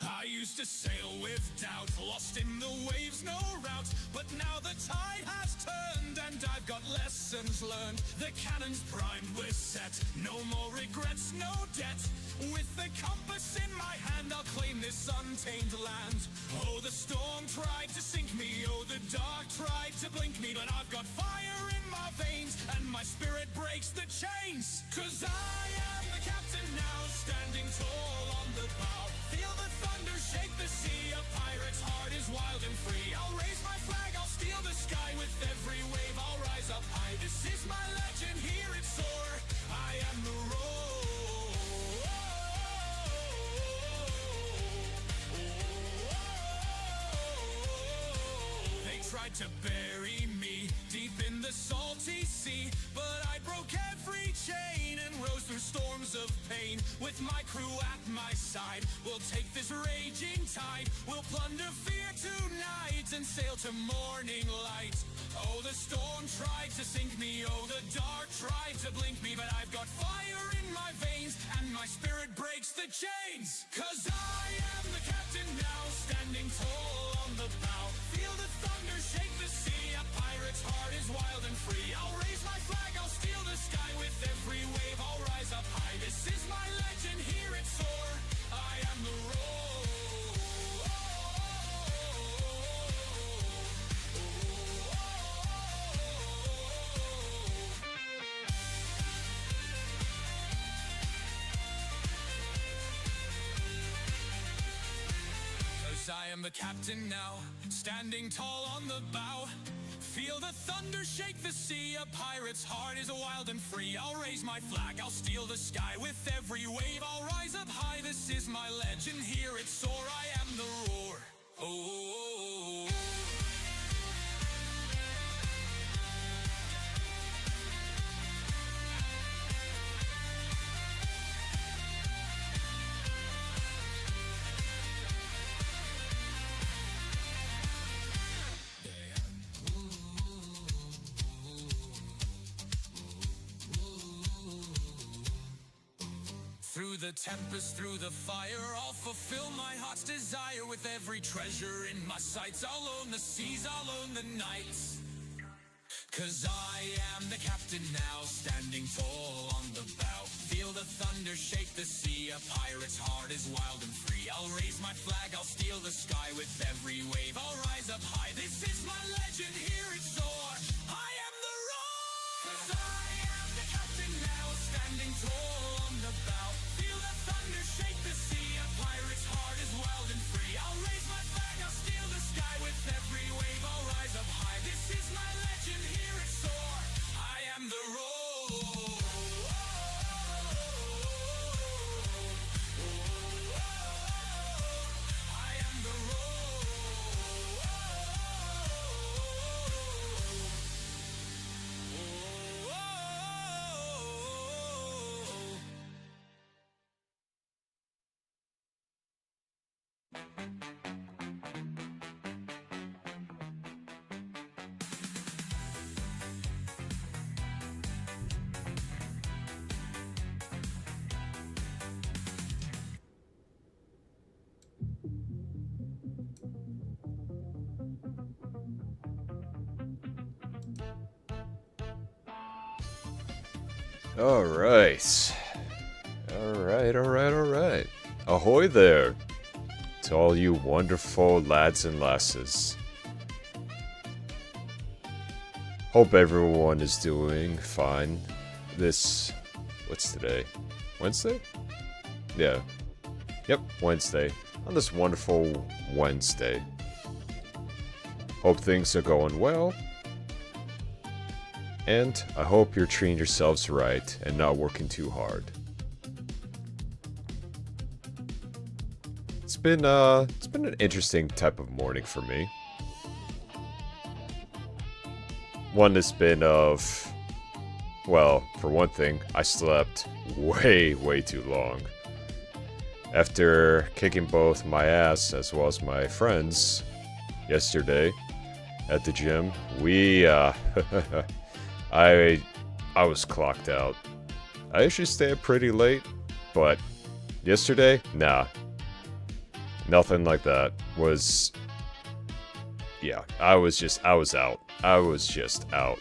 I used to sail with doubt, lost in the waves, no route. But now the tide has turned and I've got lessons learned. The cannon's primed, we're set, no more regrets, no debt. With the compass in my hand, I'll claim this untamed land. Oh, the storm tried to sink me, oh, the dark tried to blink me. But I've got fire in my veins and my spirit breaks the chains. 'Cause I am the captain now, standing tall on the bow. Feel the thunder shake the sea, a pirate's heart is wild and free. I'll raise my flag, I'll steal the sky, with every wave I'll rise up high. This is my legend, hear it soar, I am the roar. They tried to bury me deep in the salty sea, but I broke every chain and rose through storms of pain. With my crew at my side, we'll take this raging tide. We'll plunder fear tonight and sail to morning light. Oh, the storm tried to sink me, oh, the dark tried to blink me. But I've got fire in my veins and my spirit breaks the chains. 'Cause I am the captain now, standing tall on the bow. Feel the thunder shake the sea, a pirate's heart is wild and free. I'll raise my flag, I'll steal the sky, with every wave I'll rise up high. This is my legend, hear it soar, I am the roar. I am the captain now, standing tall on the bow. Feel the thunder shake the sea, a pirate's heart is wild and free. I'll raise my flag, I'll steal the sky, with every wave I'll rise up high. This is my legend, hear it soar, I am the roar. Oh. Through the tempest, through the fire, I'll fulfill my heart's desire. With every treasure in my sights, I'll own the seas, I'll own the nights. 'Cause I am the captain now, standing tall on the bow. Feel the thunder shake the sea, a pirate's heart is wild and free. I'll raise my flag, I'll steal the sky, with every wave I'll rise up high. This is my legend, hear it soar, I am the roar. 'Cause I am the captain now, standing tall on the bow. Feel the thunder shake the sea, a pirate's heart is wild and free. I'll raise my flag, I'll steal the sky, with every wave I'll rise up high. This is my legend, hear it soar, I am the roar. I am the Alright. Alright. Ahoy there, to all you wonderful lads and lasses. Hope everyone is doing fine. What's today? Wednesday? Yeah. Yep, Wednesday. On this wonderful Wednesday. Hope things are going well. And I hope you're treating yourselves right and not working too hard. It's been an interesting type of morning for me. One has been well, for one thing, I slept way too long. After kicking both my ass as well as my friends yesterday at the gym, I was clocked out. I usually stay up pretty late, but yesterday, nah. Nothing like that. Yeah, I was out. I was just out.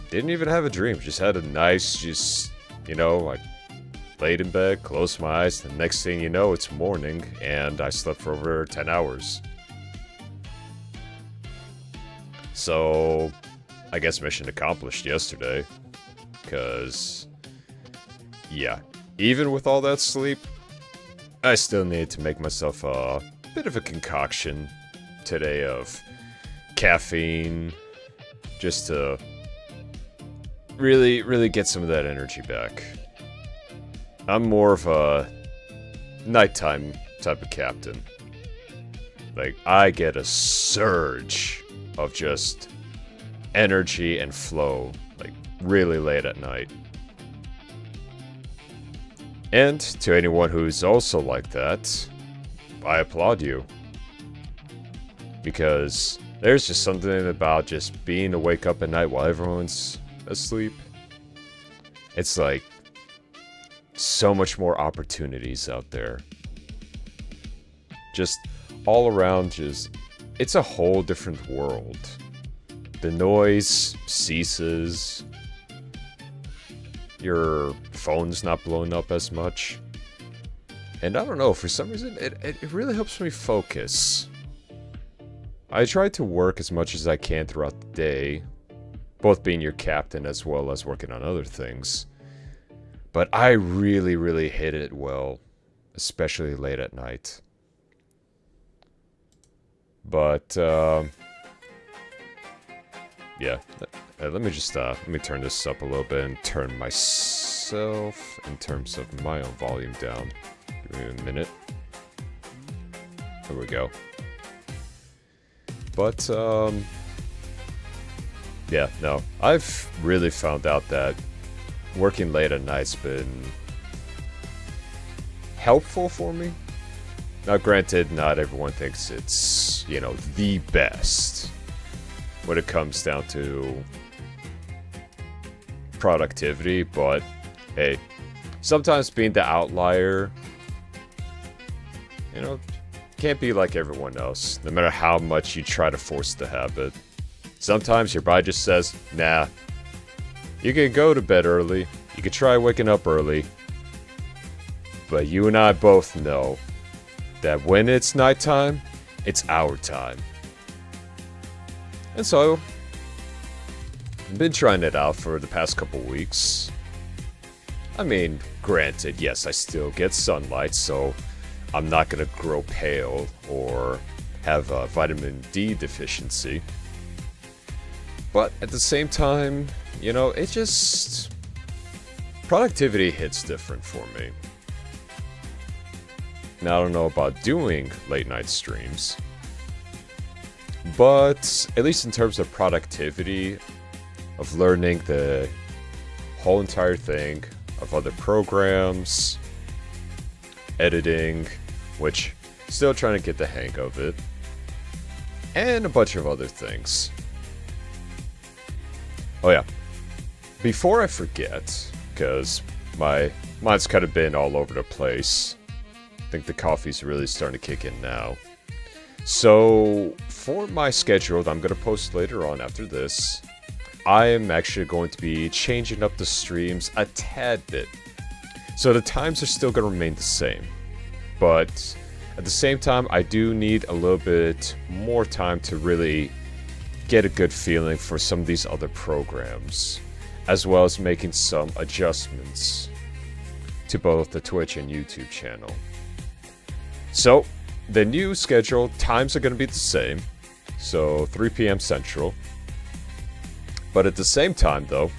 Didn't even have a dream. Just had a nice, like, laid in bed, closed my eyes, and the next thing you know, it's morning, and I slept for over 10 hours. So, I guess mission accomplished yesterday. Because, yeah, even with all that sleep, I still need to make myself a bit of a concoction today of caffeine, just to really get some of that energy back. I'm more of a nighttime type of captain. Like, I get a surge of just energy and flow, like, really late at night. And to anyone who's also like that, I applaud you. Because there's just something about just being awake up at night while everyone's asleep. It's like so much more opportunities out there. Just all around, it's a whole different world. The noise ceases. Your phone's not blowing up as much. And I don't know, for some reason, it really helps me focus. I try to work as much as I can throughout the day, both being your captain as well as working on other things. But I really hit it well, especially late at night. But, yeah, let me turn this up a little bit and turn myself, in terms of my own volume, down. Give me a minute. There we go. But, yeah, no, I've really found out that working late at night's been helpful for me. Now, granted, not everyone thinks it's, the best when it comes down to productivity, but hey, sometimes being the outlier, can't be like everyone else, no matter how much you try to force the habit. Sometimes your body just says, nah. You can go to bed early, you can try waking up early, but you and I both know that when it's nighttime, it's our time. And so, I've been trying it out for the past couple weeks. I mean, granted, yes, I still get sunlight, so I'm not gonna grow pale or have a vitamin D deficiency. But at the same time, it just... productivity hits different for me. Now, I don't know about doing late night streams, but at least in terms of productivity, of learning the whole entire thing, of other programs, editing, which still trying to get the hang of it, and a bunch of other things. Oh yeah, before I forget, because my mind's kind of been all over the place, I think the coffee's really starting to kick in now. So, for my schedule that I'm going to post later on after this, I am actually going to be changing up the streams a tad bit. So the times are still going to remain the same. But at the same time, I do need a little bit more time to really get a good feeling for some of these other programs, as well as making some adjustments to both the Twitch and YouTube channel. So, the new schedule, times are going to be the same, so 3 p.m. Central. But at the same time, though,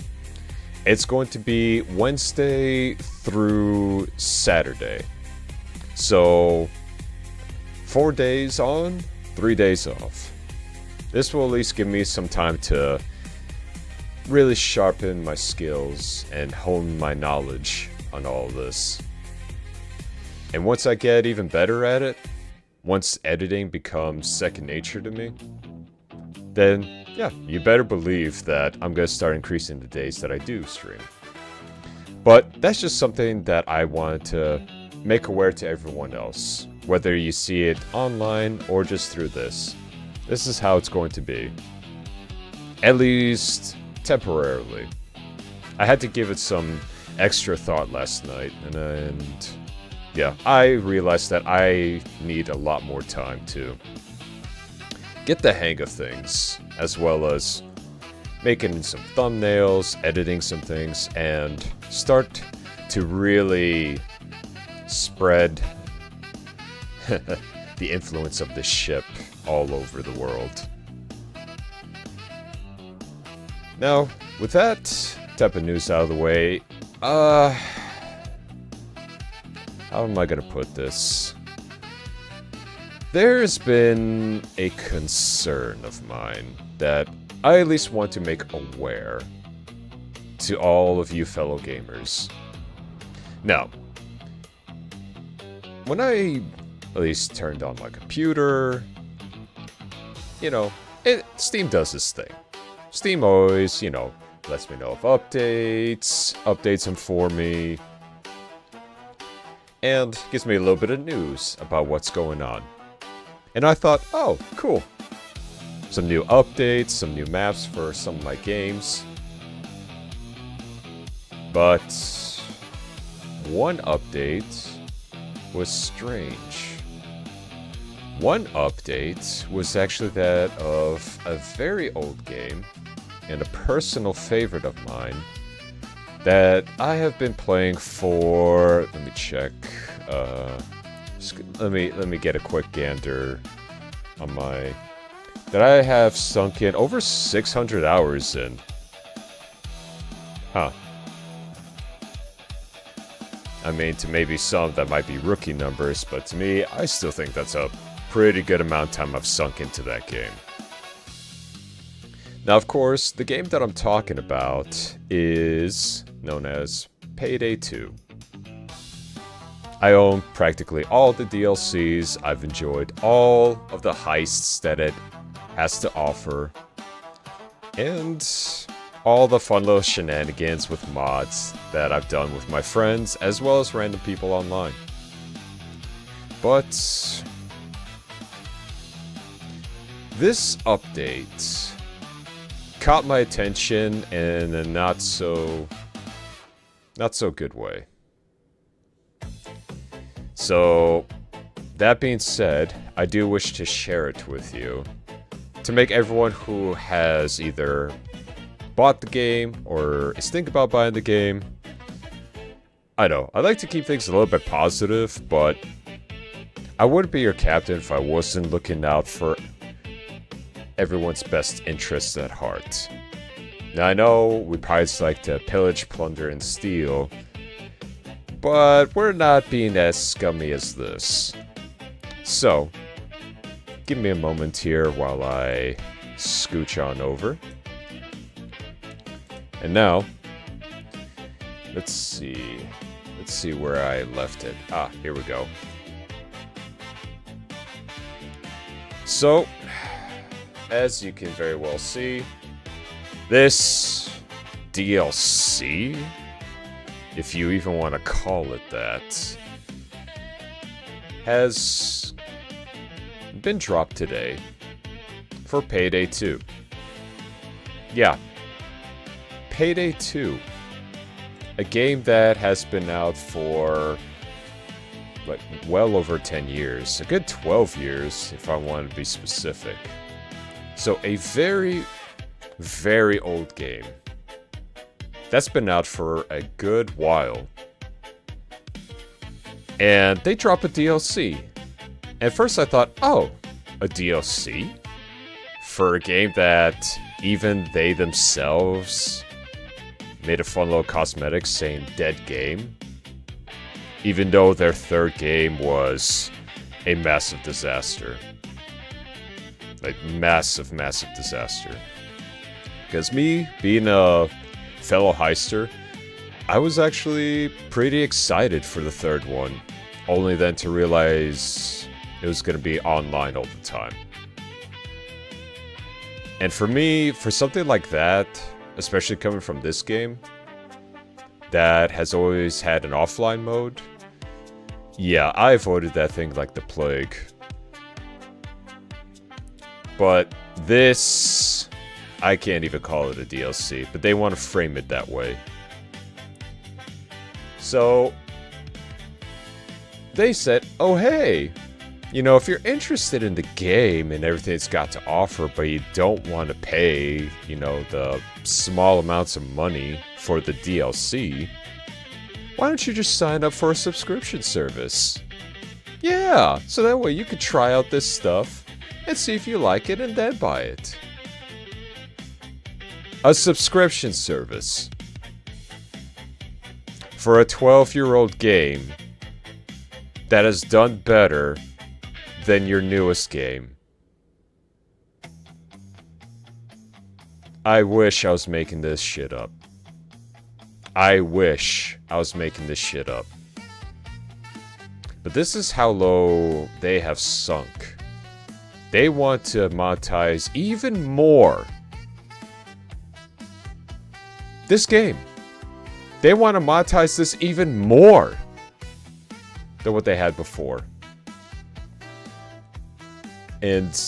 it's going to be Wednesday through Saturday. So, 4 days on, 3 days off. This will at least give me some time to really sharpen my skills and hone my knowledge on all of this. And once I get even better at it, once editing becomes second nature to me, then yeah, you better believe that I'm going to start increasing the days that I do stream. But that's just something that I wanted to make aware to everyone else, whether you see it online or just through this. This is how it's going to be. At least temporarily. I had to give it some extra thought last night, and yeah, I realized that I need a lot more time to get the hang of things, as well as making some thumbnails, editing some things, and start to really spread the influence of this ship all over the world. Now, with that type of news out of the way, how am I gonna put this? There's been a concern of mine that I at least want to make aware to all of you fellow gamers. Now, when I at least turned on my computer, you know, Steam does this thing. Steam always, you know, lets me know of updates them for me, and gives me a little bit of news about what's going on. And I thought, oh, cool. Some new updates, some new maps for some of my games. But one update was strange. One update was actually that of a very old game and a personal favorite of mine that I have been playing for, let me check, let me get a quick gander on my, that I have sunk in over 600 hours in. Huh. I mean, to maybe some that might be rookie numbers, but to me, I still think that's a pretty good amount of time I've sunk into that game. Now, of course, the game that I'm talking about is known as Payday 2. I own practically all the DLCs, I've enjoyed all of the heists that it has to offer, and all the fun little shenanigans with mods that I've done with my friends, as well as random people online. But this update caught my attention in a not so good way. So, that being said, I do wish to share it with you, to make everyone who has either bought the game or is thinking about buying the game. I know, I like to keep things a little bit positive, but I wouldn't be your captain if I wasn't looking out for everyone's best interests at heart. Now, I know we probably just like to pillage, plunder, and steal, but we're not being as scummy as this. So, give me a moment here while I scooch on over. And now, let's see where I left it. Ah, here we go. So, as you can very well see, this DLC, if you even want to call it that, has been dropped today for Payday 2. Yeah, Payday 2. A game that has been out for like well over 10 years. A good 12 years if I want to be specific. So a very, very old game that's been out for a good while. And they drop a DLC. At first I thought, oh, a DLC? For a game that even they themselves made a fun little cosmetic saying dead game? Even though their third game was a massive disaster. Like, massive, massive disaster. Because me, being a fellow heister, I was actually pretty excited for the third one. Only then to realize it was going to be online all the time. And for me, for something like that, especially coming from this game, that has always had an offline mode, Yeah, I avoided that thing like the plague. But this, I can't even call it a DLC, but they want to frame it that way. So, they said, oh hey, you know, if you're interested in the game and everything it's got to offer, but you don't want to pay, you know, the small amounts of money for the DLC, why don't you just sign up for a subscription service? Yeah, so that way you could try out this stuff and see if you like it and then buy it. A subscription service for a 12-year-old game that has done better than your newest game. I wish I was making this shit up. I wish I was making this shit up. But this is how low they have sunk. They want to monetize even more this game. They want to monetize this even more than what they had before. And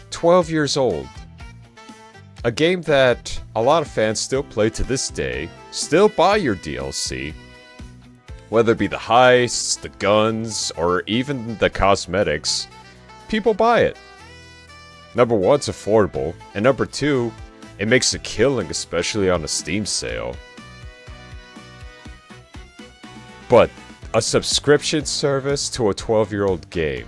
12 years old. A game that a lot of fans still play to this day, still buy your DLC, whether it be the heists, the guns, or even the cosmetics, people buy it. Number one, it's affordable, and number two, it makes a killing, especially on a Steam sale. But a subscription service to a 12-year-old game.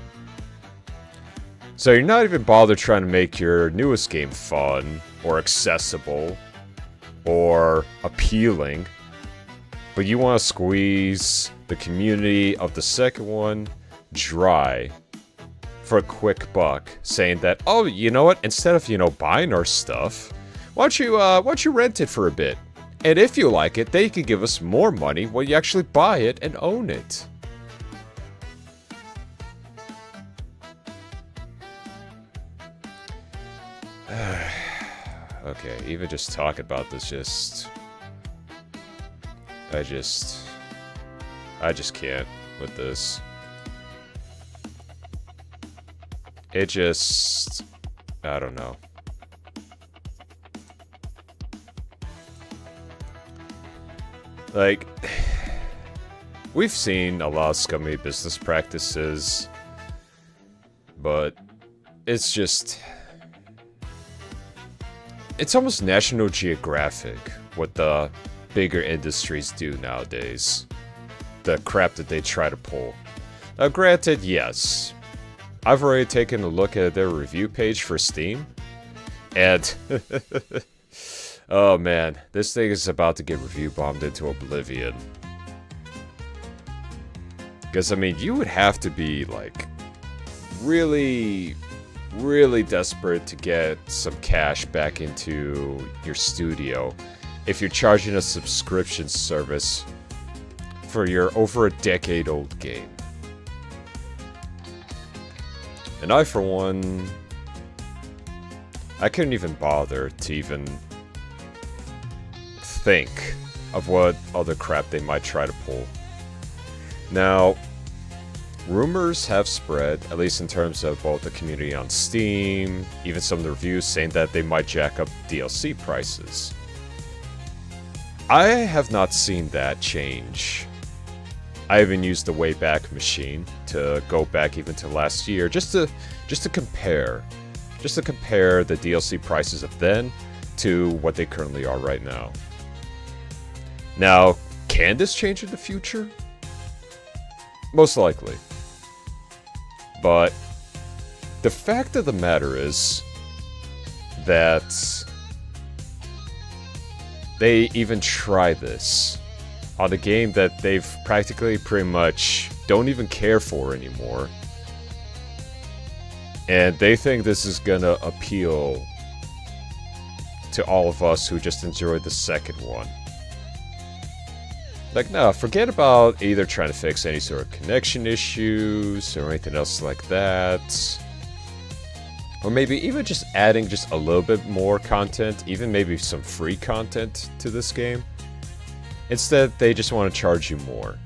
So you're not even bothered trying to make your newest game fun, or accessible, or appealing, but you want to squeeze the community of the second one dry for a quick buck, saying that, oh, you know what, instead of, you know, buying our stuff, why don't you rent it for a bit? And if you like it, then you can give us more money when you actually buy it and own it. Okay, even just talking about this I just can't with this. It just, I don't know. Like, we've seen a lot of scummy business practices, but it's just, it's almost National Geographic what the bigger industries do nowadays. The crap that they try to pull. Now granted, yes, I've already taken a look at their review page for Steam, and oh man, this thing is about to get review bombed into oblivion. Because I mean, you would have to be like really desperate to get some cash back into your studio if you're charging a subscription service for your over a decade old game. And I, for one, I couldn't even bother to even think of what other crap they might try to pull. Now, rumors have spread, at least in terms of both the community on Steam, even some of the reviews saying that they might jack up DLC prices. I have not seen that change. I even used the Wayback Machine to go back even to last year, just to compare the DLC prices of then to what they currently are right now. Now, can this change in the future? Most likely. But the fact of the matter is that they even try this on a game that they've practically pretty much don't even care for anymore. And they think this is gonna appeal to all of us who just enjoyed the second one. Like, no, forget about either trying to fix any sort of connection issues or anything else like that. Or maybe even just adding just a little bit more content, even maybe some free content to this game. Instead, they just want to charge you more.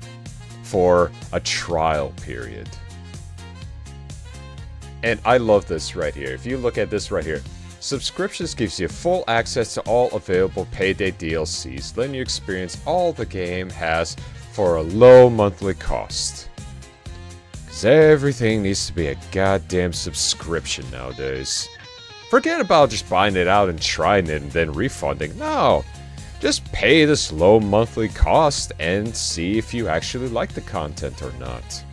for a trial period. And I love this right here. If you look at this right here, subscriptions gives you full access to all available payday DLCs, letting you experience all the game has for a low monthly cost. Because everything needs to be a goddamn subscription nowadays. Forget about just buying it out and trying it and then refunding. No, just pay this low monthly cost and see if you actually like the content or not.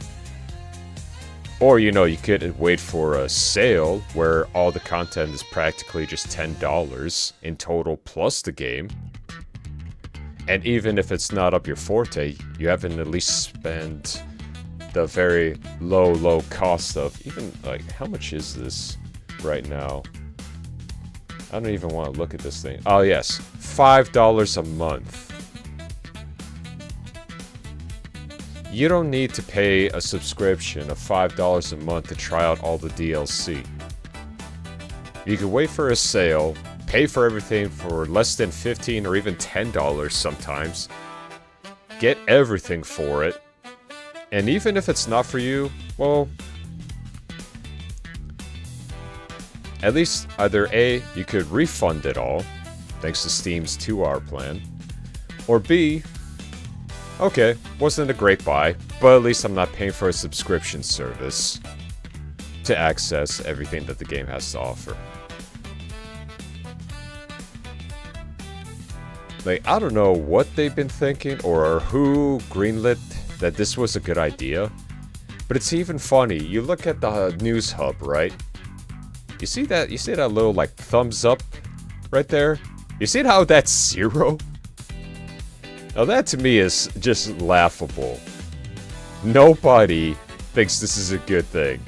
Or, you know, you could wait for a sale where all the content is practically just $10 in total plus the game. And even if it's not up your forte, you haven't at least spent the very low cost of, even, like, how much is this right now? I don't even want to look at this thing. Oh, yes. $5 a month. You don't need to pay a subscription of $5 a month to try out all the DLC. You can wait for a sale, pay for everything for less than $15 or even $10 sometimes, get everything for it, and even if it's not for you, well, at least either A, you could refund it all, thanks to Steam's 2-hour plan, or B, okay, wasn't a great buy, but at least I'm not paying for a subscription service to access everything that the game has to offer. Like, I don't know what they've been thinking or who greenlit that this was a good idea, but it's even funny. You look at the news hub, right? You see that? You see that little, like, thumbs up right there? You see how that's 0? Now that to me is just laughable. Nobody thinks this is a good thing.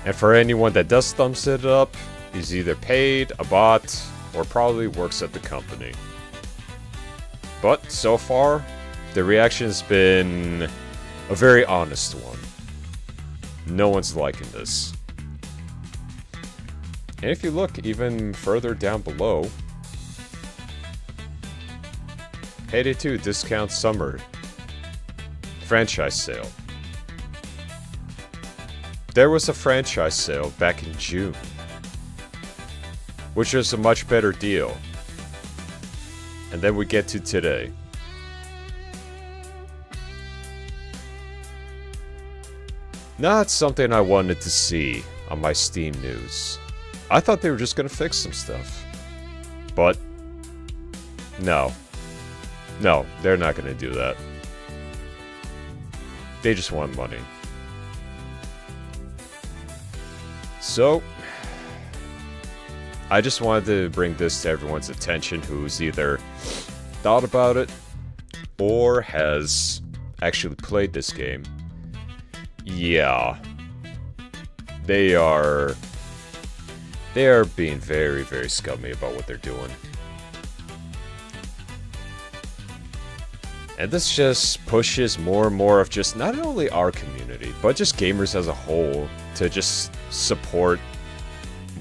And for anyone that does thumbs it up, he's either paid, a bot, or probably works at the company. But so far, the reaction has been a very honest one. No one's liking this. And if you look even further down below, Payday 2 Discount Summer Franchise Sale. There was a franchise sale back in June, which was a much better deal. And then we get to today. Not something I wanted to see on my Steam news. I thought they were just gonna fix some stuff. But no. No, they're not gonna do that. They just want money. So, I just wanted to bring this to everyone's attention who's either thought about it or has actually played this game. Yeah. They are being very, very scummy about what they're doing. And this just pushes more and more of just not only our community, but just gamers as a whole to just support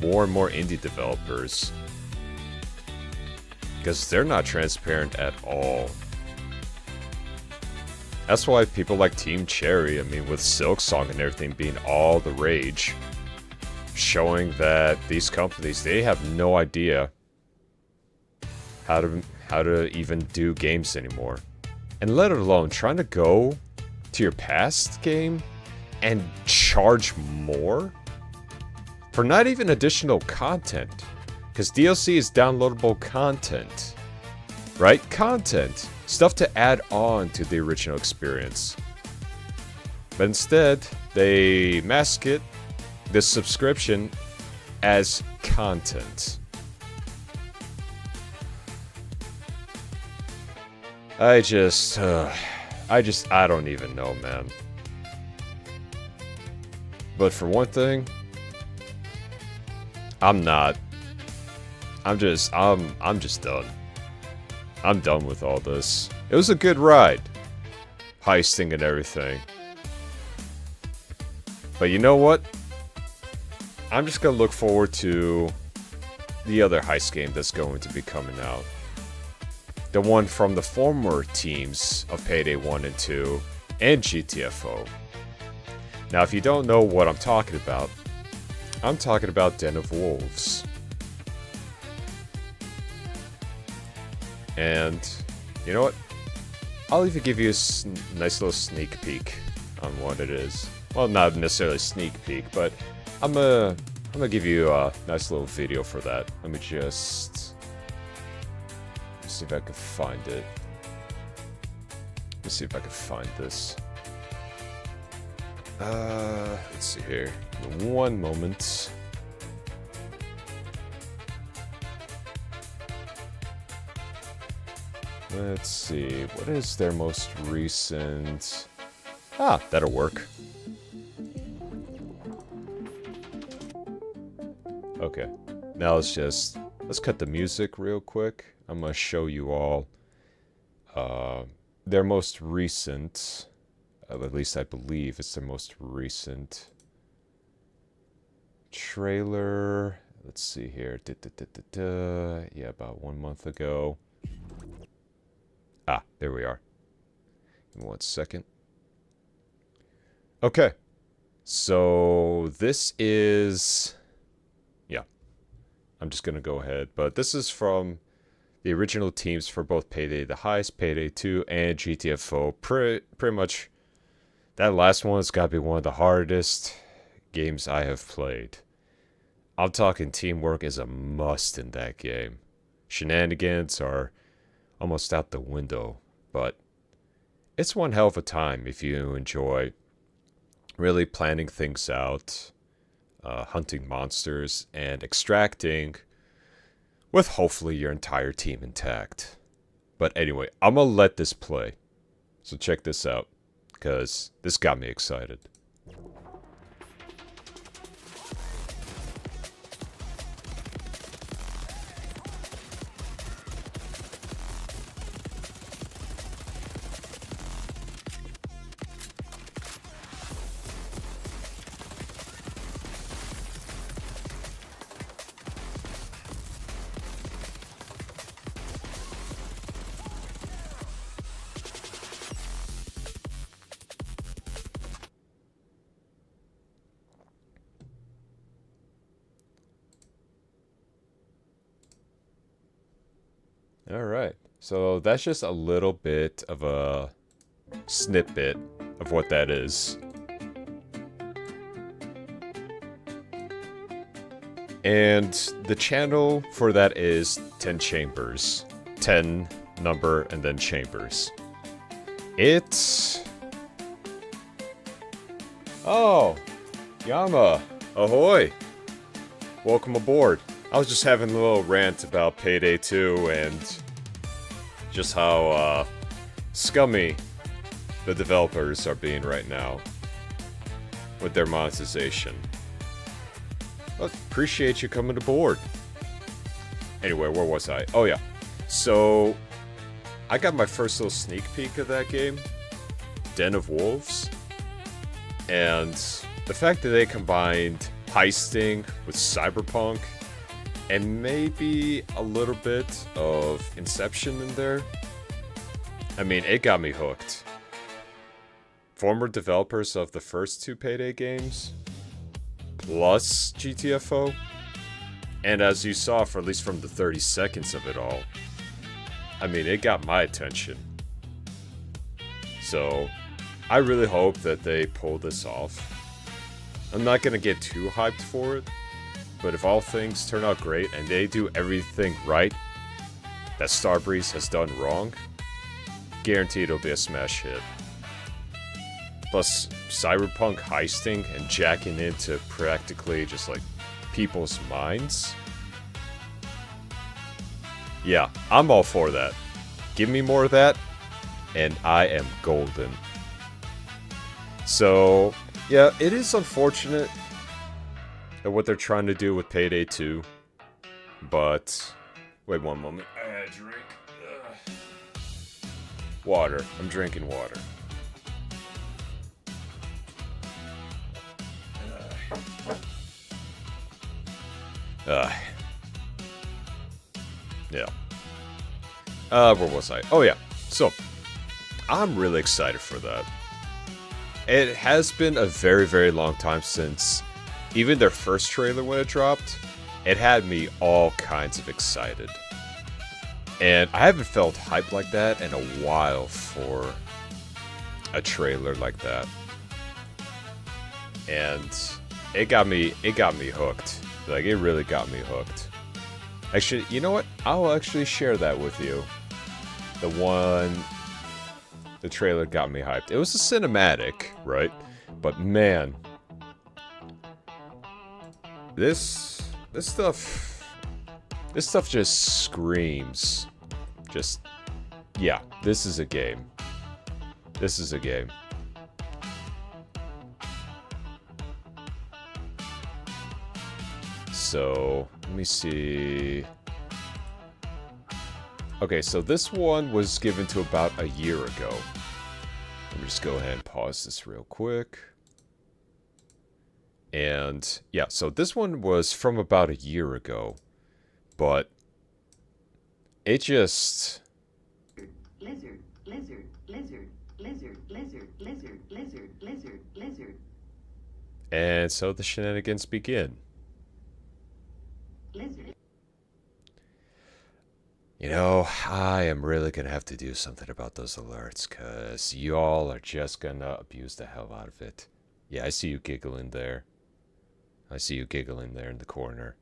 more and more indie developers. Because they're not transparent at all. That's why people like Team Cherry, I mean, with Silksong and everything being all the rage, showing that these companies, they have no idea how to even do games anymore. And let alone trying to go to your past game and charge more for not even additional content. Because DLC is downloadable content. Right? Content. Stuff to add on to the original experience. But instead, they mask it, this subscription, as content. I don't even know, man. But for one thing, I'm just done. I'm done with all this. It was a good ride. Heisting and everything. But you know what? I'm just gonna look forward to the other heist game that's going to be coming out. The one from the former teams of Payday 1 and 2, and GTFO. Now, if you don't know what I'm talking about Den of Wolves. And, you know what? I'll even give you a nice little sneak peek on what it is. Well, not necessarily sneak peek, but I'm gonna give you a nice little video for that. Let me just see if I can find it. Let me see if I can find this. Let's see here. One moment. Let's see. What is their most recent? Ah, that'll work. Okay. Now let's cut the music real quick. I'm gonna show you all their most recent. At least I believe it's their most recent trailer. Let's see here. Yeah, about 1 month ago. Ah, there we are. Give me 1 second. Okay. So this is... Yeah. I'm just going to go ahead. But this is from the original teams for both Payday the Heist, Payday 2, and GTFO. Pretty much... That last one's got to be one of the hardest games I have played. I'm talking teamwork is a must in that game. Shenanigans are almost out the window, but it's one hell of a time if you enjoy really planning things out, hunting monsters, and extracting with hopefully your entire team intact. But anyway, I'm gonna let this play. So check this out, because this got me excited. Alright, so that's just a little bit of a snippet of what that is. And the channel for that is 10 Chambers. 10 number and then Chambers. It's... Oh! Yama! Ahoy! Welcome aboard. I was just having a little rant about Payday 2 and just how scummy the developers are being right now with their monetization. Well, appreciate you coming aboard. Anyway, where was I? Oh yeah. So, I got my first little sneak peek of that game, Den of Wolves. And the fact that they combined heisting with cyberpunk and maybe a little bit of Inception in there. I mean, it got me hooked. Former developers of the first 2 Payday games, plus GTFO, and as you saw, for at least from the 30 seconds of it all, I mean, it got my attention. So, I really hope that they pull this off. I'm not gonna get too hyped for it, but if all things turn out great and they do everything right that Starbreeze has done wrong, guaranteed it'll be a smash hit. Plus, cyberpunk heisting and jacking into practically just like people's minds. Yeah, I'm all for that. Give me more of that, and I am golden. So, yeah, it is unfortunate at what they're trying to do with Payday 2, but... Wait one moment. I had a drink. Water. I'm drinking water. Yeah. Where was I? Oh yeah. So, I'm really excited for that. it has been a very, very long time since even their first trailer when it dropped. It had me all kinds of excited. And I haven't felt hype like that in a while for a trailer like that. And it got me hooked. Like, it really got me hooked. Actually, you know what? I'll actually share that with you. The trailer got me hyped. It was a cinematic, right? But man, this stuff just screams. Yeah, this is a game. This is a game. So, let me see. Okay, so this one was given to about a year ago. Let me just go ahead and pause this real quick. And yeah, so this one was from about a year ago. But it just... Lizard, lizard, lizard, lizard, lizard, lizard, lizard, lizard, lizard. And so the shenanigans begin. Lizard. You know, I am really gonna have to do something about those alerts, cause y'all are just gonna abuse the hell out of it. Yeah, I see you giggling there. I see you giggling there in the corner.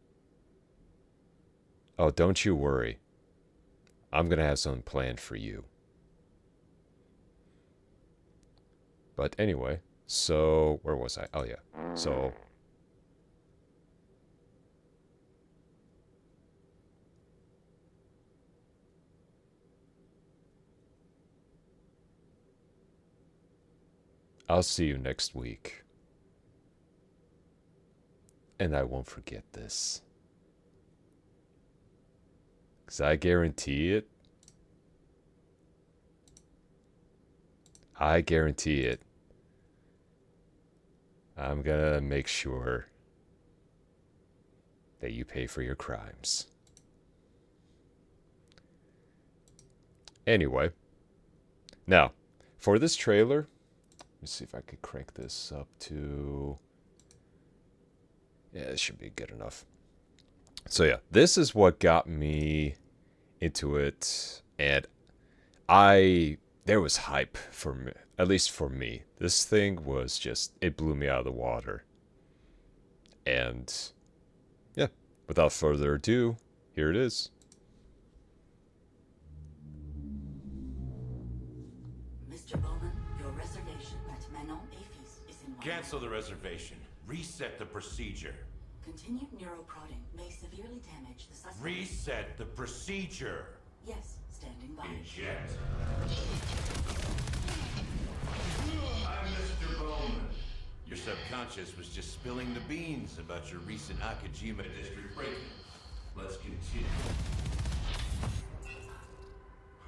Oh, don't you worry. I'm gonna have something planned for you. But anyway, so where was I? Oh yeah. So I'll see you next week. And I won't forget this. 'Cause I guarantee it. I guarantee it. I'm gonna make sure that you pay for your crimes. Anyway. Now, for this trailer, let me see if I could crank this up to... Yeah, this should be good enough. So yeah, this is what got me into it, and there was hype for me, at least for me. This thing was just, it blew me out of the water. And yeah, without further ado, here it is. Mr. Bowman, your reservation at Manon Afis is in Cancel the reservation. Reset the procedure. Continued neuroprodding may severely damage the suspect. Reset the procedure. Yes, standing by. Inject. I'm Mr. Bowman. Your subconscious was just spilling the beans about your recent Akajima district break-in. Let's continue.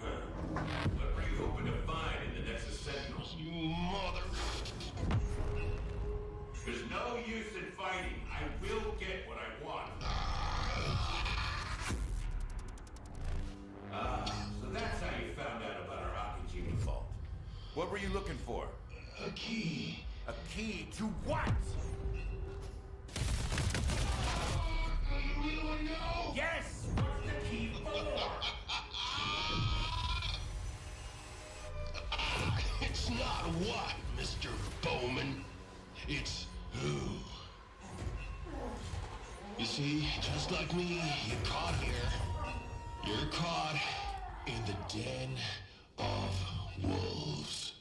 What were you hoping to find in the Nexus Sentinels? You mother... There's no use in fighting. I will get what I want. So that's how you found out about our Akajima vault. What were you looking for? A key. A key to what? You really want to know? Yes! What's the key for? It's not what, Mr. Bowman. It's who. You see, just like me, you're caught here. You're caught in the den of wolves.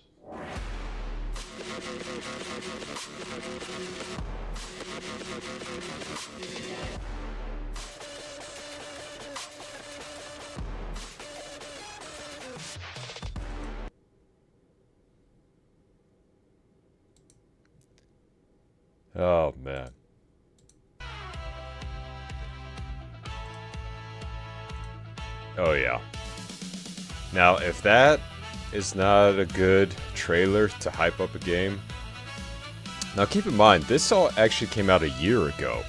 Oh man. Oh yeah. Now, if that is not a good trailer to hype up a game. Now keep in mind, this all actually came out a year ago.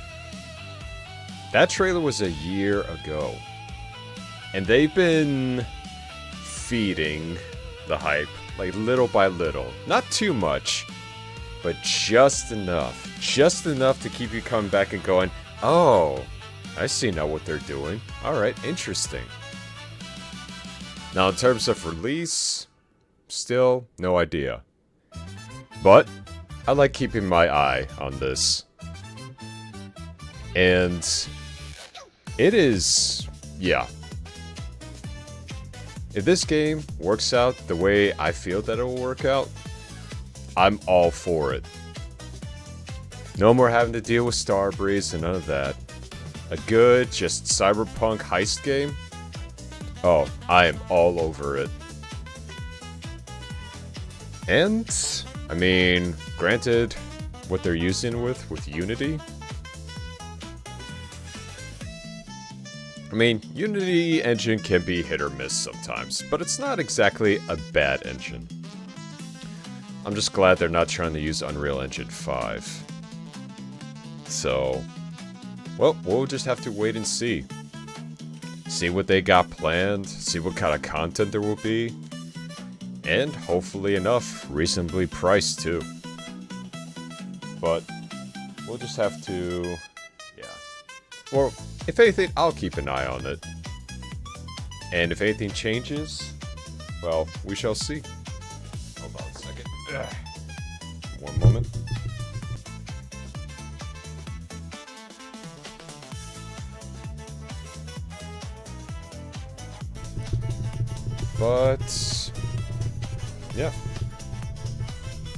That trailer was a year ago. And they've been feeding the hype, like little by little. Not too much, but just enough. Just enough to keep you coming back and going, oh, I see now what they're doing. Alright, interesting. Now, in terms of release, still no idea. But I like keeping my eye on this. And it is, yeah. If this game works out the way I feel that it will work out, I'm all for it. No more having to deal with Starbreeze and none of that. A good, just cyberpunk heist game? Oh, I am all over it. And, I mean, granted, what they're using with Unity. I mean, Unity engine can be hit or miss sometimes, but it's not exactly a bad engine. I'm just glad they're not trying to use Unreal Engine 5. So, well, we'll just have to wait and see. See what they got planned, see what kind of content there will be, and hopefully enough, reasonably priced too. But, we'll just have to, yeah. Well, if anything, I'll keep an eye on it. And if anything changes, well, we shall see. Hold on a second. Ugh. One moment. But, yeah.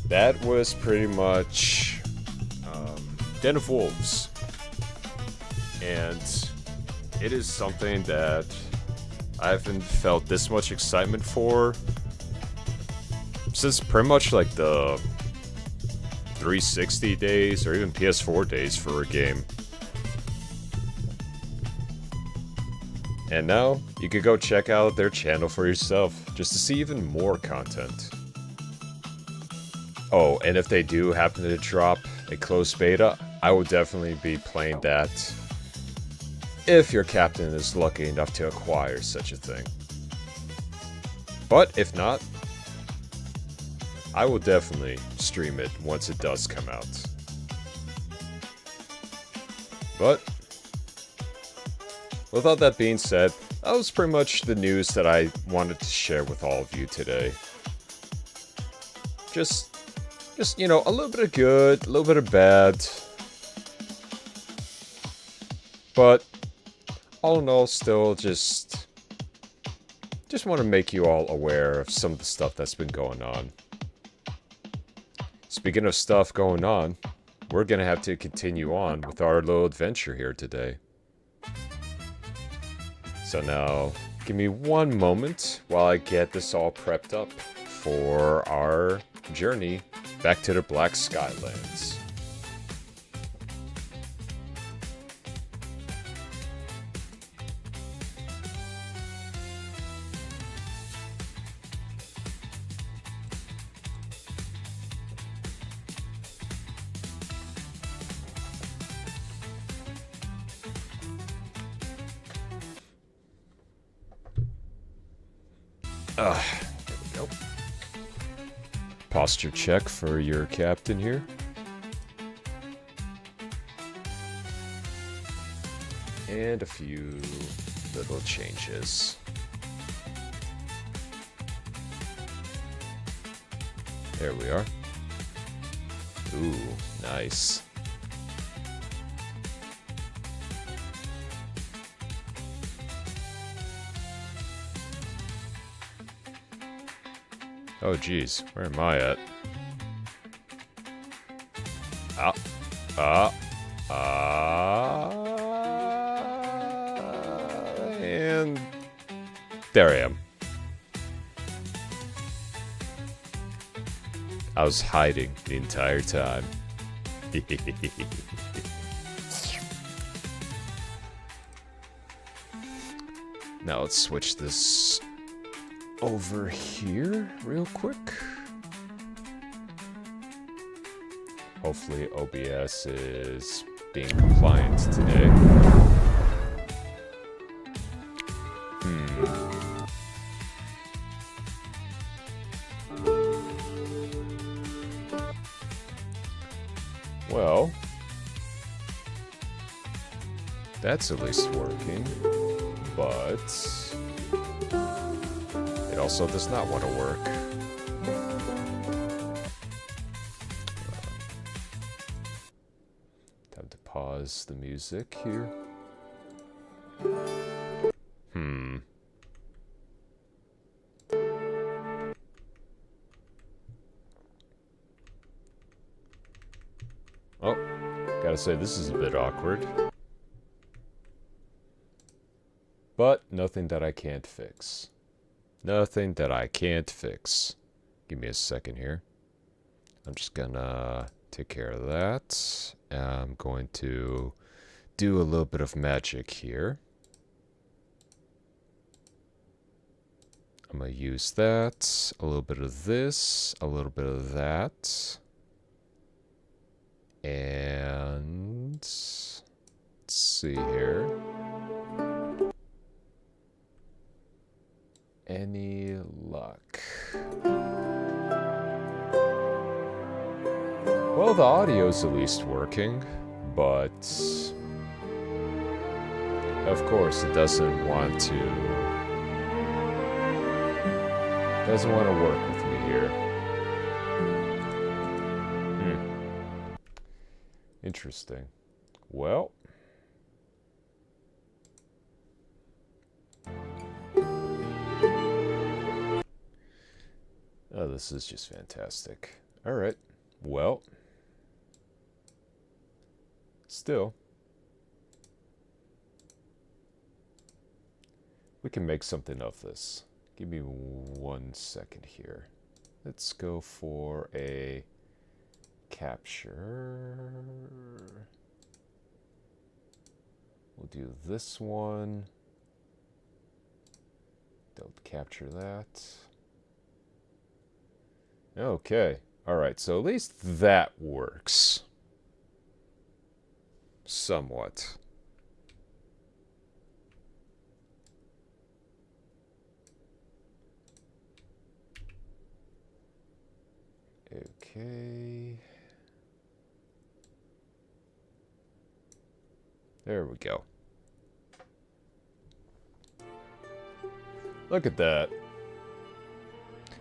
That was pretty much Den of Wolves. And it is something that I haven't felt this much excitement for since pretty much like the 360 days or even PS4 days for a game. And now, you can go check out their channel for yourself, just to see even more content. Oh, and if they do happen to drop a closed beta, I will definitely be playing that, if your captain is lucky enough to acquire such a thing. But if not, I will definitely stream it once it does come out. But with all that being said, that was pretty much the news that I wanted to share with all of you today. Just you know, a little bit of good, a little bit of bad. But all in all, still just want to make you all aware of some of the stuff that's been going on. Speaking of stuff going on, we're gonna have to continue on with our little adventure here today. So now, give me one moment while I get this all prepped up for our journey back to the Black Skylands. There we go. Posture check for your captain here. And a few little changes. There we are. Ooh, nice. Oh geez, where am I at? And there I am. I was hiding the entire time. Now let's switch this over here real quick. Hopefully OBS is being compliant today. That's at least working. But it also does not want to work. Time to pause the music here. Oh, gotta say this is a bit awkward. But nothing that I can't fix. Nothing that I can't fix. Give me a second here. I'm just gonna take care of that. I'm going to do a little bit of magic here. I'm gonna use that, a little bit of this, a little bit of that. And let's see here. Any luck? Well, the audio's at least working, but of course it doesn't want to work with me here. Interesting. Well, oh, this is just fantastic. All right. Well, still, we can make something of this. Give me 1 second here. Let's go for a capture. We'll do this one. Don't capture that. Okay. Alright, so at least that works. Somewhat. Okay. There we go. Look at that.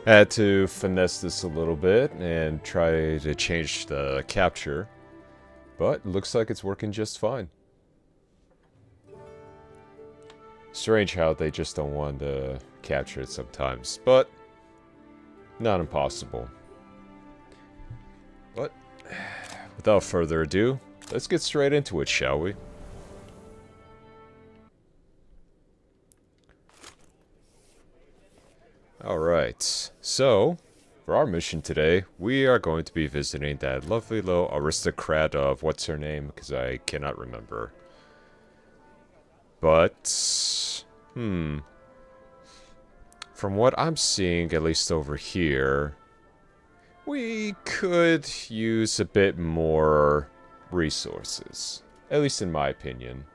I had to finesse this a little bit and try to change the capture, but it looks like it's working just fine. Strange how they just don't want to capture it sometimes, but not impossible. But without further ado, let's get straight into it, shall we? Alright, so for our mission today, we are going to be visiting that lovely little aristocrat of what's her name, because I cannot remember. But, from what I'm seeing, at least over here, we could use a bit more resources. At least in my opinion.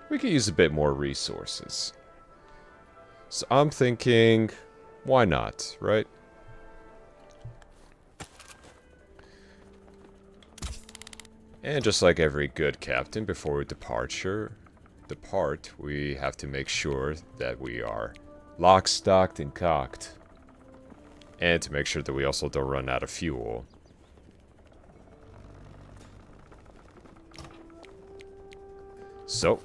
We could use a bit more resources. So I'm thinking, why not, right? And just like every good captain, before we depart, we have to make sure that we are locked, stocked, and cocked. And to make sure that we also don't run out of fuel. So,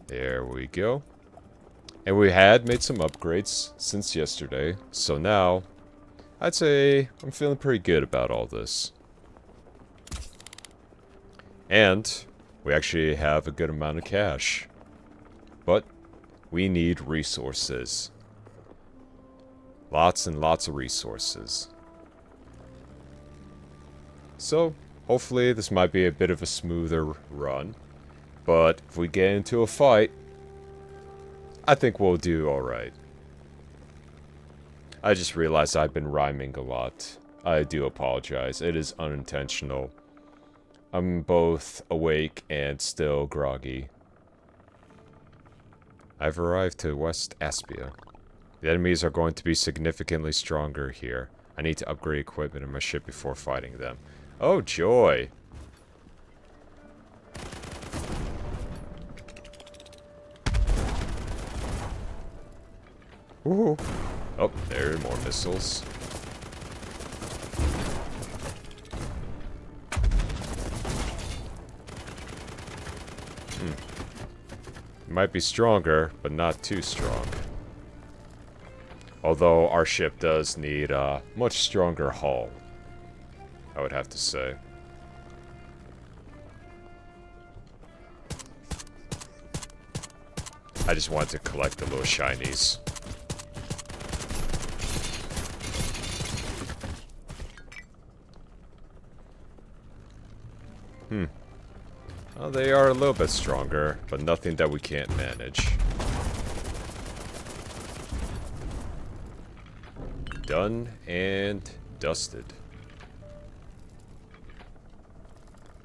there we go. And we had made some upgrades since yesterday, so now I'd say I'm feeling pretty good about all this. And we actually have a good amount of cash. But we need resources. Lots and lots of resources. So, hopefully this might be a bit of a smoother run. But if we get into a fight, I think we'll do alright. I just realized I've been rhyming a lot. I do apologize. It is unintentional. I'm both awake and still groggy. I've arrived to West Aspia. The enemies are going to be significantly stronger here. I need to upgrade equipment in my ship before fighting them. Oh, joy! Ooh. Oh, there are more missiles. Might be stronger, but not too strong. Although our ship does need a much stronger hull, I would have to say. I just want to collect the little shinies. Well, they are a little bit stronger, but nothing that we can't manage. Done and dusted.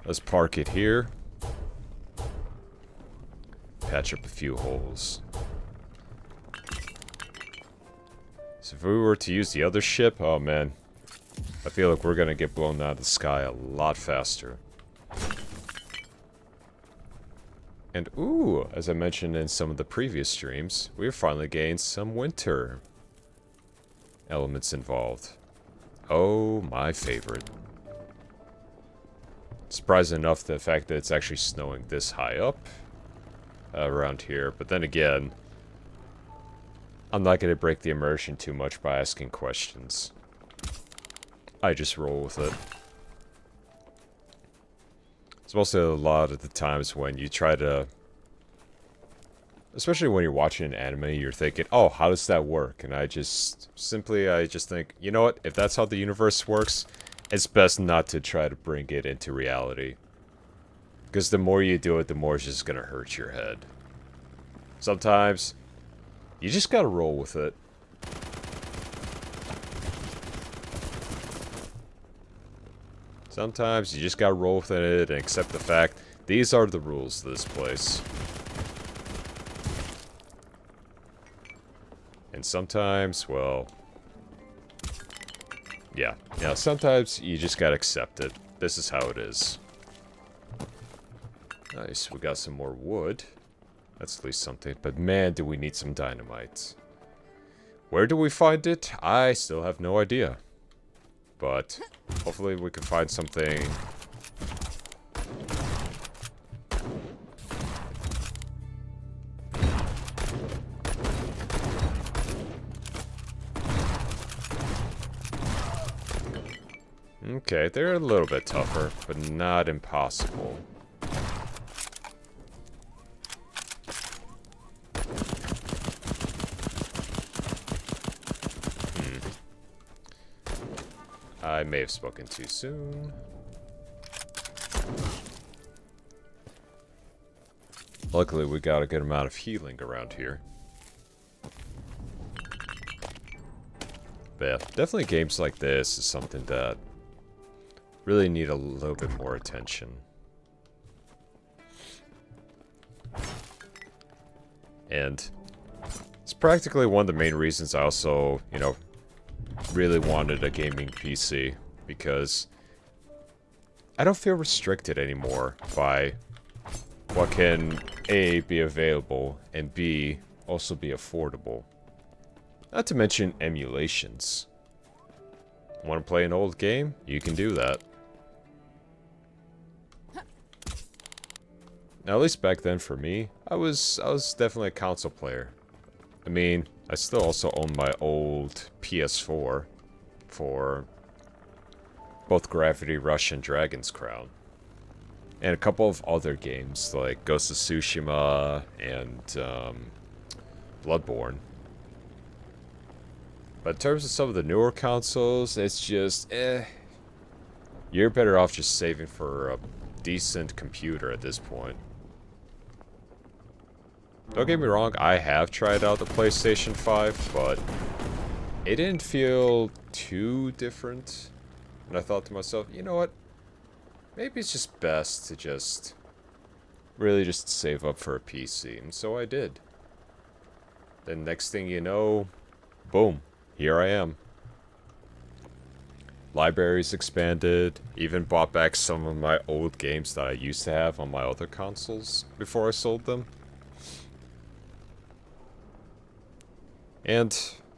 Let's park it here. Patch up a few holes. So if we were to use the other ship, oh man. I feel like we're gonna get blown out of the sky a lot faster. And ooh, as I mentioned in some of the previous streams, we're finally getting some winter elements involved. Oh, my favorite. Surprising enough, the fact that it's actually snowing this high up around here. But then again, I'm not going to break the immersion too much by asking questions. I just roll with it. It's also a lot of the times when you try to... Especially when you're watching an anime, you're thinking, oh, how does that work? And I just think, you know what? If that's how the universe works, it's best not to try to bring it into reality. Because the more you do it, the more it's just going to hurt your head. Sometimes, you just gotta roll with it. Sometimes you just gotta roll with it and accept the fact these are the rules of this place. And sometimes, well... Yeah, sometimes you just gotta accept it. This is how it is. Nice, we got some more wood. That's at least something. But man, do we need some dynamite. Where do we find it? I still have no idea. But hopefully we can find something. Okay, they're a little bit tougher, but not impossible. I may have spoken too soon. Luckily, we got a good amount of healing around here. But yeah, definitely games like this is something that really need a little bit more attention. And it's practically one of the main reasons I also, you know, really wanted a gaming PC, because I don't feel restricted anymore by what can A, be available, and B, also be affordable. Not to mention emulations. Want to play an old game? You can do that. Now, at least back then for me, I was definitely a console player. I mean, I still also own my old PS4 for both Gravity Rush and Dragon's Crown. And a couple of other games like Ghost of Tsushima and Bloodborne. But in terms of some of the newer consoles, it's just, you're better off just saving for a decent computer at this point. Don't get me wrong, I have tried out the PlayStation 5, but it didn't feel too different. And I thought to myself, you know what? Maybe it's just best to just really just save up for a PC. And so I did. Then next thing you know, boom, here I am. Libraries expanded, even bought back some of my old games that I used to have on my other consoles before I sold them. And,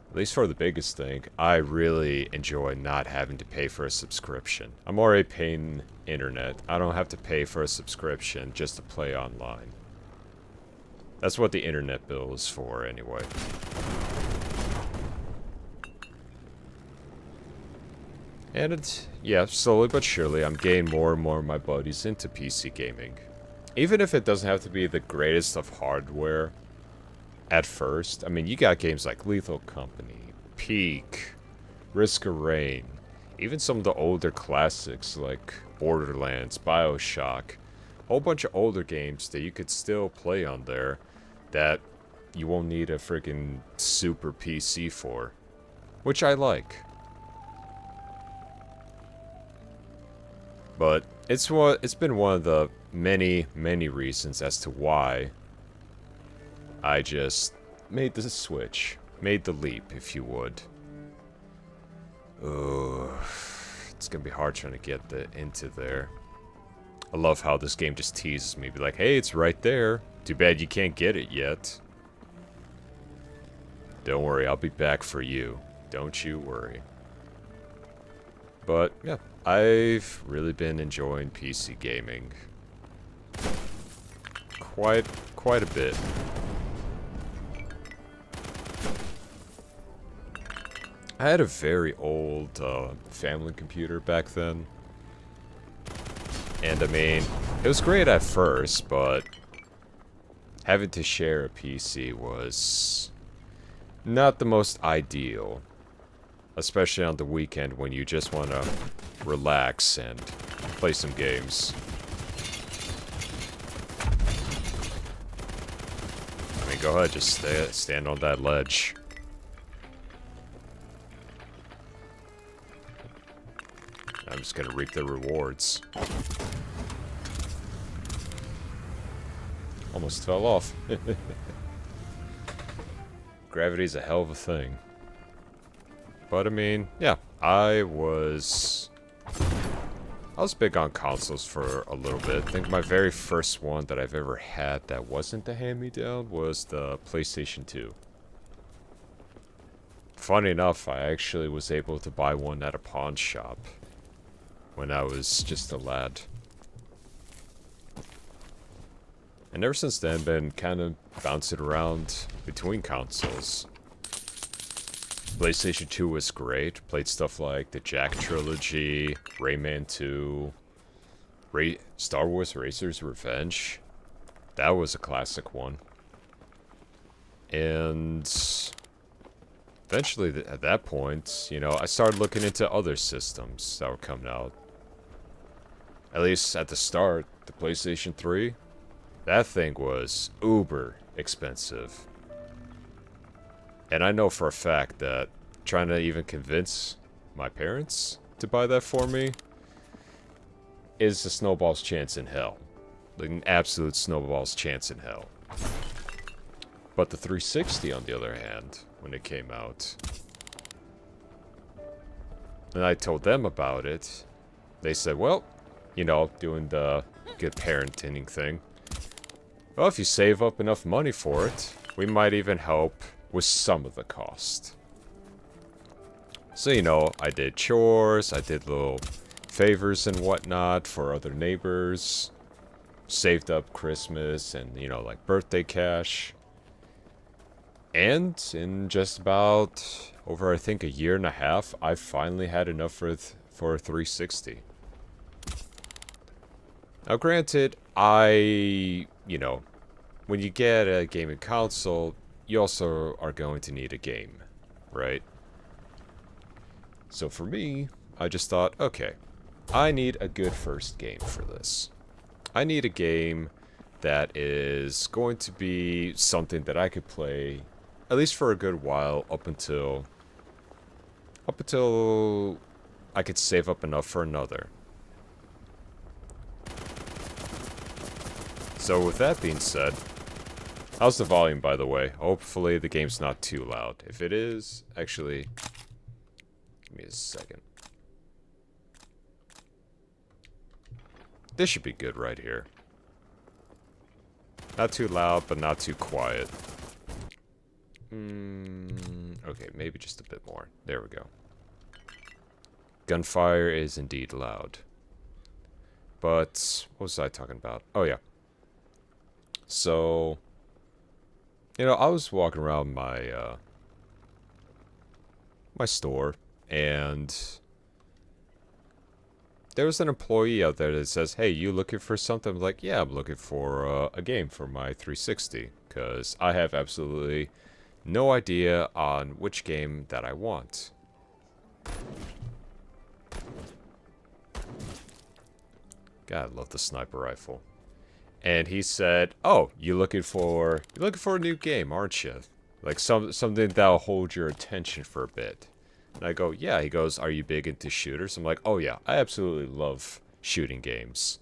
at least for the biggest thing, I really enjoy not having to pay for a subscription. I'm already paying internet. I don't have to pay for a subscription just to play online. That's what the internet bill is for, anyway. And it's, yeah, slowly but surely, I'm getting more and more of my buddies into PC gaming. Even if it doesn't have to be the greatest of hardware at first. I mean, you got games like Lethal Company, Peak, Risk of Rain, even some of the older classics like Borderlands, BioShock. A whole bunch of older games that you could still play on there that you won't need a freaking super PC for. Which I like. But it's been one of the many, many reasons as to why I just made the switch. Made the leap, if you would. Ugh. It's gonna be hard trying to get into there. I love how this game just teases me. Be like, hey, it's right there. Too bad you can't get it yet. Don't worry, I'll be back for you. Don't you worry. But, yeah. I've really been enjoying PC gaming. Quite a bit. I had a very old family computer back then. And I mean, it was great at first, but having to share a PC was not the most ideal. Especially on the weekend when you just want to relax and play some games. I mean, go ahead, just stand on that ledge. I'm just gonna reap the rewards. Almost fell off. Gravity's a hell of a thing. But I mean, yeah, I was big on consoles for a little bit. I think my very first one that I've ever had that wasn't the hand-me-down was the PlayStation 2. Funny enough, I actually was able to buy one at a pawn shop when I was just a lad. And ever since then, been kind of bouncing around between consoles. PlayStation 2 was great. Played stuff like the Jack Trilogy, Rayman 2, Star Wars Racer's Revenge. That was a classic one. And eventually, at that point, you know, I started looking into other systems that were coming out. At least at the start, the PlayStation 3, that thing was uber expensive. And I know for a fact that trying to even convince my parents to buy that for me is a snowball's chance in hell. Like an absolute snowball's chance in hell. But the 360, on the other hand, when it came out, and I told them about it, they said, well, you know, doing the good parenting thing. Well, if you save up enough money for it, we might even help with some of the cost. So, you know, I did chores, I did little favors and whatnot for other neighbors, saved up Christmas and, you know, like birthday cash. And in just about over, I think, a year and a half, I finally had enough for a 360. Now, granted, you know, when you get a gaming console, you also are going to need a game, right? So for me, I just thought, okay, I need a good first game for this. I need a game that is going to be something that I could play at least for a good while up until I could save up enough for another. So with that being said, how's the volume, by the way? Hopefully the game's not too loud. If it is, actually, give me a second. This should be good right here. Not too loud, but not too quiet. Okay, maybe just a bit more. There we go. Gunfire is indeed loud. But, what was I talking about? Oh, yeah. So, you know, I was walking around my, my store, and there was an employee out there that says, hey, you looking for something? I'm like, yeah, I'm looking for a game for my 360, because I have absolutely no idea on which game that I want. God, I love the sniper rifle. And he said, oh, you're looking for a new game, aren't you? Like something that'll hold your attention for a bit. And I go, yeah. He goes, are you big into shooters? I'm like, oh yeah, I absolutely love shooting games.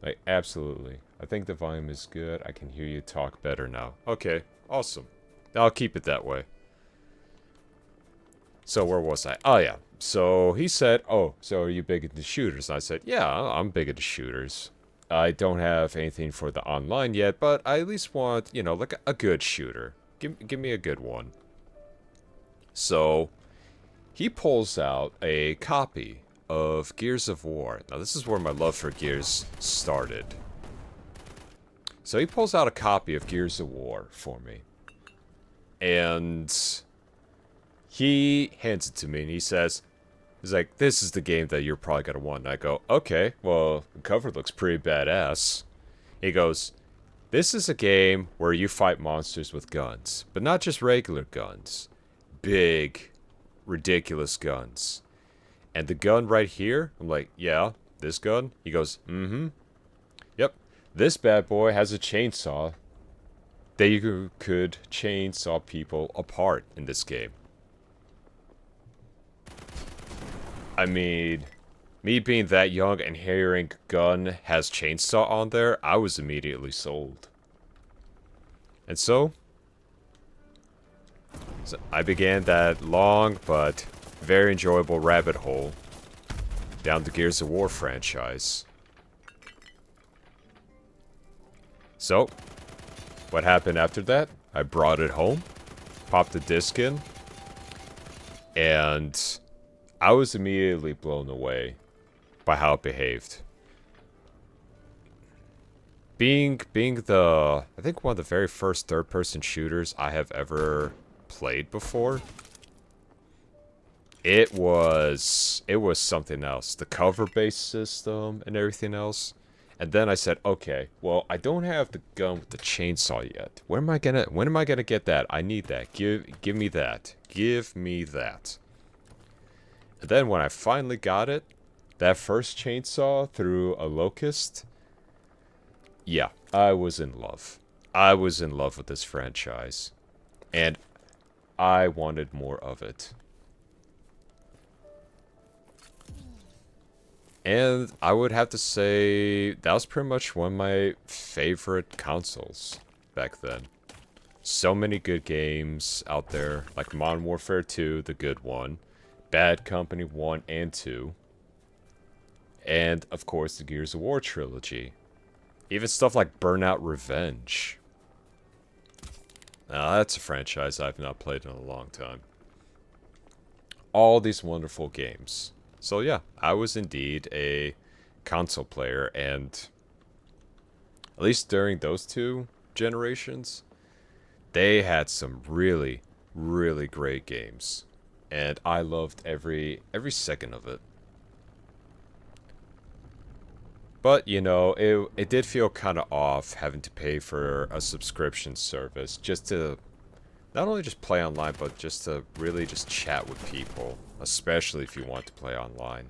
Like, absolutely. I think the volume is good. I can hear you talk better now. Okay, awesome. I'll keep it that way. So where was I? Oh yeah. So he said, oh, so are you big into shooters? And I said, yeah, I'm big into shooters. I don't have anything for the online yet, but I at least want, you know, like a good shooter. Give me a good one. So he pulls out a copy of Gears of War. Now this is where my love for Gears started. So he pulls out a copy of Gears of War for me. And he hands it to me and he says, he's like, this is the game that you're probably going to want. And I go, okay, well, the cover looks pretty badass. He goes, this is a game where you fight monsters with guns. But not just regular guns. Big, ridiculous guns. And the gun right here, I'm like, yeah, this gun? He goes, mm-hmm. Yep, this bad boy has a chainsaw that you could chainsaw people apart in this game. I mean, me being that young and hearing gun has chainsaw on there, I was immediately sold. And so I began that long but very enjoyable rabbit hole down the Gears of War franchise. So, what happened after that? I brought it home, popped the disc in, and I was immediately blown away by how it behaved. Being the, I think one of the very first third-person shooters I have ever played before, it was something else. The cover-based system and everything else. And then I said, okay, well, I don't have the gun with the chainsaw yet. When am I gonna get that? I need that. Give me that. Give me that. And then when I finally got it, that first chainsaw through a locust, yeah, I was in love. I was in love with this franchise. And I wanted more of it. And I would have to say that was pretty much one of my favorite consoles back then. So many good games out there, like Modern Warfare 2, the good one, Bad Company 1 and 2, and of course the Gears of War trilogy. Even stuff like Burnout Revenge. Now that's a franchise I've not played in a long time. All these wonderful games. So yeah, I was indeed a console player, and at least during those two generations, they had some really, really great games. And I loved every second of it. But, you know, it did feel kind of off having to pay for a subscription service just to not only just play online, but just to really just chat with people, especially if you want to play online.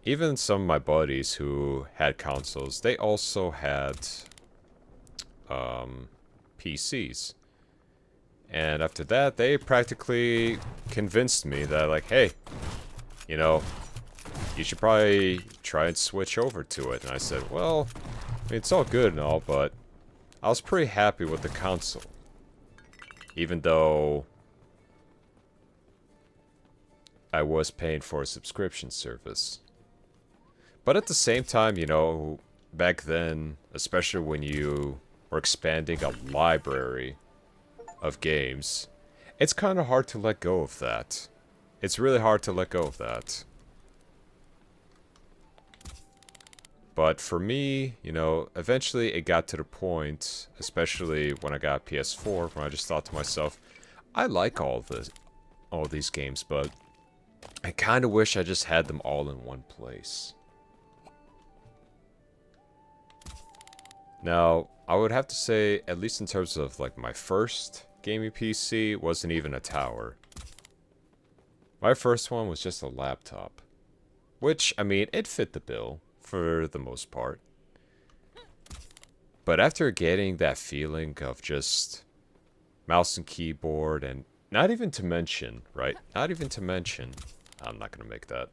Even some of my buddies who had consoles, they also had PCs. And after that, they practically convinced me that, like, hey, you know, you should probably try and switch over to it. And I said, well, I mean, it's all good and all, but I was pretty happy with the console. Even though I was paying for a subscription service. But at the same time, you know, back then, especially when you or expanding a library of games, it's kind of hard to let go of that. It's really hard to let go of that. But for me, you know, eventually it got to the point, especially when I got PS4, when I just thought to myself, I like all these games, but I kind of wish I just had them all in one place. Now, I would have to say, at least in terms of like my first gaming PC, wasn't even a tower. My first one was just a laptop. Which, I mean, it fit the bill, for the most part. But after getting that feeling of just mouse and keyboard, and not even to mention, right? Not even to mention, I'm not going to make that.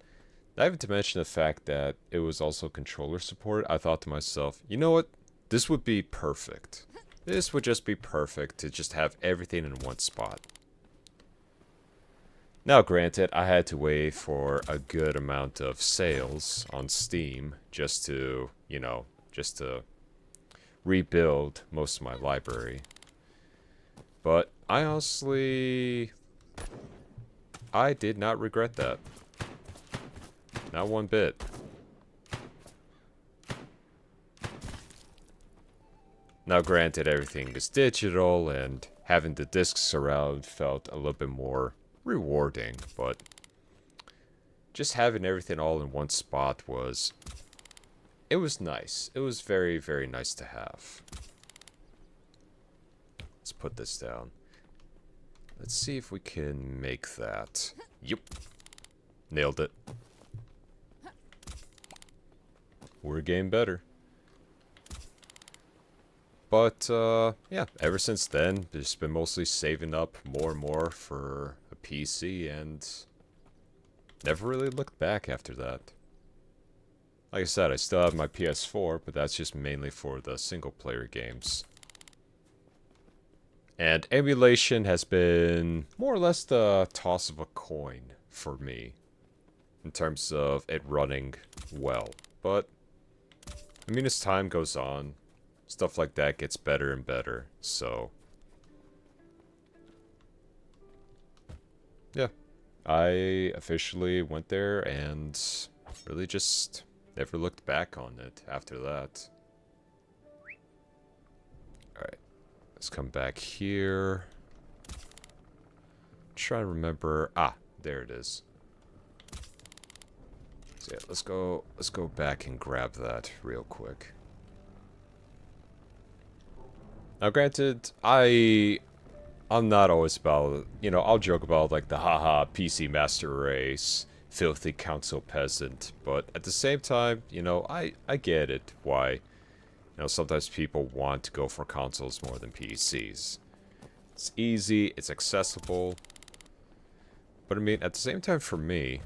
Not even to mention the fact that it was also controller support, I thought to myself, you know what? This would be perfect. This would just be perfect to just have everything in one spot. Now, granted, I had to wait for a good amount of sales on Steam just to, you know, just to rebuild most of my library. But I honestly, I did not regret that. Not one bit. Now, granted, everything is digital, and having the discs around felt a little bit more rewarding, but just having everything all in one spot was, it was nice. It was very, very nice to have. Let's put this down. Let's see if we can make that. Yep. Nailed it. We're getting better. But, yeah, ever since then, just been mostly saving up more and more for a PC, and never really looked back after that. Like I said, I still have my PS4, but that's just mainly for the single-player games. And emulation has been more or less the toss of a coin for me, in terms of it running well. But, I mean, as time goes on, stuff like that gets better and better, so yeah, I officially went there and really just never looked back on it after that. Alright, let's come back here. Try to remember, there it is. So yeah, let's go back and grab that real quick. Now, granted, I'm not always about, you know, I'll joke about, like, the haha PC master race, filthy council peasant, but at the same time, you know, I get it, why, you know, sometimes people want to go for consoles more than PCs. It's easy, it's accessible, but I mean, at the same time, for me,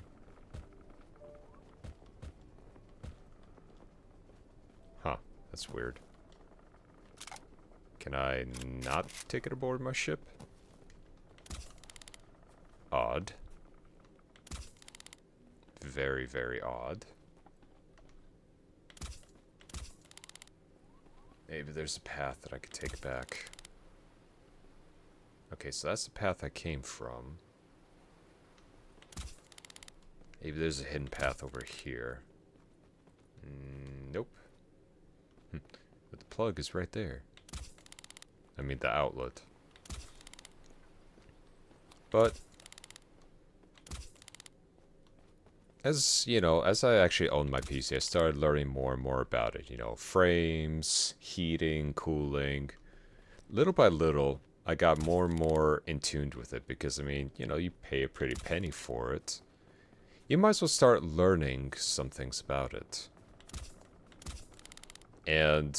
that's weird. Can I not take it aboard my ship? Odd. Very, very odd. Maybe there's a path that I could take back. Okay, so that's the path I came from. Maybe there's a hidden path over here. Nope. But the plug is right there. I mean, the outlet. But as, you know, as I actually owned my PC, I started learning more and more about it. You know, frames, heating, cooling. Little by little, I got more and more in tune with it because, I mean, you know, you pay a pretty penny for it. You might as well start learning some things about it. And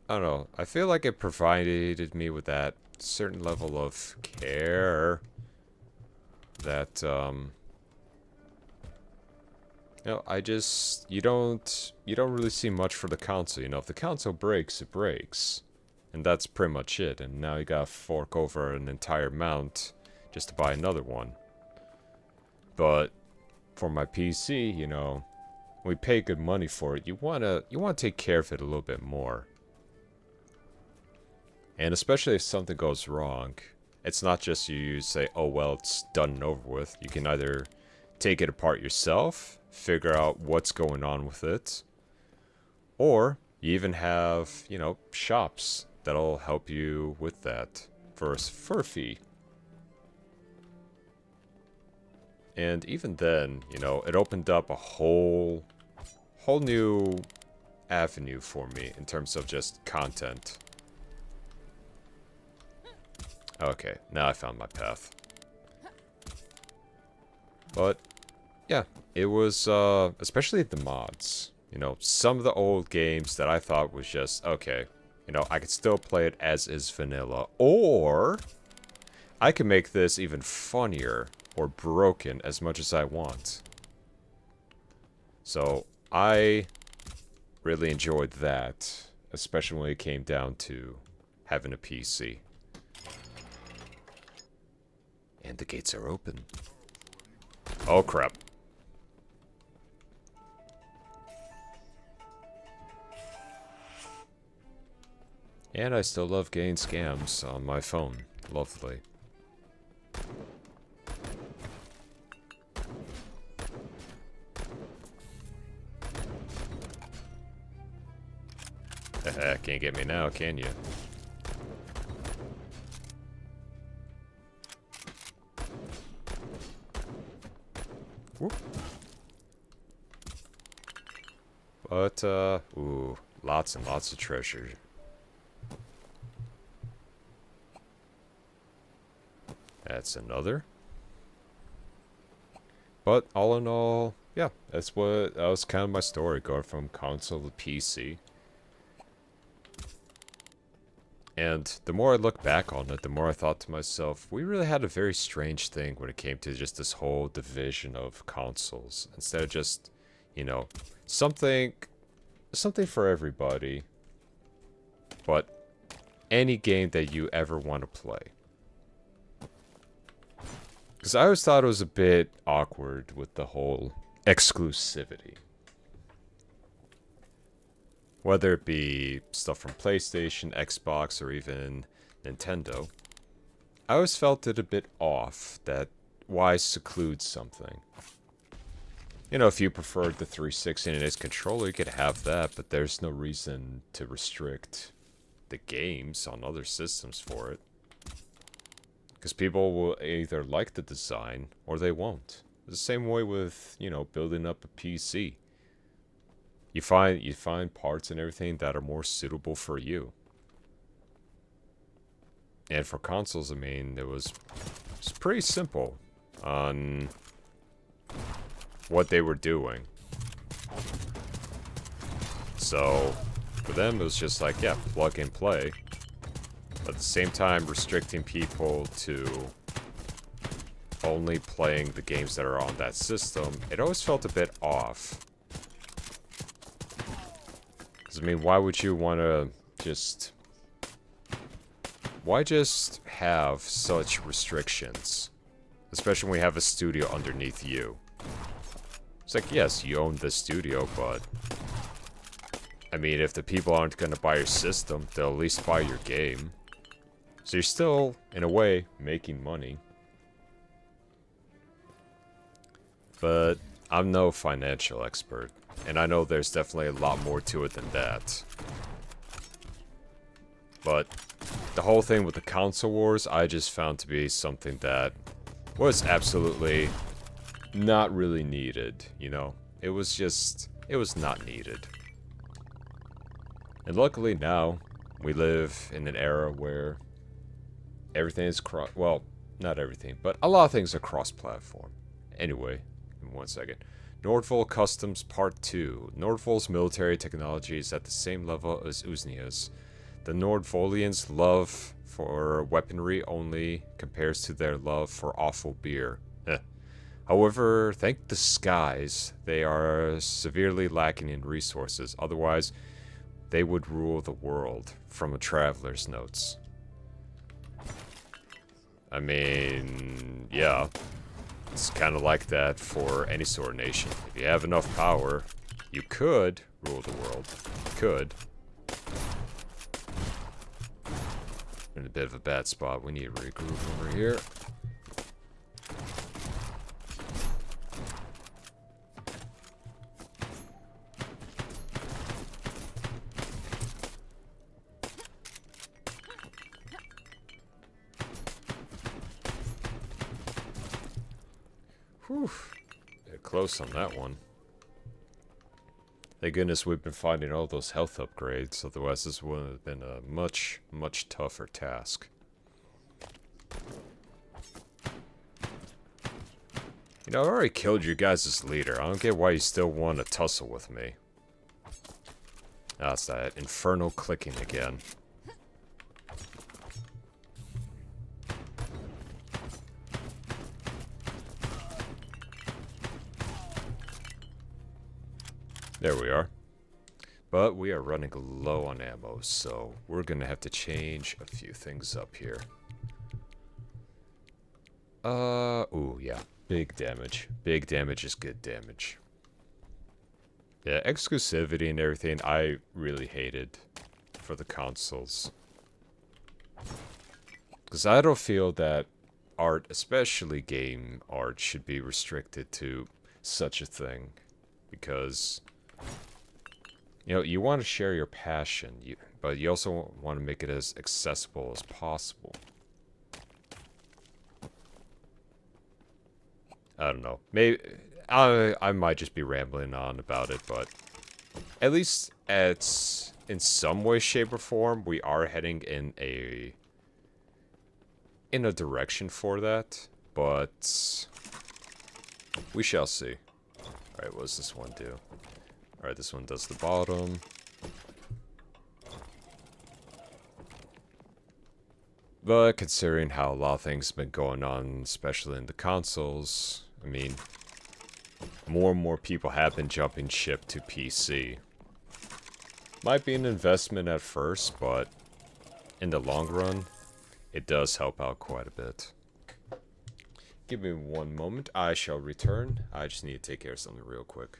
I don't know, I feel like it provided me with that certain level of care that, you know, you don't really see much for the console. You know, if the console breaks, it breaks. And that's pretty much it. And now you gotta fork over an entire mount just to buy another one. But for my PC, you know, we pay good money for it. You wanna take care of it a little bit more. And especially if something goes wrong, it's not just you say, oh well, it's done and over with. You can either take it apart yourself, figure out what's going on with it, or you even have, you know, shops that'll help you with that for a fee. And even then, you know, it opened up a whole new avenue for me in terms of just content. Okay, now I found my path. But yeah, it was especially the mods. You know, some of the old games that I thought was just okay, you know, I could still play it as is vanilla, or I can make this even funnier or broken as much as I want. So I really enjoyed that, especially when it came down to having a PC. And the gates are open. Oh crap. And I still love getting scams on my phone. Lovely. Can't get me now, can you? Whoop. But, ooh, lots and lots of treasure. That's another. But all in all, yeah, that was kind of my story, going from console to PC. And the more I look back on it, the more I thought to myself, we really had a very strange thing when it came to just this whole division of consoles. Instead of just, you know, something for everybody, but any game that you ever want to play. Because I always thought it was a bit awkward with the whole exclusivity. Whether it be stuff from PlayStation, Xbox, or even Nintendo. I always felt it a bit off that why seclude something. You know, if you preferred the 360 and its controller, you could have that, but there's no reason to restrict the games on other systems for it. Because people will either like the design, or they won't. The same way with, you know, building up a PC. You find parts and everything that are more suitable for you. And for consoles, I mean, it's pretty simple on what they were doing. So, for them, it was just like, yeah, plug and play. But at the same time, restricting people to only playing the games that are on that system, it always felt a bit off. I mean, why would you want to just... Why just have such restrictions? Especially when we have a studio underneath you. It's like, yes, you own the studio, but... I mean, if the people aren't going to buy your system, they'll at least buy your game. So you're still, in a way, making money. But I'm no financial expert. And I know there's definitely a lot more to it than that. But the whole thing with the console wars, I just found to be something that was absolutely not really needed, you know? It was not needed. And luckily now, we live in an era where everything is well, not everything, but a lot of things are cross-platform. Anyway, in 1 second. Nordvol Customs Part 2. Nordvol's military technology is at the same level as Uznia's. The Nordvolians' love for weaponry only compares to their love for awful beer. However, thank the skies, they are severely lacking in resources. Otherwise, they would rule the world, from a traveler's notes. I mean, yeah. It's kind of like that for any sort of nation. If you have enough power, you could rule the world. You could. in a bit of a bad spot. We need to regroup over here. Whew. Bit close on that one. Thank goodness we've been finding all those health upgrades, otherwise this would have been a much, much tougher task. You know, I already killed you guys as leader. I don't get why you still want to tussle with me. That's that infernal clicking again. There we are. But we are running low on ammo, so we're gonna have to change a few things up here. Ooh, yeah. Big damage. Big damage is good damage. Yeah, exclusivity and everything, I really hated for the consoles. Because I don't feel that art, especially game art, should be restricted to such a thing. Because, you know, you want to share your passion, but you also want to make it as accessible as possible. I don't know. Maybe I might just be rambling on about it, but at least in some way, shape, or form, we are heading in a direction for that. But we shall see. All right, what does this one do? All right, this one does the bottom. But considering how a lot of things have been going on, especially in the consoles, I mean, more and more people have been jumping ship to PC. Might be an investment at first, but in the long run, it does help out quite a bit. Give me one moment, I shall return. I just need to take care of something real quick.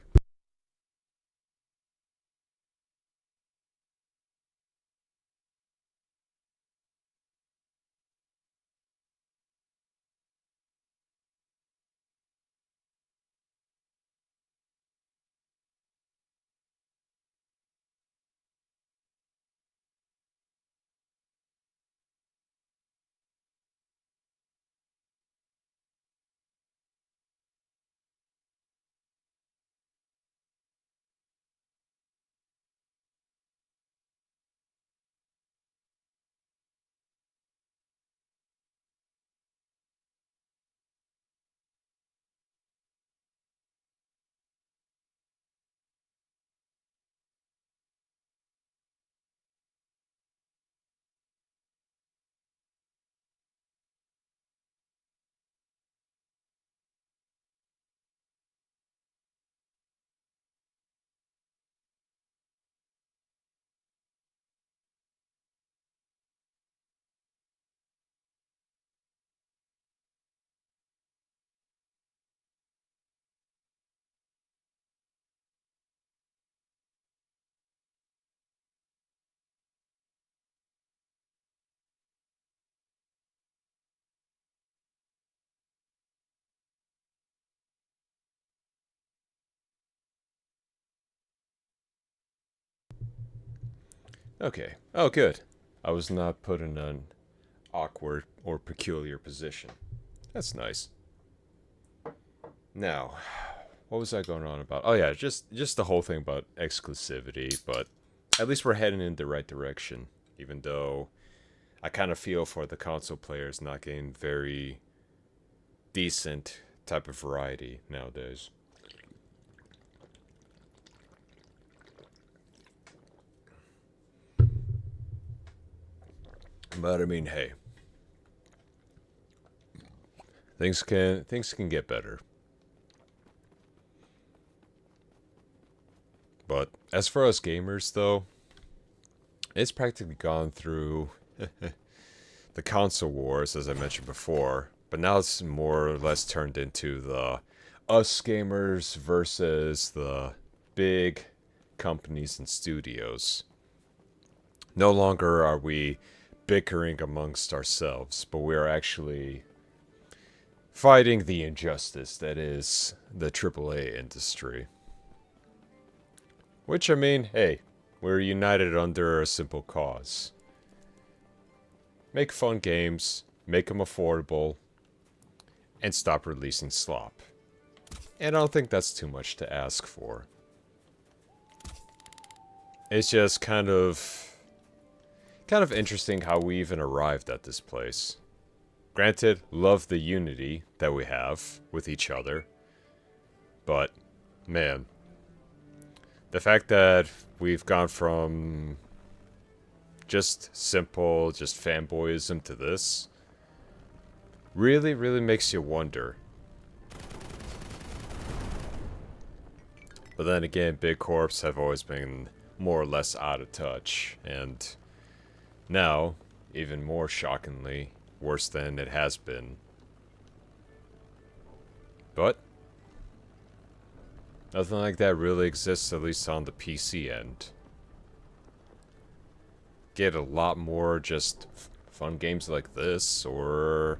Okay. Oh, good. I was not put in an awkward or peculiar position. That's nice. Now, what was I going on about? Oh yeah, just the whole thing about exclusivity, but at least we're heading in the right direction, even though I kind of feel for the console players not getting very decent type of variety nowadays. But I mean, hey, things can get better. But as for us gamers, though, it's practically gone through the console wars, as I mentioned before. But now it's more or less turned into the us gamers versus the big companies and studios. No longer are we bickering amongst ourselves, but we're actually fighting the injustice that is the AAA industry. Which, I mean, hey, we're united under a simple cause. Make fun games, make them affordable, and stop releasing slop. And I don't think that's too much to ask for. It's just kind of interesting how we even arrived at this place. Granted, love the unity that we have with each other, but man, the fact that we've gone from just simple, just fanboyism to this really, really makes you wonder. But then again, big corps have always been more or less out of touch, and now, even more shockingly, worse than it has been. But nothing like that really exists, at least on the PC end. Get a lot more just fun games like this, or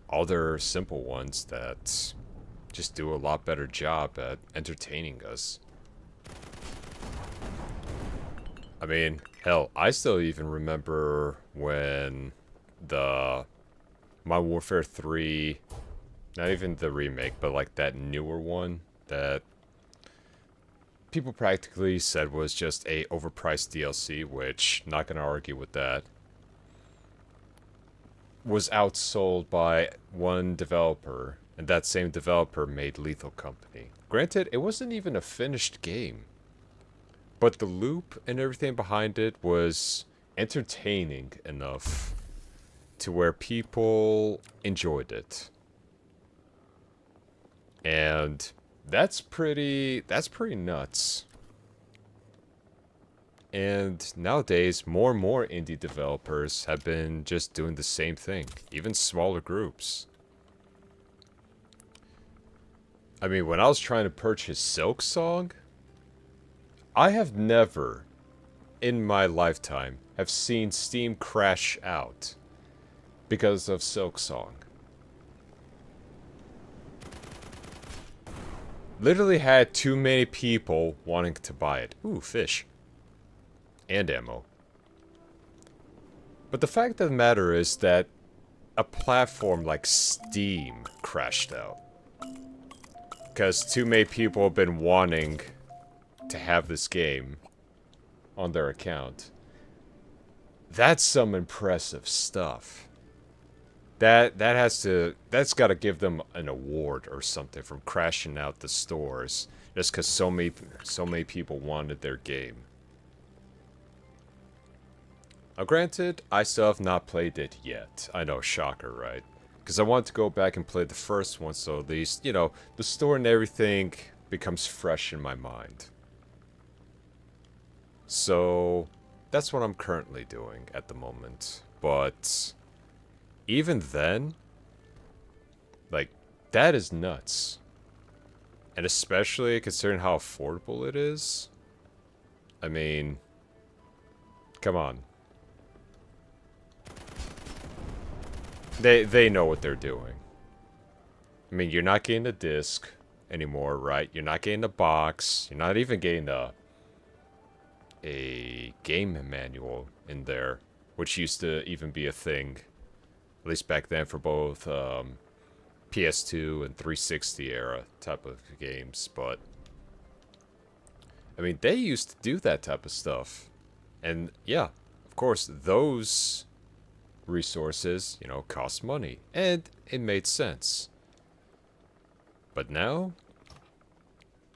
other simple ones that just do a lot better job at entertaining us. I mean, hell, I still even remember when the Modern Warfare 3, not even the remake, but like that newer one that people practically said was just a overpriced DLC, which, not gonna argue with that, was outsold by one developer, and that same developer made Lethal Company. Granted, it wasn't even a finished game, but the loop and everything behind it was entertaining enough to where people enjoyed it. And that's pretty nuts. And nowadays, more and more indie developers have been just doing the same thing, even smaller groups. I mean, when I was trying to purchase Silk Song, I have never, in my lifetime, have seen Steam crash out because of Silk Song. Literally had too many people wanting to buy it. Ooh, fish. And ammo. But the fact of the matter is that a platform like Steam crashed out. Because too many people have been wanting to have this game on their account. That's some impressive stuff. That's got to give them an award or something from crashing out the stores just because so many people wanted their game. Now, granted, I still have not played it yet. I know, shocker, right? Because I want to go back and play the first one, so at least, you know, the story and everything becomes fresh in my mind. So, that's what I'm currently doing at the moment. But even then, like, that is nuts. And especially considering how affordable it is. I mean, come on. They know what they're doing. I mean, you're not getting a disc anymore, right? You're not getting a box. You're not even getting a game manual in there, which used to even be a thing, at least back then, for both PS2 and 360 era type of games. But I mean, they used to do that type of stuff, and yeah, of course, those resources, you know, cost money, and it made sense. But now,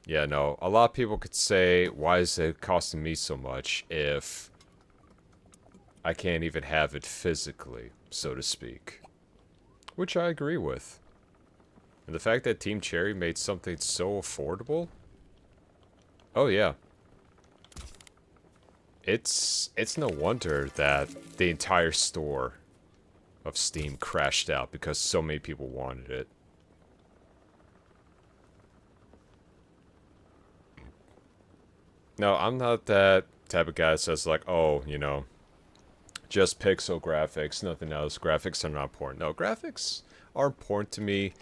yeah, no, a lot of people could say, why is it costing me so much if I can't even have it physically, so to speak? Which I agree with. And the fact that Team Cherry made something so affordable, oh yeah. It's no wonder that the entire store of Steam crashed out because so many people wanted it. No, I'm not that type of guy that says like, oh, you know, just pixel graphics, nothing else. Graphics are not important. No, graphics are important to me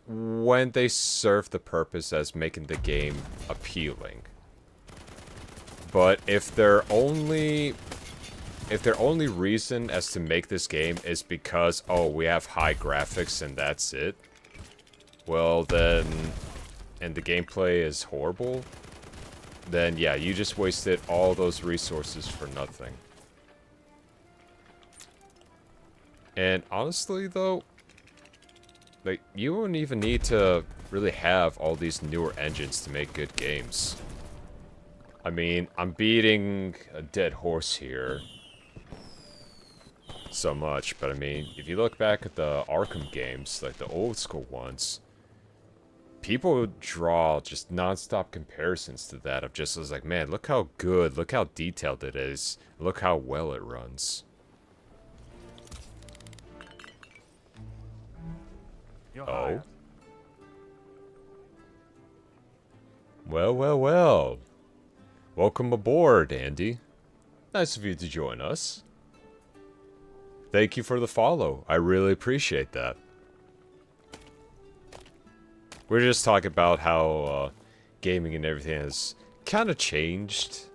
when they serve the purpose as making the game appealing. But if their only reason as to make this game is because, oh, we have high graphics and that's it, well then, and the gameplay is horrible, then yeah, you just wasted all those resources for nothing. And honestly though, like, you wouldn't even need to really have all these newer engines to make good games. I mean, I'm beating a dead horse here so much, but I mean, if you look back at the Arkham games, like the old school ones, people would draw just non-stop comparisons to that of just as like, man, look how good, look how detailed it is, look how well it runs. Oh? Well, well, well. Welcome aboard, Andy. Nice of you to join us. Thank you for the follow. I really appreciate that. We're just talking about how gaming and everything has kind of changed.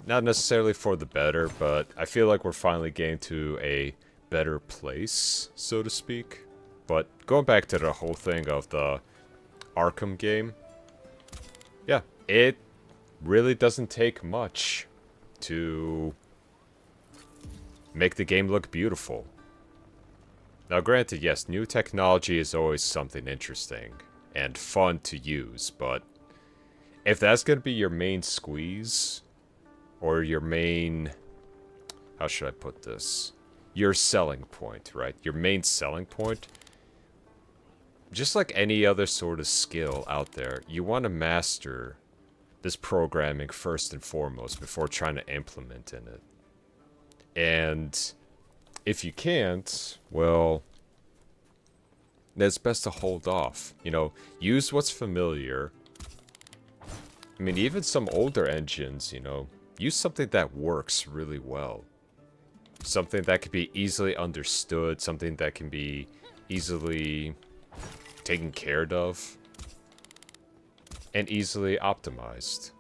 Not necessarily for the better, but I feel like we're finally getting to a better place, so to speak. But going back to the whole thing of the Arkham game, yeah, it really doesn't take much to make the game look beautiful. Now granted, yes, new technology is always something interesting and fun to use, but if that's going to be your main squeeze, or your main, how should I put this? Your selling point, right? Your main selling point, just like any other sort of skill out there, you want to master this programming first and foremost before trying to implement in it. And if you can't, well, it's best to hold off. You know, use what's familiar. I mean, even some older engines, you know, use something that works really well. Something that can be easily understood, something that can be easily taken care of, and easily optimized.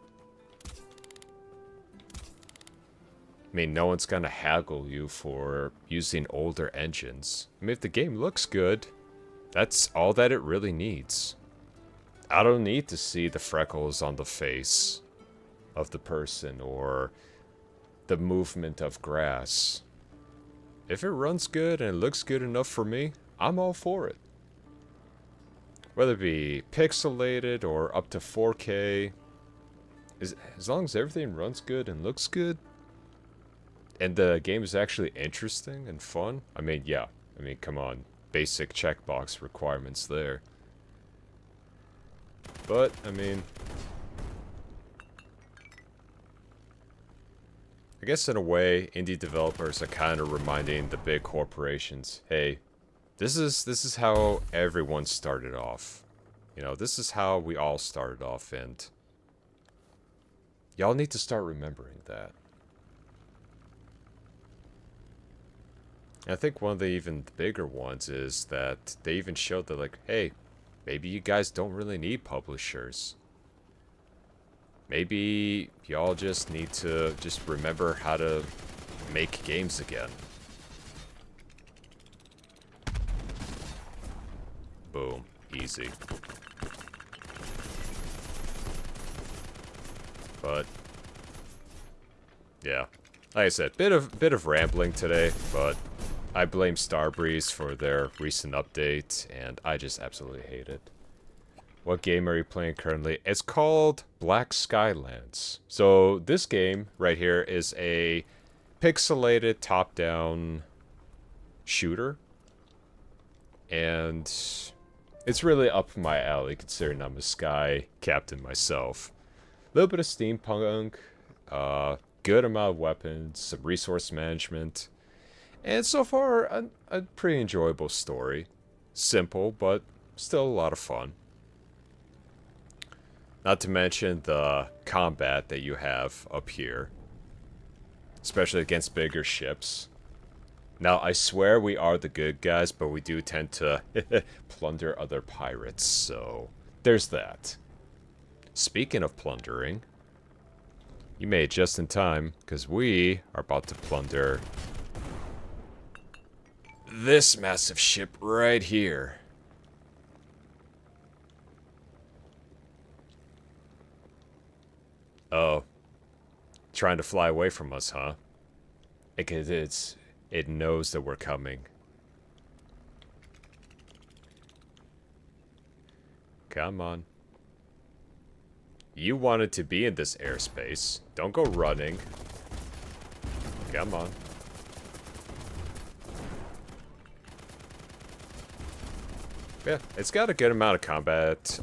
I mean, no one's gonna haggle you for using older engines. I mean, if the game looks good, that's all that it really needs. I don't need to see the freckles on the face of the person or the movement of grass. If it runs good and it looks good enough for me, I'm all for it. Whether it be pixelated or up to 4K, as long as everything runs good and looks good, and the game is actually interesting and fun, I mean, yeah. I mean, come on. Basic checkbox requirements there. But, I mean, I guess in a way, indie developers are kind of reminding the big corporations, hey, this is how everyone started off. You know, this is how we all started off, and y'all need to start remembering that. I think one of the even bigger ones is that they even showed that, like, hey, maybe you guys don't really need publishers. Maybe y'all just need to just remember how to make games again. Boom. Easy. But yeah. Like I said, bit of rambling today, but I blame Starbreeze for their recent update, and I just absolutely hate it. What game are you playing currently? It's called Black Skylands. So this game right here is a pixelated top-down shooter. And it's really up my alley, considering I'm a Sky captain myself. A little bit of steampunk, good amount of weapons, some resource management. And so far, a pretty enjoyable story. Simple, but still a lot of fun. Not to mention the combat that you have up here. especially against bigger ships. Now, I swear we are the good guys, but we do tend to plunder other pirates, so there's that. Speaking of plundering, you made it just in time, because we are about to plunder this massive ship right here. Oh. Trying to fly away from us, huh? It knows that we're coming. Come on. You wanted to be in this airspace. Don't go running. Come on. Yeah, it's got a good amount of combat.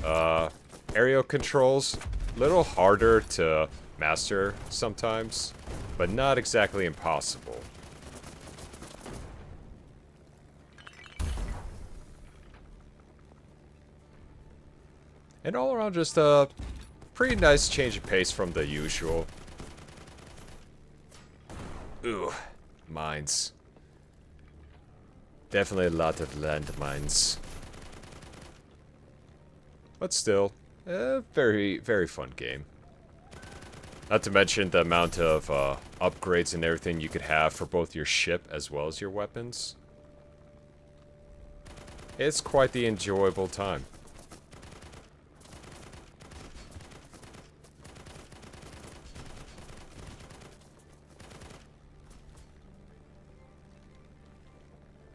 Aerial controls, a little harder to master sometimes, but not exactly impossible. And all around, just a pretty nice change of pace from the usual. Ooh, mines. Definitely a lot of landmines. But still, a very, very fun game. Not to mention the amount of upgrades and everything you could have for both your ship as well as your weapons. It's quite the enjoyable time.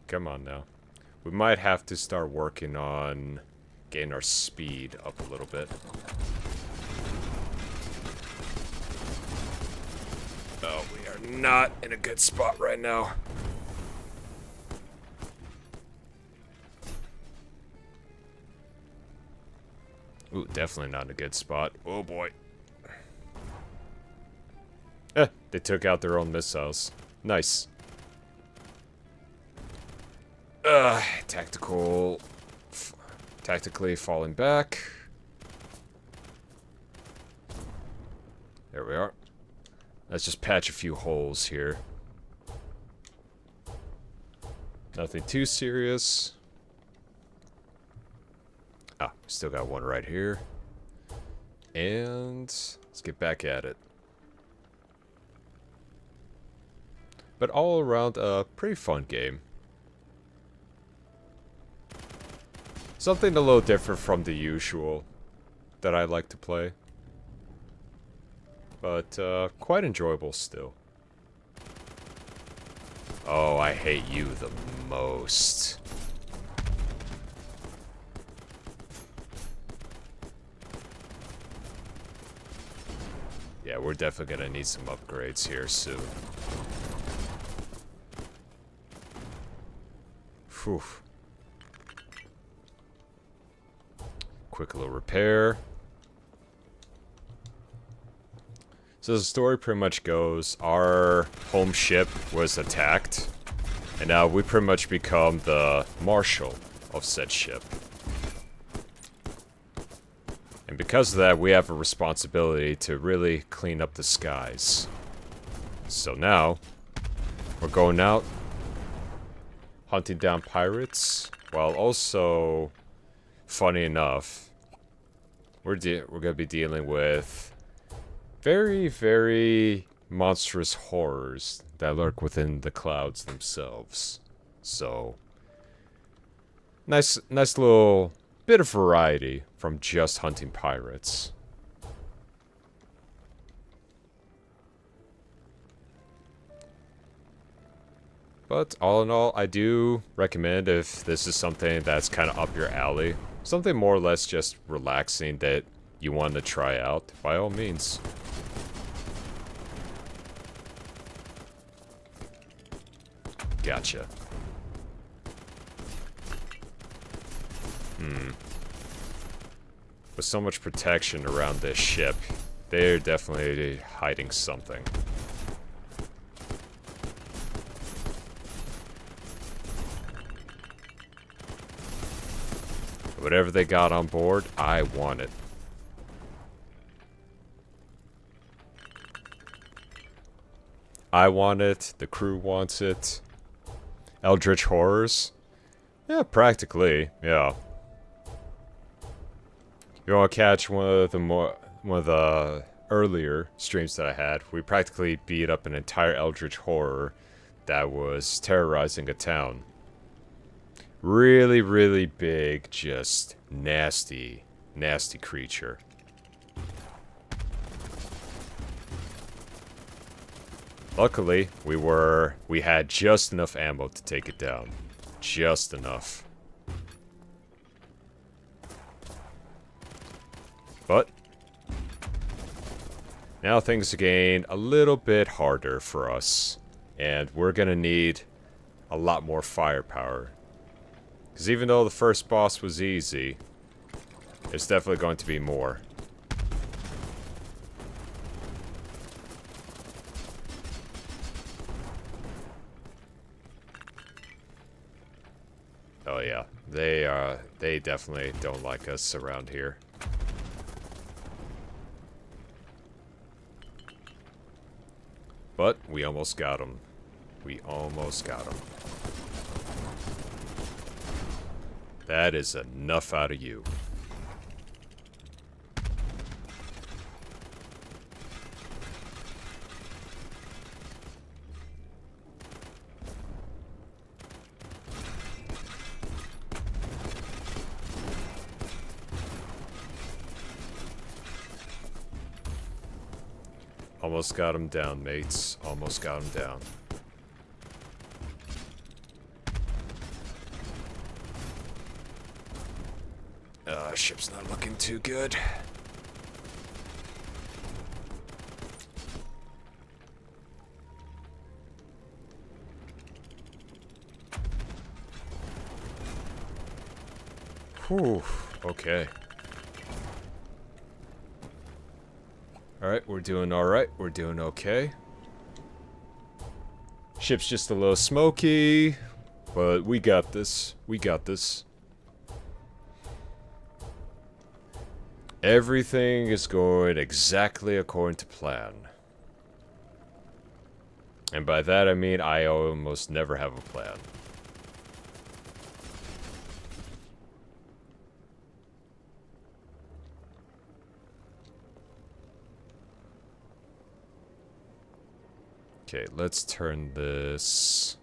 Come on now. We might have to start working on getting our speed up a little bit. Oh, we are not in a good spot right now. Ooh, definitely not in a good spot. Oh boy. They took out their own missiles. Nice. Tactically falling back. There we are. Let's just patch a few holes here. Nothing too serious. Ah, still got one right here. And let's get back at it. But all around, a pretty fun game. Something a little different from the usual that I like to play. But, quite enjoyable still. Oh, I hate you the most. Yeah, we're definitely gonna need some upgrades here soon. Phew. Quick little repair. So the story pretty much goes, our home ship was attacked, and now we pretty much become the marshal of said ship. And because of that, we have a responsibility to really clean up the skies. So now, we're going out, hunting down pirates, while also, funny enough, we're gonna be dealing with very, very monstrous horrors that lurk within the clouds themselves. So, nice little bit of variety from just hunting pirates. But all in all, I do recommend, if this is something that's kind of up your alley, something more or less just relaxing that you want to try out, by all means. Gotcha. With so much protection around this ship, they're definitely hiding something. Whatever they got on board, I want it. I want it. The crew wants it. Eldritch Horrors? Yeah, practically. Yeah. You want to catch one of the earlier streams that I had? We practically beat up an entire Eldritch Horror that was terrorizing a town. Really, really big, just nasty, nasty creature. Luckily, we had just enough ammo to take it down. Just enough. But now things are getting a little bit harder for us. And we're gonna need a lot more firepower. Because even though the first boss was easy, there's definitely going to be more. Oh yeah, they definitely don't like us around here. But we almost got him. We almost got him. That is enough out of you. Almost got him down, mates. Almost got him down. Ship's not looking too good. Whew, okay. Alright, we're doing alright. We're doing okay. Ship's just a little smoky, but we got this. We got this. Everything is going exactly according to plan. And by that I mean I almost never have a plan. Okay, let's turn this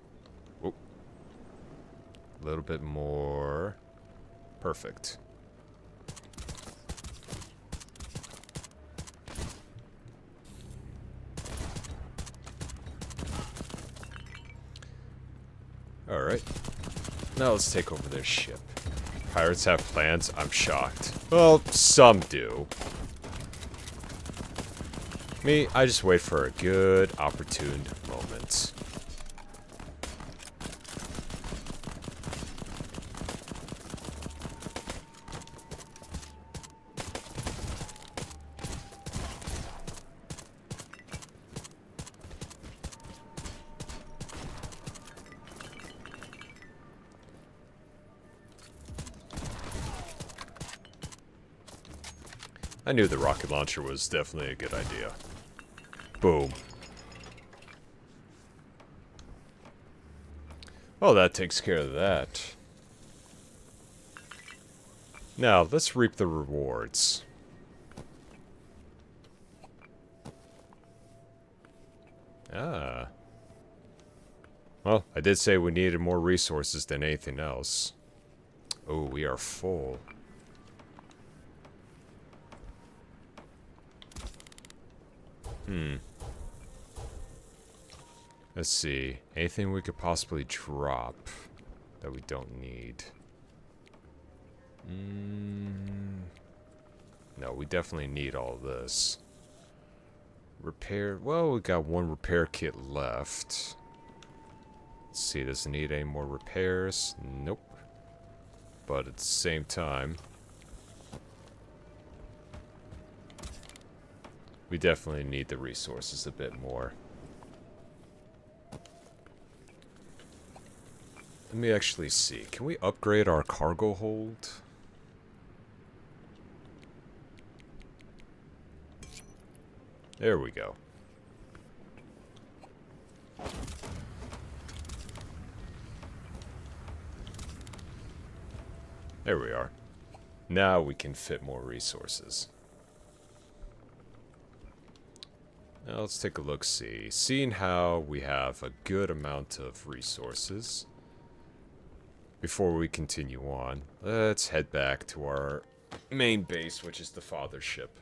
a little bit more. Perfect. Alright. Now let's take over their ship. Pirates have plans? I'm shocked. Well, some do. Me, I just wait for a good, opportune moment. I knew the rocket launcher was definitely a good idea. Boom. Well, that takes care of that. Now, let's reap the rewards. Ah. Well, I did say we needed more resources than anything else. Oh, we are full. Let's see. Anything we could possibly drop that we don't need? No, we definitely need all this. Repair. Well, we got one repair kit left. Let's see. Does it need any more repairs? Nope. But at the same time, we definitely need the resources a bit more. Let me actually see. Can we upgrade our cargo hold? There we go. There we are. Now we can fit more resources. Now let's take a look-see. Seeing how we have a good amount of resources, before we continue on, let's head back to our main base, which is the father ship.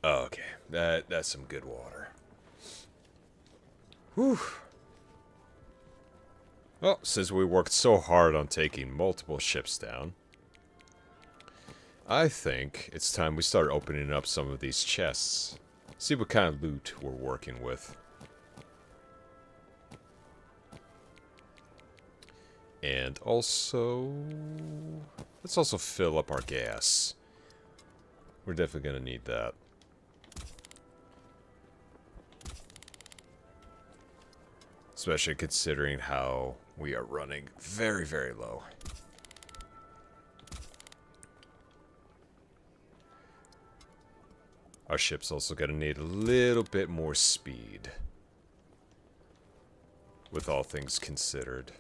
Okay, that's some good water. Whew. Well, since we worked so hard on taking multiple ships down, I think it's time we start opening up some of these chests. See what kind of loot we're working with. And also, let's also fill up our gas. We're definitely going to need that. Especially considering how we are running very, very low. Our ship's also going to need a little bit more speed, with all things considered.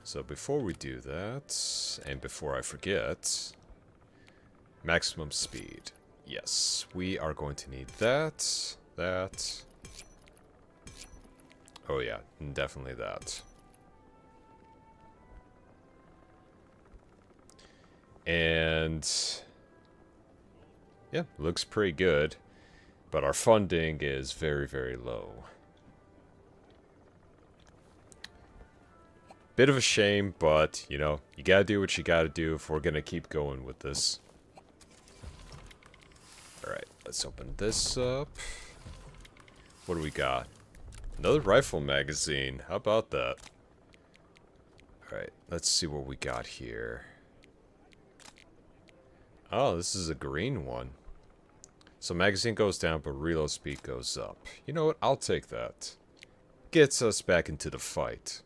So before we do that, and before I forget, maximum speed. Yes, we are going to need that, that. Oh yeah, definitely that. And yeah, looks pretty good, but our funding is very, very low. Bit of a shame, but, you know, you gotta do what you gotta do if we're gonna keep going with this. Alright, let's open this up. What do we got? Another rifle magazine. How about that? Alright, let's see what we got here. Oh, this is a green one. So magazine goes down, but reload speed goes up. You know what? I'll take that. Gets us back into the fight.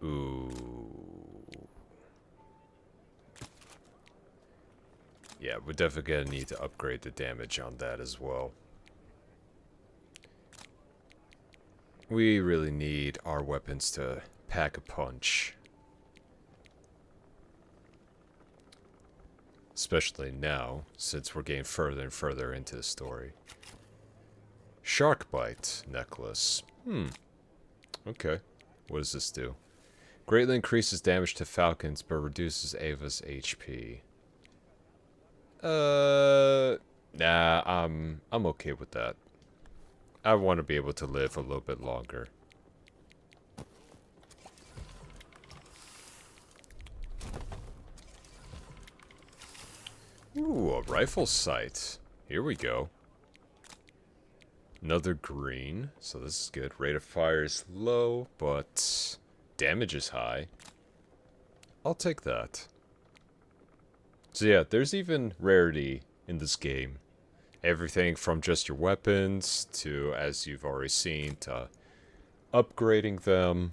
Ooh. Yeah, we're definitely gonna need to upgrade the damage on that as well. We really need our weapons to pack a punch. Especially now, since we're getting further and further into the story. Shark bite necklace. Okay. What does this do? Greatly increases damage to falcons, but reduces Ava's HP. Nah, I'm okay with that. I want to be able to live a little bit longer. Ooh, a rifle sight. Here we go. Another green, so this is good. Rate of fire is low, but damage is high. I'll take that. So yeah, there's even rarity in this game. Everything from just your weapons to, as you've already seen, to upgrading them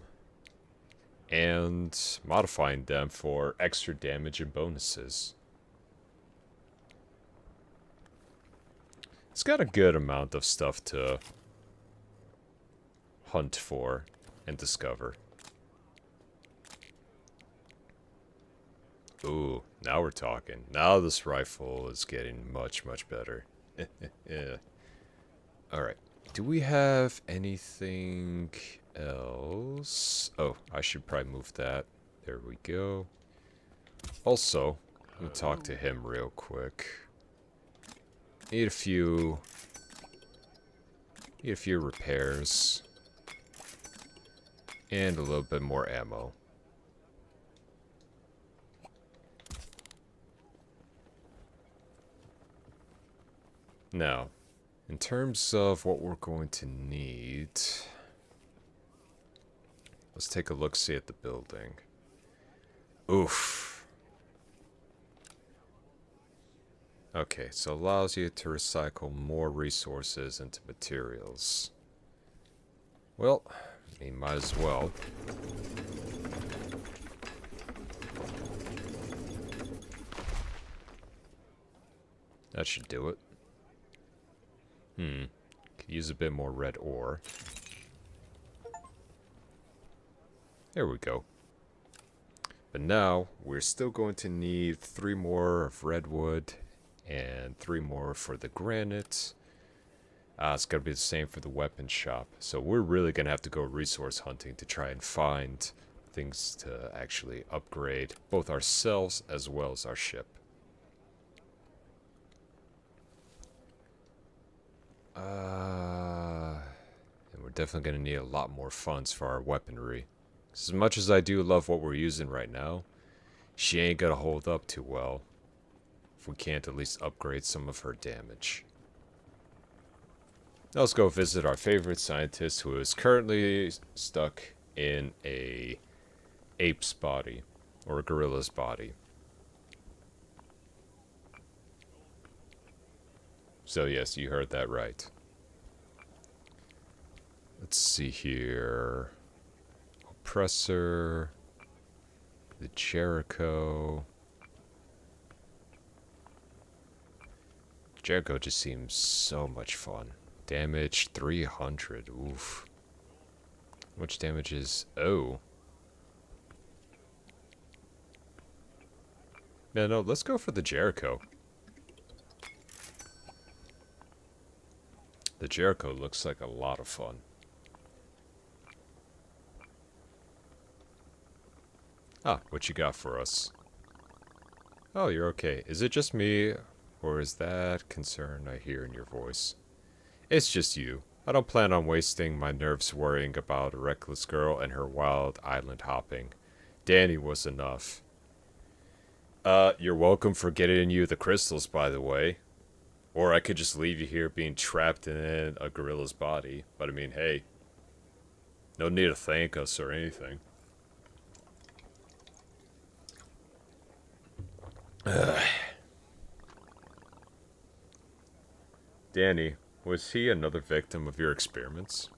and modifying them for extra damage and bonuses. It's got a good amount of stuff to hunt for and discover. Ooh, now we're talking. Now this rifle is getting much, much better. Yeah. Alright. Do we have anything else? Oh, I should probably move that. There we go. Also, let me talk to him real quick. Need a few repairs. And a little bit more ammo. Now, in terms of what we're going to need, let's take a look-see at the building. Oof. Okay, so allows you to recycle more resources into materials. Well, I mean, might as well. That should do it. Could use a bit more red ore. There we go. But now, we're still going to need 3 more of redwood and 3 more for the granite. It's going to be the same for the weapon shop. So we're really going to have to go resource hunting to try and find things to actually upgrade both ourselves as well as our ship. And we're definitely going to need a lot more funds for our weaponry. As much as I do love what we're using right now, she ain't going to hold up too well if we can't at least upgrade some of her damage. Now let's go visit our favorite scientist who is currently stuck in a ape's body, or a gorilla's body. So yes, you heard that right. Let's see here. Oppressor. The Jericho. Jericho just seems so much fun. Damage 300. Oof. How much damage is... Oh. No, let's go for the Jericho. The Jericho looks like a lot of fun. Ah, what you got for us? Oh, you're okay. Is it just me, or is that concern I hear in your voice? It's just you. I don't plan on wasting my nerves worrying about a reckless girl and her wild island hopping. Danny was enough. You're welcome for getting you the crystals, by the way. Or I could just leave you here being trapped in a gorilla's body. But I mean, hey. No need to thank us or anything. Danny, was he another victim of your experiments?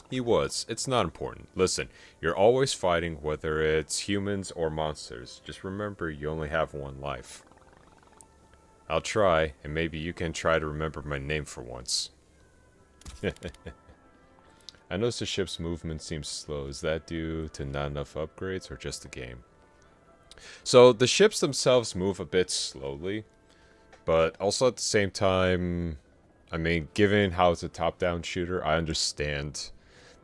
He was. It's not important. Listen, you're always fighting whether it's humans or monsters. Just remember you only have one life. I'll try, and maybe you can try to remember my name for once. I noticed the ship's movement seems slow. Is that due to not enough upgrades or just the game? So the ships themselves move a bit slowly, but also at the same time, I mean, given how it's a top-down shooter, I understand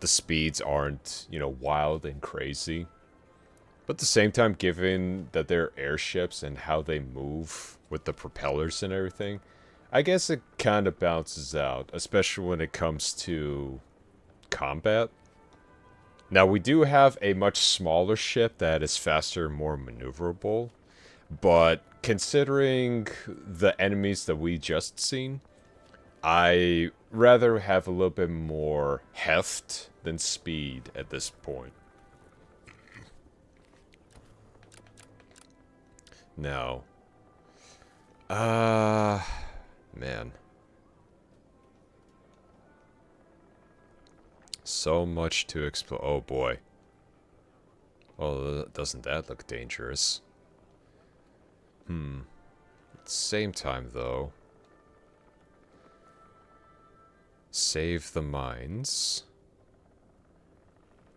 the speeds aren't, you know, wild and crazy. But at the same time, given that they're airships and how they move with the propellers and everything, I guess it kind of balances out, especially when it comes to combat. Now, we do have a much smaller ship that is faster and more maneuverable, but considering the enemies that we just seen, I rather have a little bit more heft than speed at this point. Now, man. So much to explore. Oh boy. Well, doesn't that look dangerous? At the same time, though, save the mines.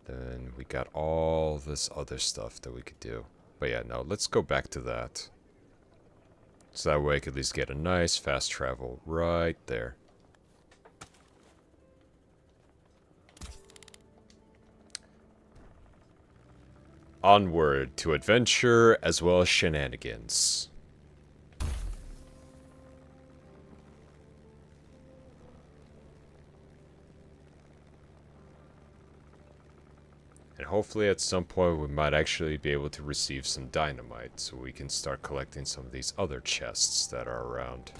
Then we got all this other stuff that we could do. But yeah, no, let's go back to that. So that way I could at least get a nice fast travel right there. Onward to adventure as well as shenanigans. And hopefully at some point we might actually be able to receive some dynamite so we can start collecting some of these other chests that are around.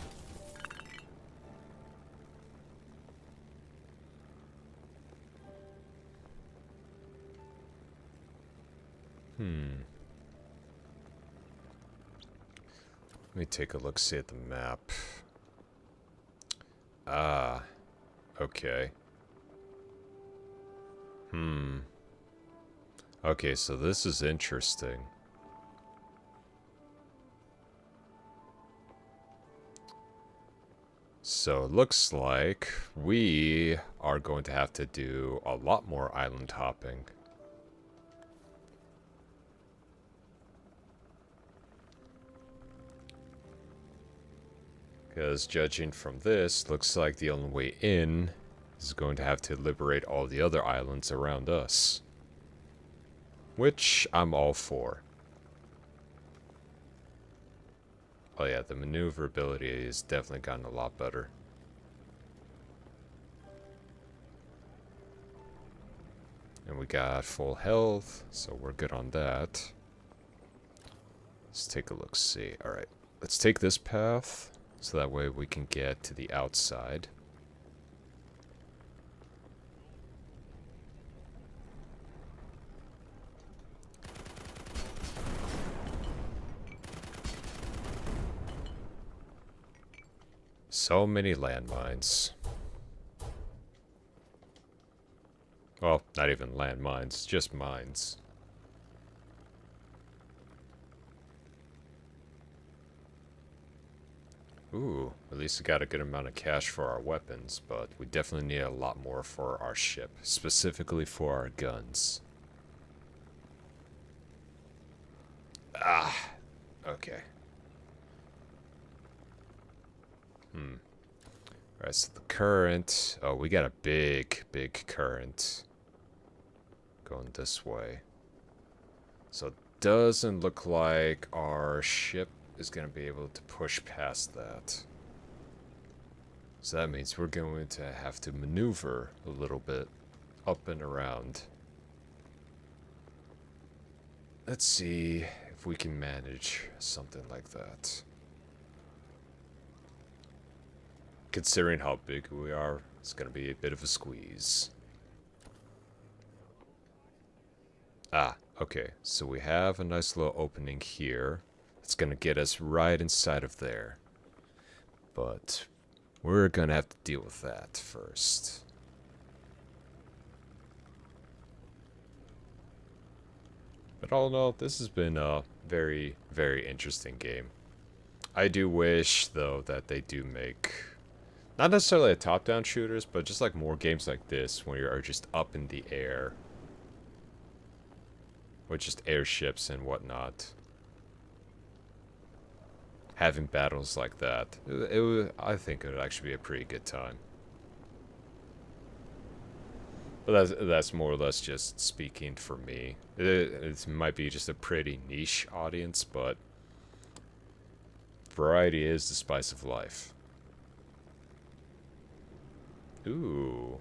Let me take a look, see at the map. Ah, okay. Okay, so this is interesting. So it looks like we are going to have to do a lot more island hopping. Because judging from this, looks like the only way in is going to have to liberate all the other islands around us. Which I'm all for. Oh yeah, the maneuverability has definitely gotten a lot better. And we got full health, so we're good on that. Let's take a look-see. Alright, let's take this path, so that way we can get to the outside. So many landmines. Well, not even landmines, just mines. Ooh, at least we got a good amount of cash for our weapons, but we definitely need a lot more for our ship, specifically for our guns. Ah, okay. Alright, so the current... Oh, we got a big current going this way. So it doesn't look like our ship is going to be able to push past that. So that means we're going to have to maneuver a little bit up and around. Let's see if we can manage something like that. Considering how big we are, it's going to be a bit of a squeeze. Ah, okay. So we have a nice little opening here. It's going to get us right inside of there. But we're going to have to deal with that first. But all in all, this has been a very, very interesting game. I do wish, though, that they do make... not necessarily a top-down shooters, but just like more games like this, where you're just up in the air. With just airships and whatnot. Having battles like that. I think it would actually be a pretty good time. But that's more or less just speaking for me. It might be just a pretty niche audience, but... variety is the spice of life. Ooh.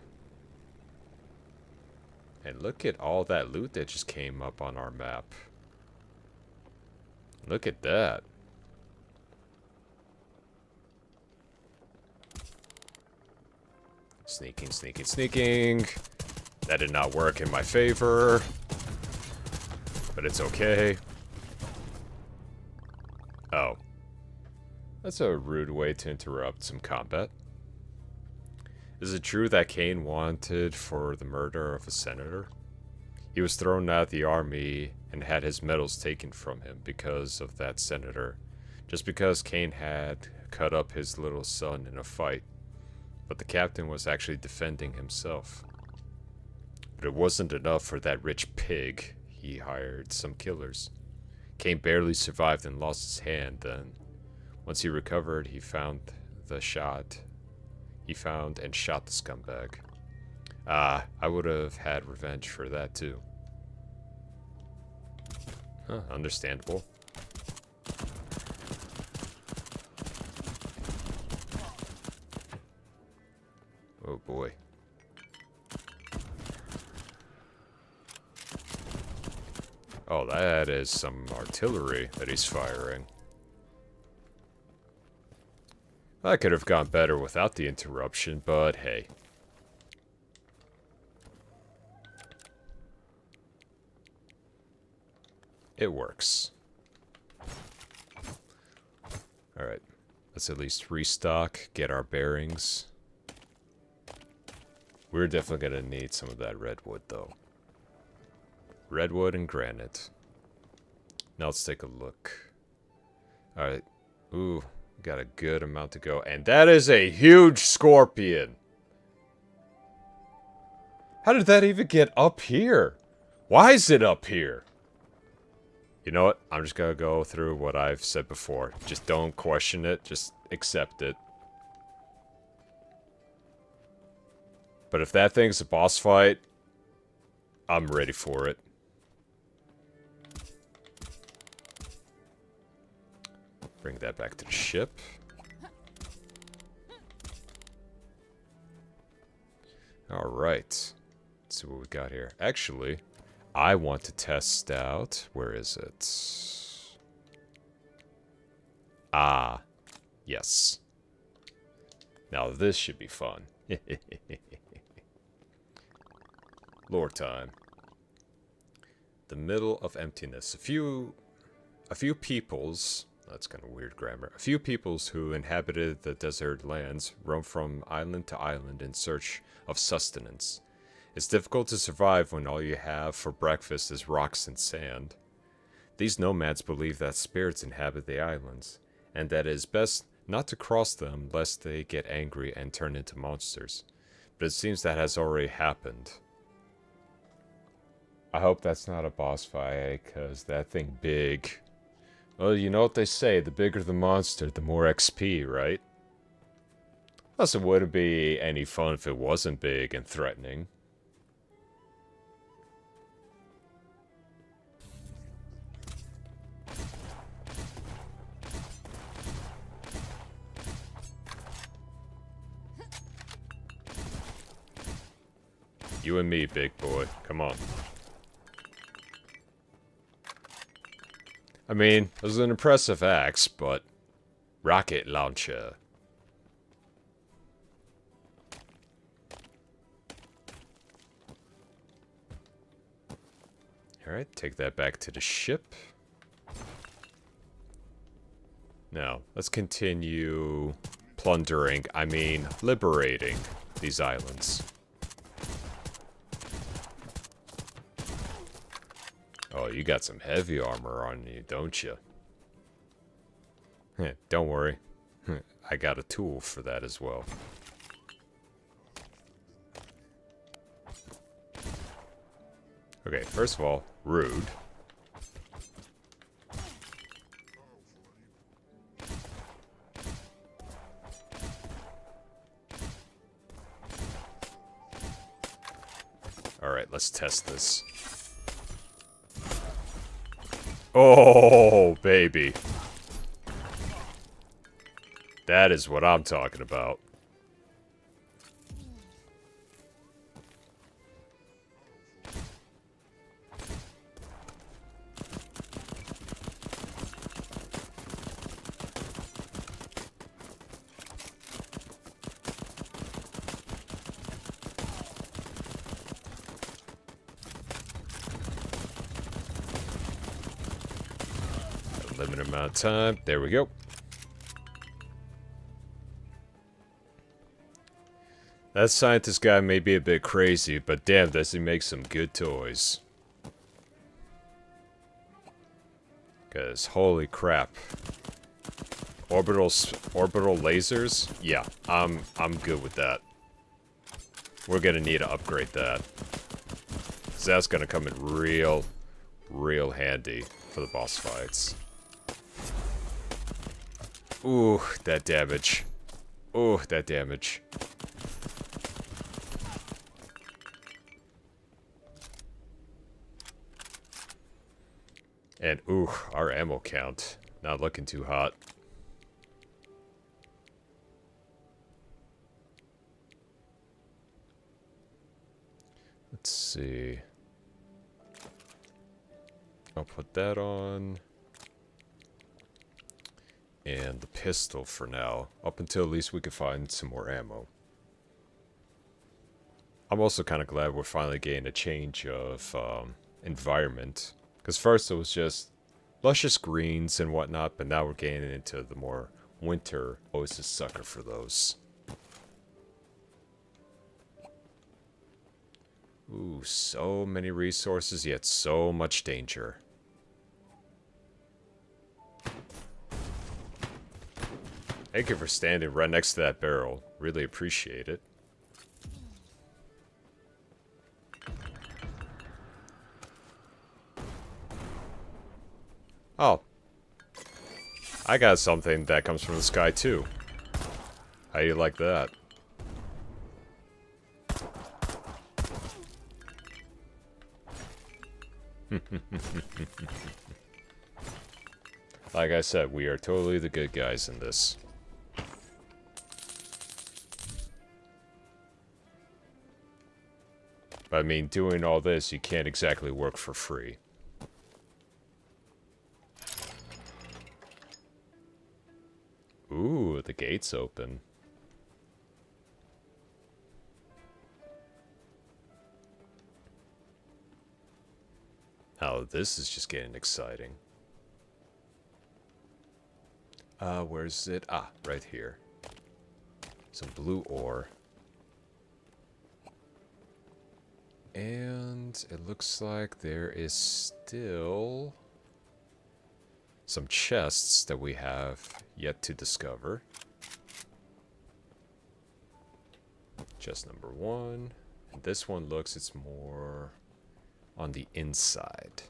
And look at all that loot that just came up on our map. Look at that. Sneaking, sneaking, sneaking. That did not work in my favor. But it's okay. Oh. That's a rude way to interrupt some combat. Is it true that Kane wanted for the murder of a senator? He was thrown out of the army and had his medals taken from him because of that senator. Just because Kane had cut up his little son in a fight. But the captain was actually defending himself. But it wasn't enough for that rich pig. He hired some killers. Kane barely survived and lost his hand. Then, once he recovered, he found and shot the scumbag. I would have had revenge for that too. Huh, understandable. Oh boy. Oh, that is some artillery that he's firing. That could have gone better without the interruption, but hey. It works. Alright. Let's at least restock, get our bearings. We're definitely going to need some of that redwood, though. Redwood and granite. Now let's take a look. Alright. Ooh, Got a good amount to go. And that is a huge scorpion. How did that even get up here? Why is it up here? You know what? I'm just gonna go through what I've said before. Just don't question it. Just accept it. But if that thing's a boss fight, I'm ready for it. Bring that back to the ship. Alright. Let's see what we got here. Actually, I want to test out... Where is it? Ah. Yes. Now this should be fun. Lore time. The middle of emptiness. A few peoples... That's kind of weird grammar. A few peoples who inhabited the desert lands roam from island to island in search of sustenance. It's difficult to survive when all you have for breakfast is rocks and sand. These nomads believe that spirits inhabit the islands, and that it is best not to cross them lest they get angry and turn into monsters. But it seems that has already happened. I hope that's not a boss fight, because that thing big. Well, you know what they say, the bigger the monster, the more XP, right? Plus, it wouldn't be any fun if it wasn't big and threatening. You and me, big boy. Come on. I mean, it was an impressive axe, but... Rocket launcher. Alright, take that back to the ship. Now, let's continue plundering, I mean, liberating these islands. Oh, you got some heavy armor on you, don't you? Don't worry. I got a tool for that as well. Okay, first of all, rude. Alright, let's test this. Oh, baby. That is what I'm talking about. Limited amount of time. There we go. That scientist guy may be a bit crazy, but damn, does he make some good toys. Cause holy crap. Orbital lasers? Yeah, I'm good with that. We're gonna need to upgrade that. So that's gonna come in real handy for the boss fights. Ooh, that damage. Ooh, that damage. And ooh, our ammo count. Not looking too hot. Let's see. I'll put that on. And the pistol for now, up until at least we can find some more ammo. I'm also kind of glad we're finally getting a change of environment. Because first it was just luscious greens and whatnot, but now we're getting into the more winter. Always a sucker for those. Ooh, so many resources, yet so much danger. Thank you for standing right next to that barrel. Really appreciate it. Oh. I got something that comes from the sky too. How do you like that? Like I said, we are totally the good guys in this. But I mean, doing all this, you can't exactly work for free. Ooh, the gate's open. Oh, this is just getting exciting. Where's it? Ah, right here. Some blue ore. And it looks like there is still some chests that we have yet to discover. Chest number 1. And this one looks, it's more on the inside.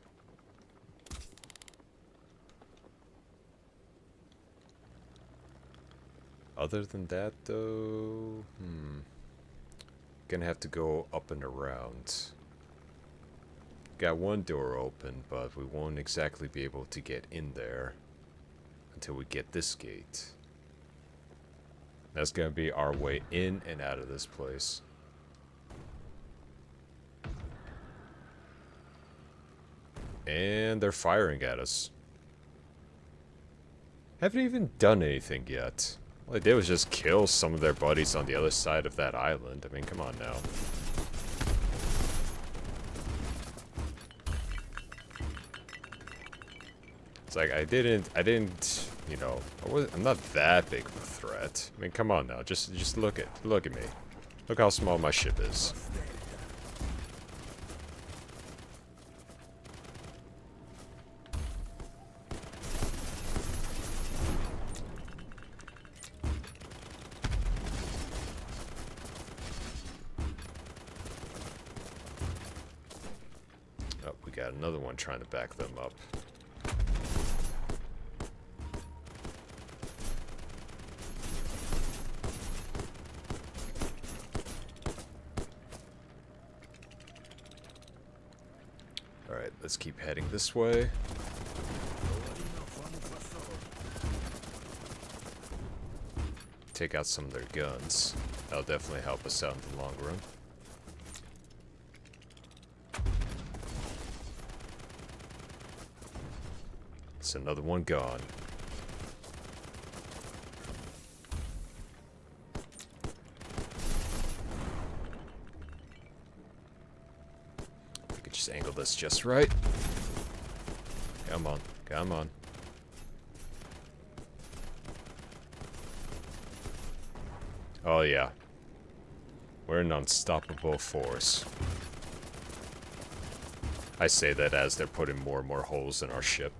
Other than that, though, gonna have to go up and around. Got one door open, but we won't exactly be able to get in there until we get this gate. That's gonna be our way in and out of this place. And they're firing at us. Haven't even done anything yet. All they did was just kill some of their buddies on the other side of that island. I mean, come on now. It's like, I didn't, you know, I'm not that big of a threat. I mean, come on now, just look at me. Look how small my ship is. Oh, we got another one trying to back them up. Alright, let's keep heading this way. Take out some of their guns. That'll definitely help us out in the long run. It's another one gone. Just angle this just right. Come on, come on. Oh yeah. We're an unstoppable force. I say that as they're putting more and more holes in our ship.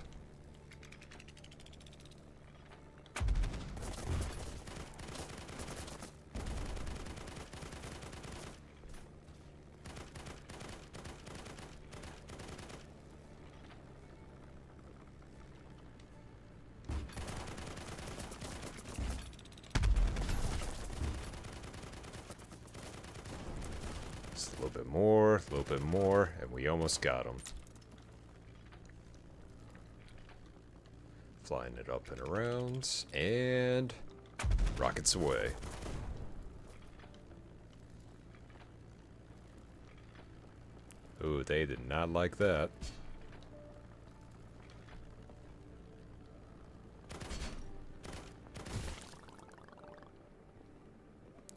A little bit more, and we almost got him. Flying it up and around, and rockets away. Ooh, they did not like that.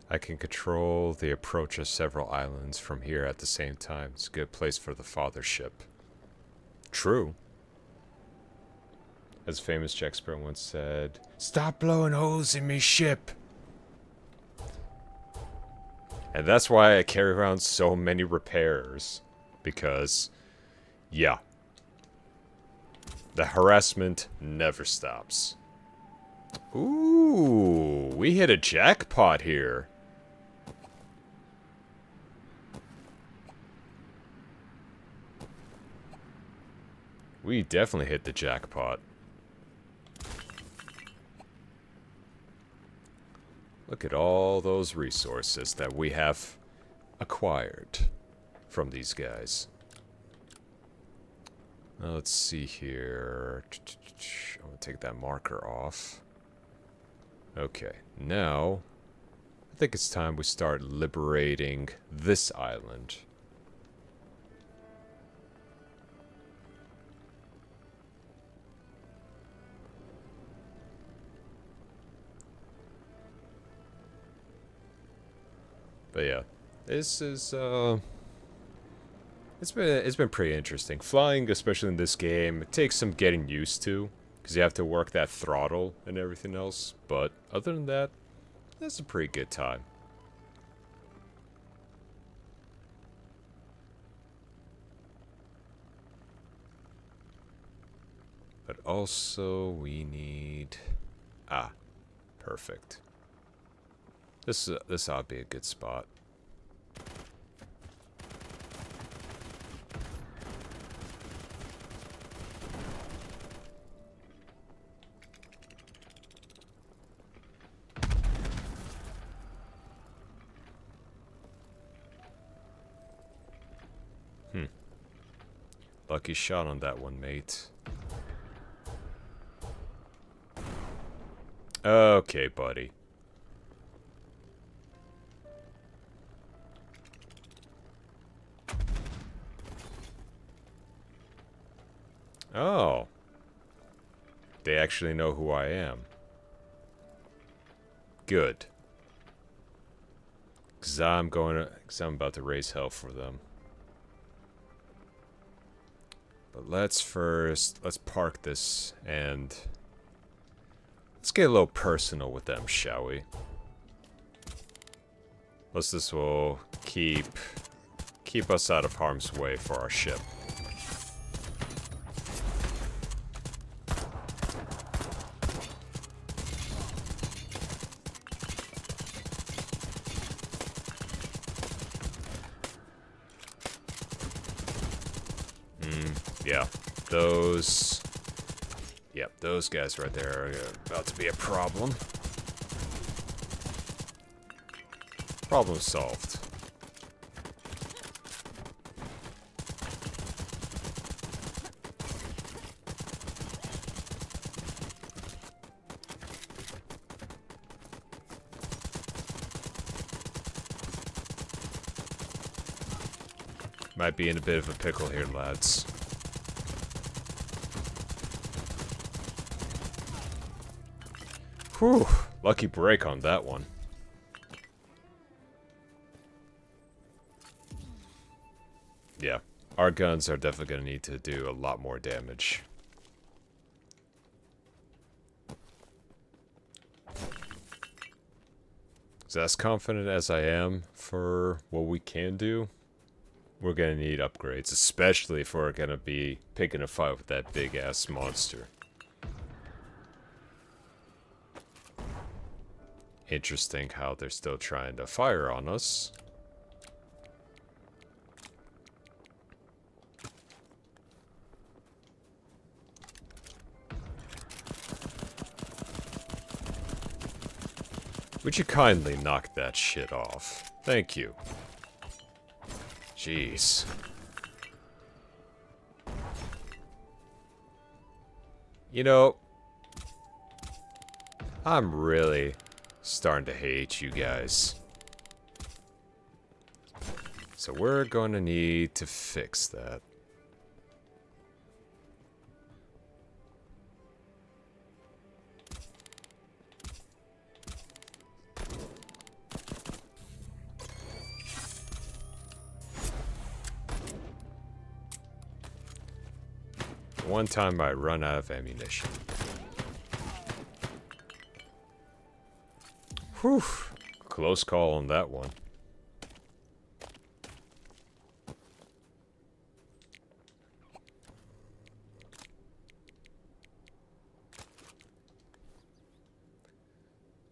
I can control the approach of several islands from here at the same time. It's a good place for the father ship. True. As a famous Shakespeare once said, "Stop blowing holes in me ship." And that's why I carry around so many repairs. Because, yeah. The harassment never stops. Ooh, we hit a jackpot here. We definitely hit the jackpot. Look at all those resources that we have acquired from these guys. Now, let's see here. I'm gonna take that marker off. Okay, now I think it's time we start liberating this island. But yeah, this is it's been pretty interesting. Flying, especially in this game, it takes some getting used to because you have to work that throttle and everything else. But other than that, it's a pretty good time. But also we need perfect. This ought to be a good spot. Lucky shot on that one, mate. Okay, buddy. Oh. They actually know who I am. Good. Cause I'm about to raise hell for them. But let's park this and let's get a little personal with them, shall we? This will keep us out of harm's way for our ship. Yeah, those guys right there are about to be a problem. Problem solved. Might be in a bit of a pickle here, lads. Whew, lucky break on that one. Yeah, our guns are definitely going to need to do a lot more damage. So as confident as I am for what we can do, we're going to need upgrades, especially if we're going to be picking a fight with that big-ass monster. Interesting how they're still trying to fire on us. Would you kindly knock that shit off? Thank you. Jeez. You know, I'm really starting to hate you guys. So we're going to need to fix that. One time I run out of ammunition. Whew. Close call on that one.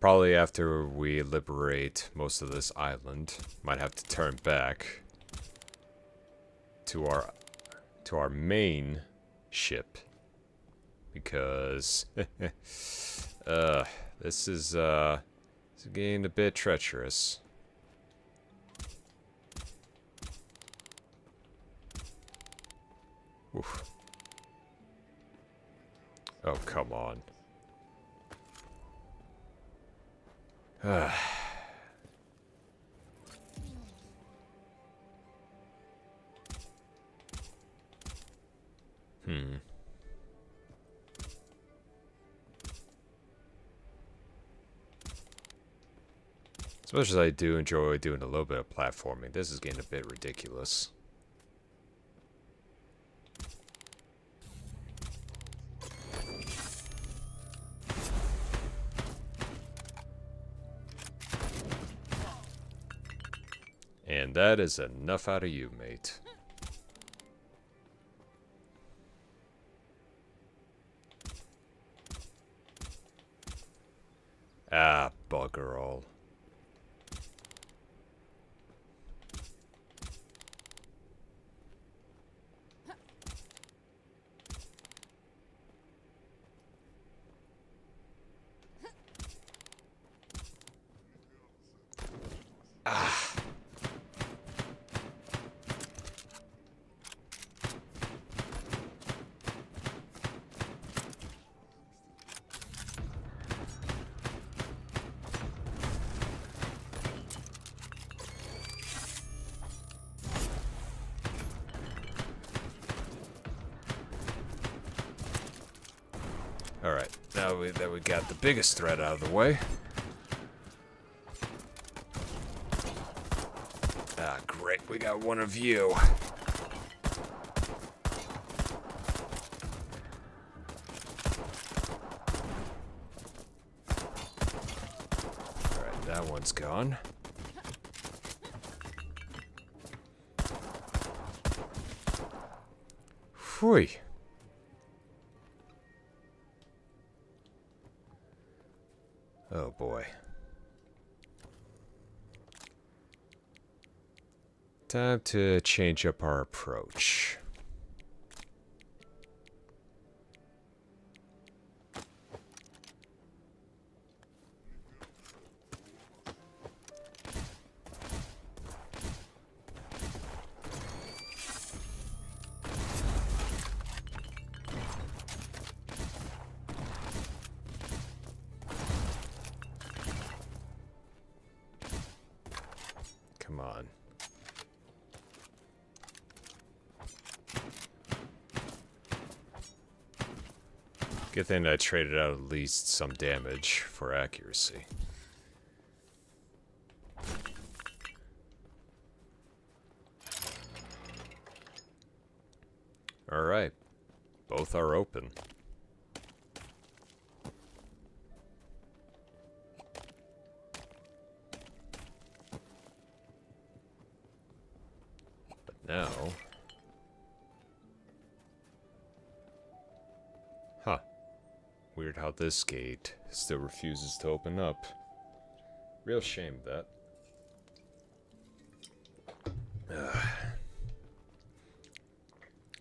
Probably after we liberate most of this island, might have to turn back to our main ship, because this is getting a bit treacherous. Oof. Oh, come on. As much as I do enjoy doing a little bit of platforming, this is getting a bit ridiculous. And that is enough out of you, mate. Ah, bugger all. Alright, now that we got the biggest threat out of the way. Ah, great, we got one of you. Alright, that one's gone. Whew. Oh boy. Time to change up our approach. Come on. Good thing I traded out at least some damage for accuracy. Alright. Both are open. But now... Huh. Weird how this gate still refuses to open up. Real shame that.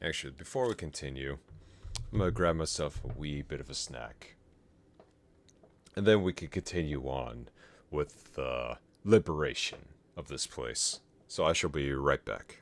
Actually, before we continue, I'm gonna grab myself a wee bit of a snack. And then we can continue on with the liberation of this place. So I shall be right back.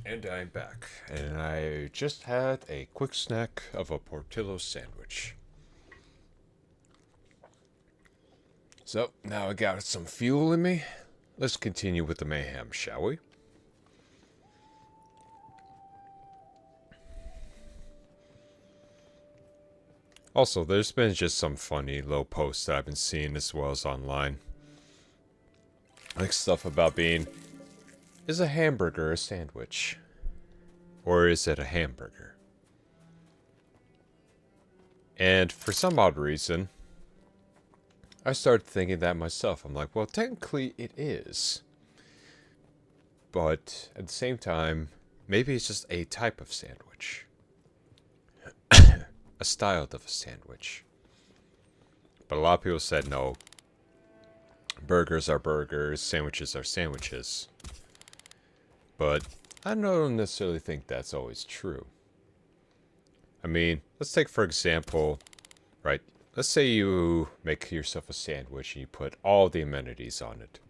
And I'm back. And I just had a quick snack of a Portillo sandwich. So, now I got some fuel in me. Let's continue with the mayhem, shall we? Also, there's been just some funny little posts that I've been seeing as well as online. Like stuff about being, is a hamburger a sandwich? Or is it a hamburger? And for some odd reason, I started thinking that myself. I'm like, well, technically it is. But at the same time, maybe it's just a type of sandwich. A style of a sandwich. But a lot of people said no. Burgers are burgers, sandwiches are sandwiches. But I don't necessarily think that's always true. I mean, let's take for example, right, let's say you make yourself a sandwich and you put all the amenities on it.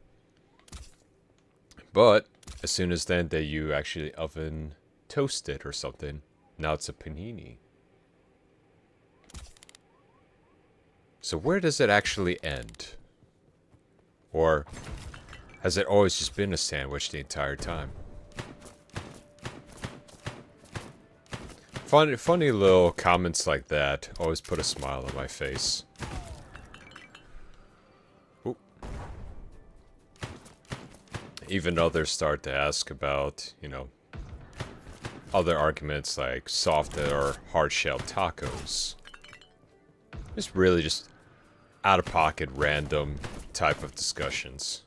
But as soon as then that you actually oven toast it or something, now it's a panini. So where does it actually end? Or has it always just been a sandwich the entire time? Funny little comments like that always put a smile on my face. Oop. Even others start to ask about, you know, other arguments like soft or hard-shell tacos. It's really just out-of-pocket, random type of discussions.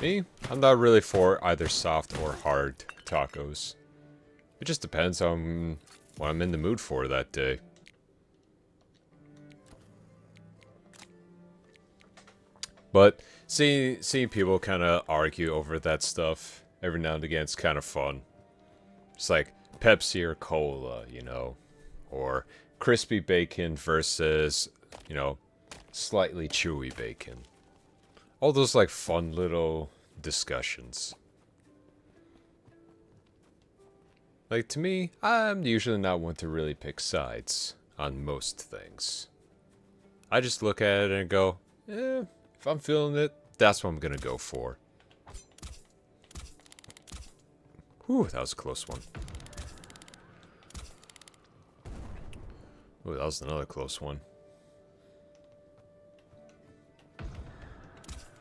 Me, I'm not really for either soft or hard tacos. It just depends on what I'm in the mood for that day. But seeing people kind of argue over that stuff every now and again, it's kind of fun. It's like Pepsi or cola, you know, or crispy bacon versus, you know, slightly chewy bacon. All those like fun little discussions. Like to me, I'm usually not one to really pick sides on most things. I just look at it and go, if I'm feeling it, that's what I'm gonna go for. Whew, that was a close one. Ooh, that was another close one.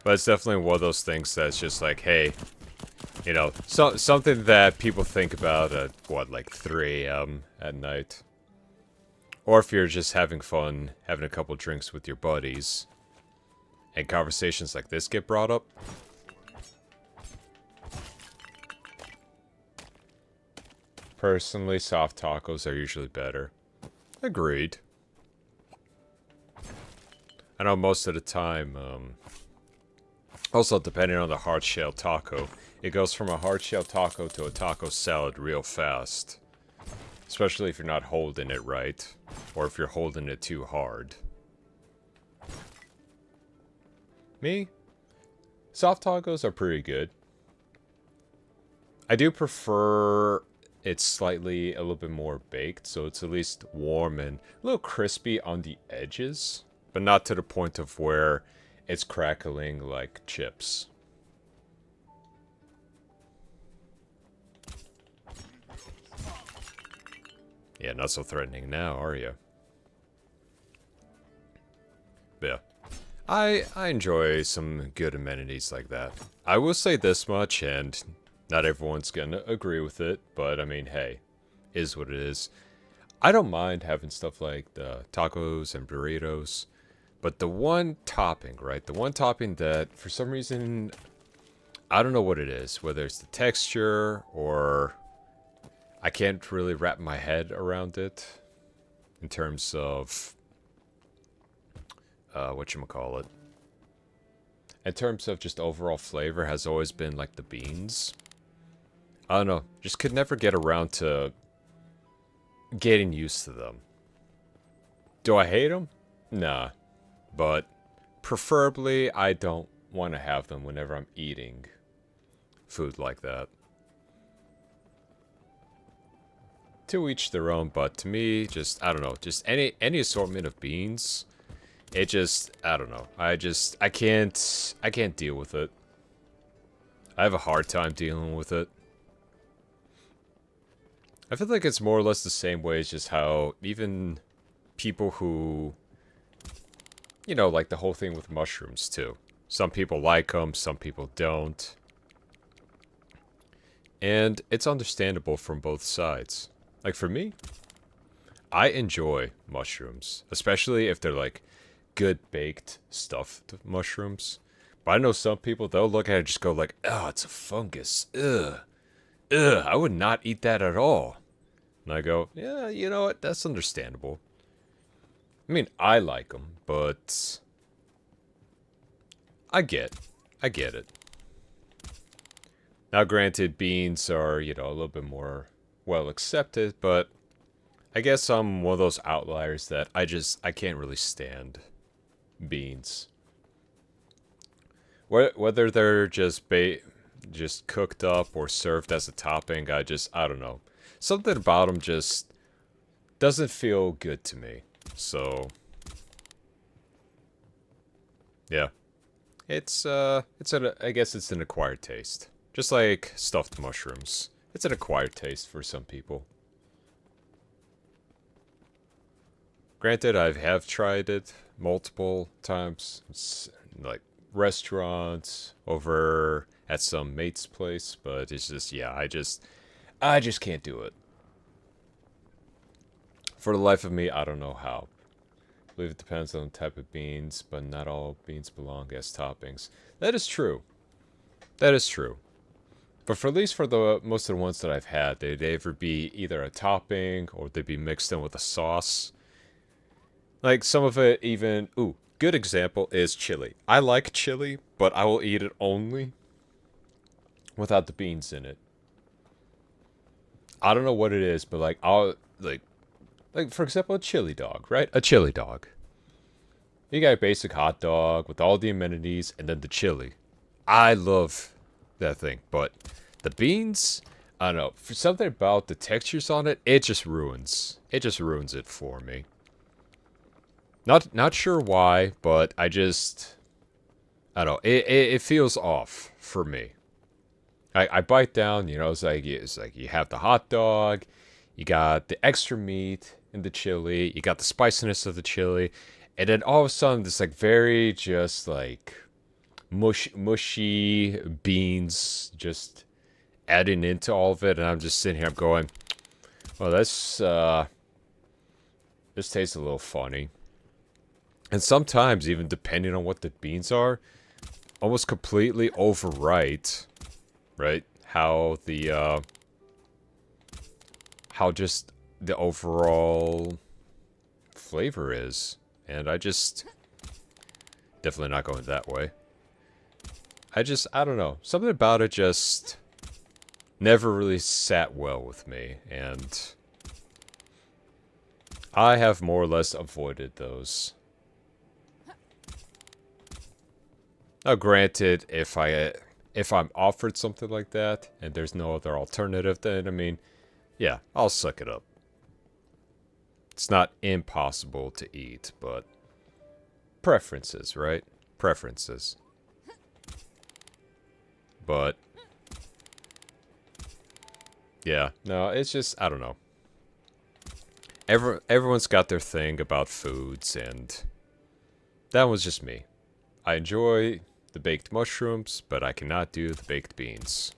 But it's definitely one of those things that's just like, hey, you know, something that people think about at, what, like 3 a.m. at night. Or if you're just having fun, having a couple drinks with your buddies, and conversations like this get brought up. Personally, soft tacos are usually better. Agreed. I know most of the time, also depending on the hard shell taco, it goes from a hard shell taco to a taco salad real fast. Especially if you're not holding it right, or if you're holding it too hard. Me? Soft tacos are pretty good. I do prefer it's slightly a little bit more baked, so it's at least warm and a little crispy on the edges, but not to the point of where it's crackling like chips. Yeah, not so threatening now, are you? But yeah. I enjoy some good amenities like that. I will say this much, and not everyone's gonna agree with it, but I mean, hey, is what it is. I don't mind having stuff like the tacos and burritos, but the one topping, right? The one topping that, for some reason, I don't know what it is. Whether it's the texture, or I can't really wrap my head around it in terms of whatchamacallit. In terms of just overall flavor, has always been like the beans. I don't know, just could never get around to getting used to them. Do I hate them? Nah. But preferably, I don't want to have them whenever I'm eating. food like that. To each their own, but to me, just, I don't know, just any assortment of beans, it just, I don't know, I can't deal with it. I have a hard time dealing with it. I feel like it's more or less the same way as just how even people who, you know, like the whole thing with mushrooms too. Some people like them, some people don't. And it's understandable from both sides. Like for me, I enjoy mushrooms, especially if they're like good baked stuffed mushrooms. But I know some people, they'll look at it and just go like, oh, it's a fungus. Ugh. Ugh, I would not eat that at all. And I go, yeah, you know what? That's understandable. I mean, I like them, but I get it. Now, granted, beans are, you know, a little bit more well accepted, but I guess I'm one of those outliers that I can't really stand beans. Whether they're just cooked up or served as a topping, I don't know. Something about them just doesn't feel good to me. So, yeah. I guess it's an acquired taste. Just like stuffed mushrooms. It's an acquired taste for some people. Granted, I have tried it multiple times. It's like restaurants, over at some mate's place, but it's just, yeah, I just can't do it. For the life of me, I don't know how. I believe it depends on the type of beans, but not all beans belong as toppings. That is true. That is true. But for at least for the most of the ones that I've had, they'd either be either a topping or they'd be mixed in with a sauce. Like some of it even, ooh, good example is chili. I like chili, but I will eat it only without the beans in it. I don't know what it is, but like I'll like for example, a chili dog, right? A chili dog. You got a basic hot dog with all the amenities and then the chili. I love that thing, but the beans, I don't know, for something about the textures on it, it just ruins it for me. Not sure why, but I don't know, it feels off for me. I bite down, you know, it's like you have the hot dog, you got the extra meat in the chili, you got the spiciness of the chili, and then all of a sudden this like very just like mushy beans just adding into all of it, and I'm just sitting here, I'm going, well, this tastes a little funny. And sometimes, even depending on what the beans are, almost completely overwrite, right? How just the overall flavor is. And I just definitely not going that way. I don't know. Something about it just never really sat well with me, and I have more or less avoided those. Now, granted, if I'm offered something like that and there's no other alternative, then I mean, yeah, I'll suck it up. It's not impossible to eat, but preferences, right? Preferences. But yeah, no, it's just, I don't know. Everyone's got their thing about foods, and that was just me. I enjoy the baked mushrooms, but I cannot do the baked beans.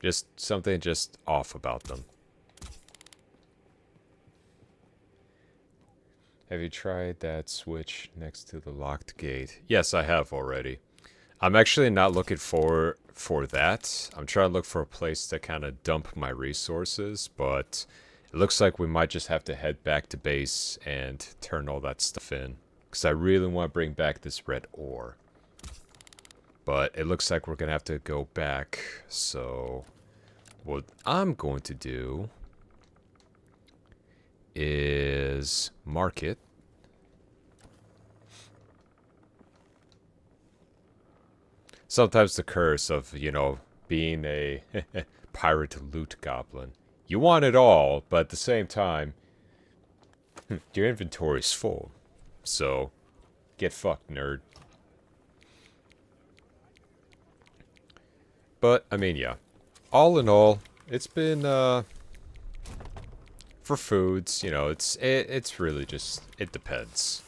Just something just off about them. Have you tried that switch next to the locked gate? Yes, I have already. I'm actually not looking for that. I'm trying to look for a place to kind of dump my resources, but it looks like we might just have to head back to base and turn all that stuff in. Because I really want to bring back this red ore. But it looks like we're going to have to go back. So what I'm going to do is mark it. sometimes the curse of, you know, being a pirate loot goblin. You want it all, but at the same time, your inventory's full. So, get fucked, nerd. But, I mean, yeah. All in all, it's been, for foods, you know, it's really just, it depends.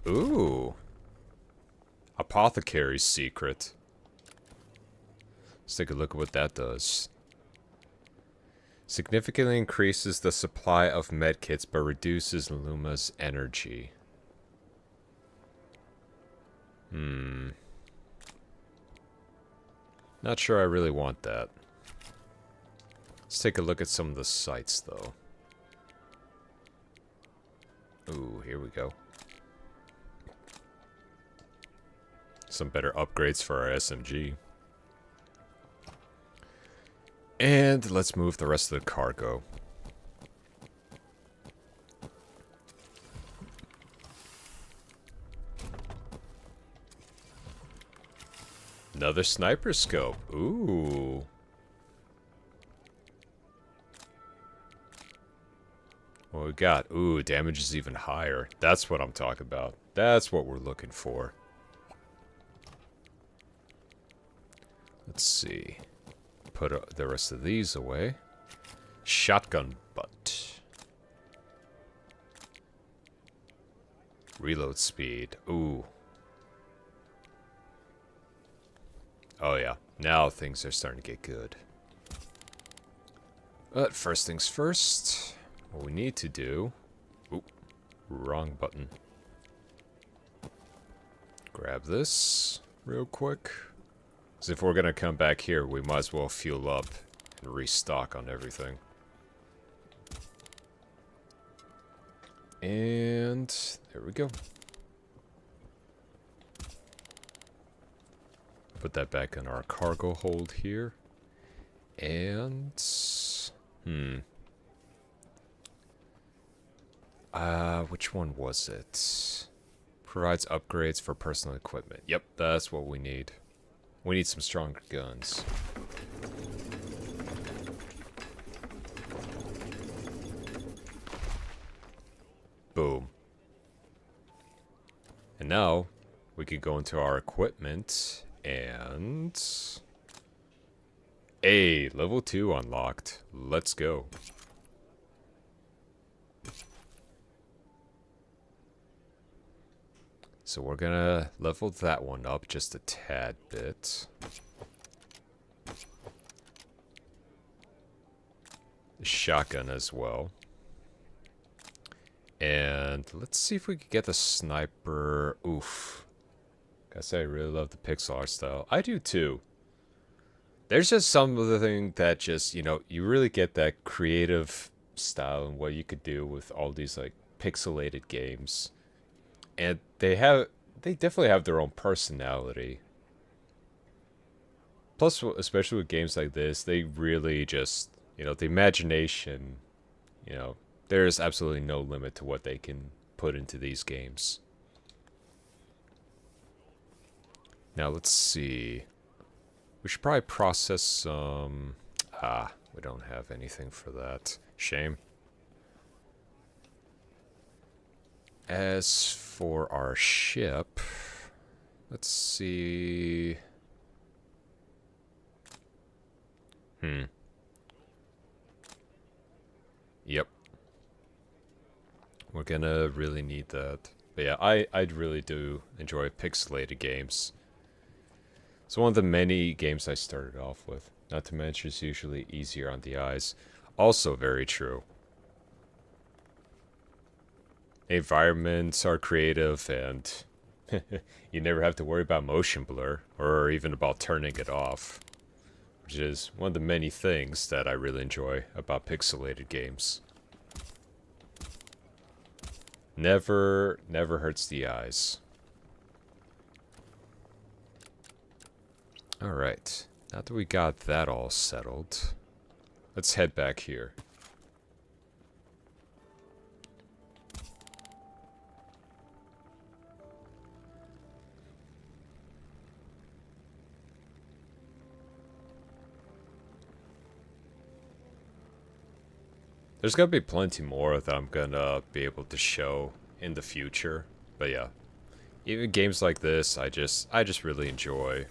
Ooh. Apothecary's secret. Let's take a look at what that does. Significantly increases the supply of medkits but reduces Luma's energy. Not sure I really want that. Let's take a look at some of the sites, though. Ooh, here we go. Some better upgrades for our SMG. And let's move the rest of the cargo. Another sniper scope. Ooh. What we got? Ooh, damage is even higher. That's what I'm talking about. That's what we're looking for. Let's see. Put the rest of these away. Shotgun butt. Reload speed. Ooh. Oh yeah. Now things are starting to get good. But first things first. What we need to do... Oop. Wrong button. Grab this real quick. Because if we're going to come back here, we might as well fuel up and restock on everything. And there we go. Put that back in our cargo hold here. And... which one was it? Provides upgrades for personal equipment. Yep, that's what we need. We need some stronger guns. Boom. And now, we could go into our equipment and... Hey, level 2 unlocked. Let's go. So we're gonna level that one up just a tad bit. The shotgun as well. And let's see if we can get the sniper. Oof. Gotta say, I really love the pixel art style. I do too. There's just some of the thing that just, you know, you really get that creative style and what you could do with all these like pixelated games. And they definitely have their own personality. Plus, especially with games like this, they really just, you know, the imagination, you know, there's absolutely no limit to what they can put into these games. Now, let's see. We should probably process some... we don't have anything for that. Shame. As for our ship, let's see. Yep. We're gonna really need that. But yeah, I really do enjoy pixelated games. It's one of the many games I started off with. Not to mention it's usually easier on the eyes. Also very true. Environments are creative and you never have to worry about motion blur or even about turning it off, which is one of the many things that I really enjoy about pixelated games. Never hurts the eyes. Alright, now that we got that all settled, let's head back here. There's gonna be plenty more that I'm gonna be able to show in the future. But yeah, even games like this, I just really enjoy.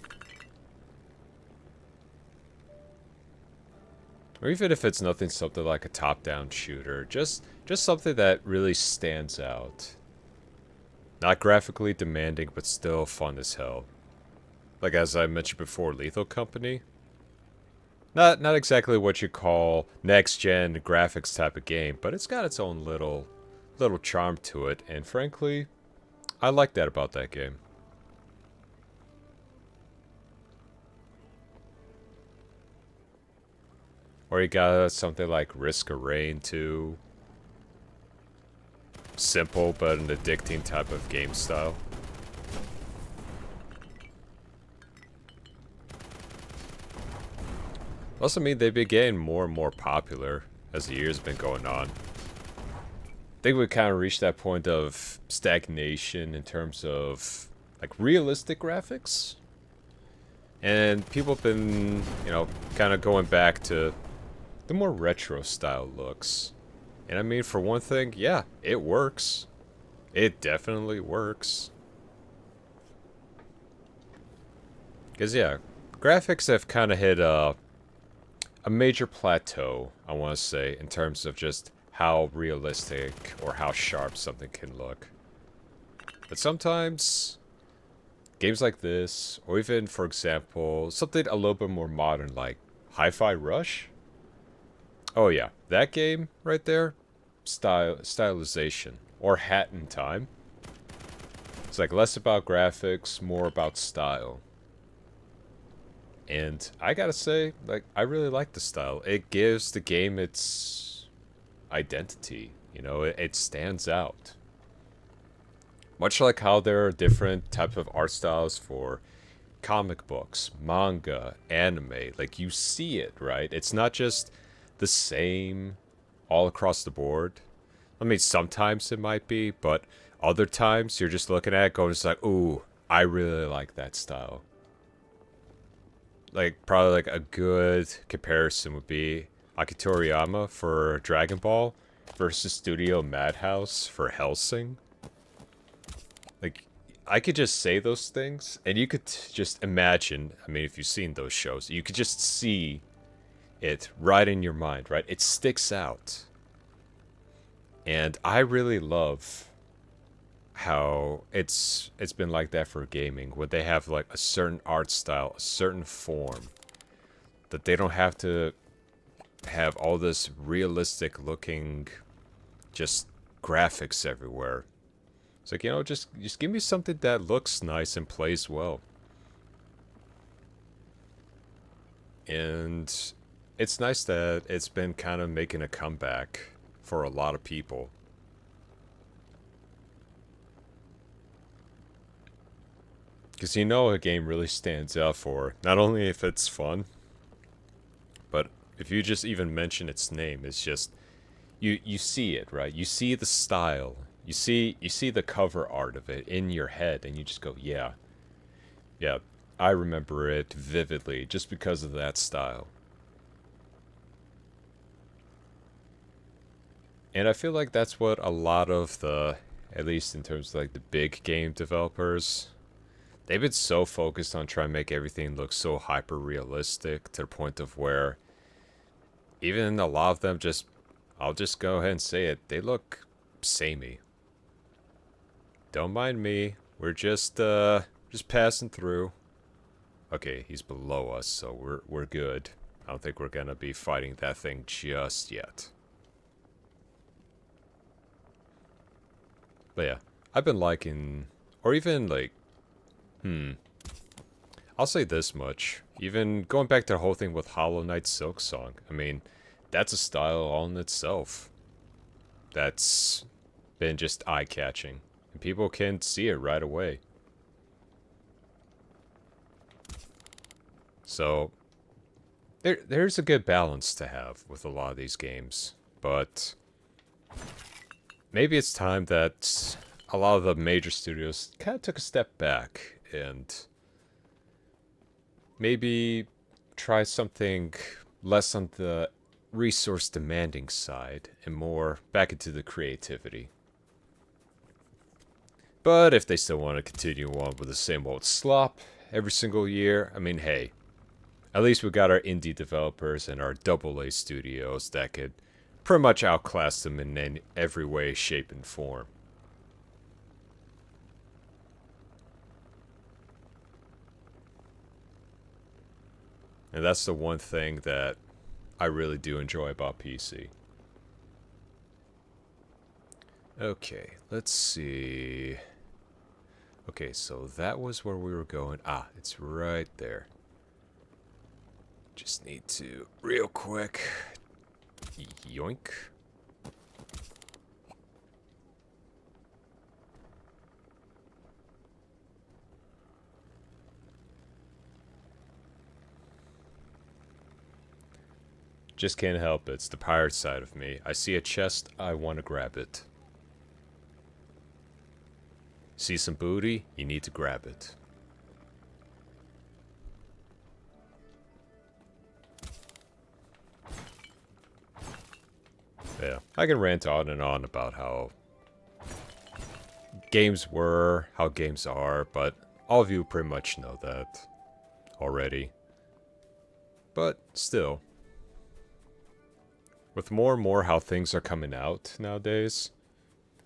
Or even if it's something like a top-down shooter, just something that really stands out. Not graphically demanding, but still fun as hell. Like as I mentioned before, Lethal Company. Not exactly what you call next-gen graphics type of game, but it's got its own little charm to it, and frankly, I like that about that game. Or you got something like Risk of Rain 2. Simple but an addicting type of game style. Also mean they've been getting more and more popular as the years have been going on. I think we kind of reached that point of stagnation in terms of like realistic graphics. And people have been, you know, kind of going back to the more retro style looks. And I mean, for one thing, yeah, it works. It definitely works. Because, yeah, graphics have kind of hit a major plateau, I want to say, in terms of just how realistic or how sharp something can look. But sometimes, games like this, or even, for example, something a little bit more modern like Hi-Fi Rush. Oh yeah, that game right there, stylization, or Hat in Time. It's like less about graphics, more about style. And I gotta say, like, I really like the style. It gives the game its identity, you know, it stands out. Much like how there are different types of art styles for comic books, manga, anime, like you see it, right? It's not just the same all across the board. I mean, sometimes it might be, but other times you're just looking at it going, it's like, ooh, I really like that style. Like, probably like a good comparison would be Akira Toriyama for Dragon Ball versus Studio Madhouse for Hellsing. Like, I could just say those things, and you could just imagine, I mean, if you've seen those shows, you could just see it right in your mind, right? It sticks out. And I really love how it's been like that for gaming, where they have like a certain art style, a certain form, that they don't have to have all this realistic looking just graphics everywhere. It's like, you know, just give me something that looks nice and plays well. And it's nice that it's been kind of making a comeback for a lot of people. Because you know a game really stands out for not only if it's fun, but if you just even mention its name, it's just you see it, right? You see the style. You see the cover art of it in your head, and you just go, yeah, I remember it vividly just because of that style. And I feel like that's what a lot of the, at least in terms of like the big game developers, they've been so focused on trying to make everything look so hyper realistic to the point of where even a lot of them just, I'll just go ahead and say it, they look samey. Don't mind me. We're just passing through. Okay, he's below us, so we're good. I don't think we're gonna be fighting that thing just yet. But yeah, I've been liking, or even like, I'll say this much. Even going back to the whole thing with Hollow Knight Silksong, I mean, that's a style all in itself. That's been just eye-catching. And people can see it right away. So, there's a good balance to have with a lot of these games. But maybe it's time that a lot of the major studios kind of took a step back and maybe try something less on the resource demanding side and more back into the creativity. But if they still want to continue on with the same old slop every single year, I mean, hey, at least we got our indie developers and our AA studios that could pretty much outclass them in every way, shape, and form. And that's the one thing that I really do enjoy about PC. Okay, let's see. Okay, so that was where we were going. Ah, it's right there. Just need to, real quick, yoink. Just can't help it. It's the pirate side of me. I see a chest, I want to grab it. See some booty, you need to grab it. Yeah, I can rant on and on about how games were, how games are, but all of you pretty much know that already. But still, with more and more how things are coming out nowadays,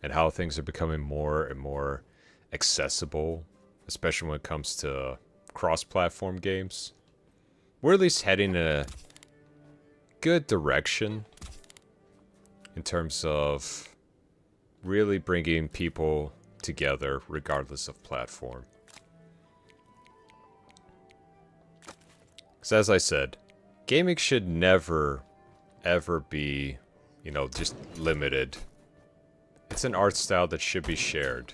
and how things are becoming more and more accessible, especially when it comes to cross-platform games, we're at least heading in a good direction in terms of really bringing people together regardless of platform. Because as I said, gaming should never, ever be, you know, just limited. It's an art style that should be shared.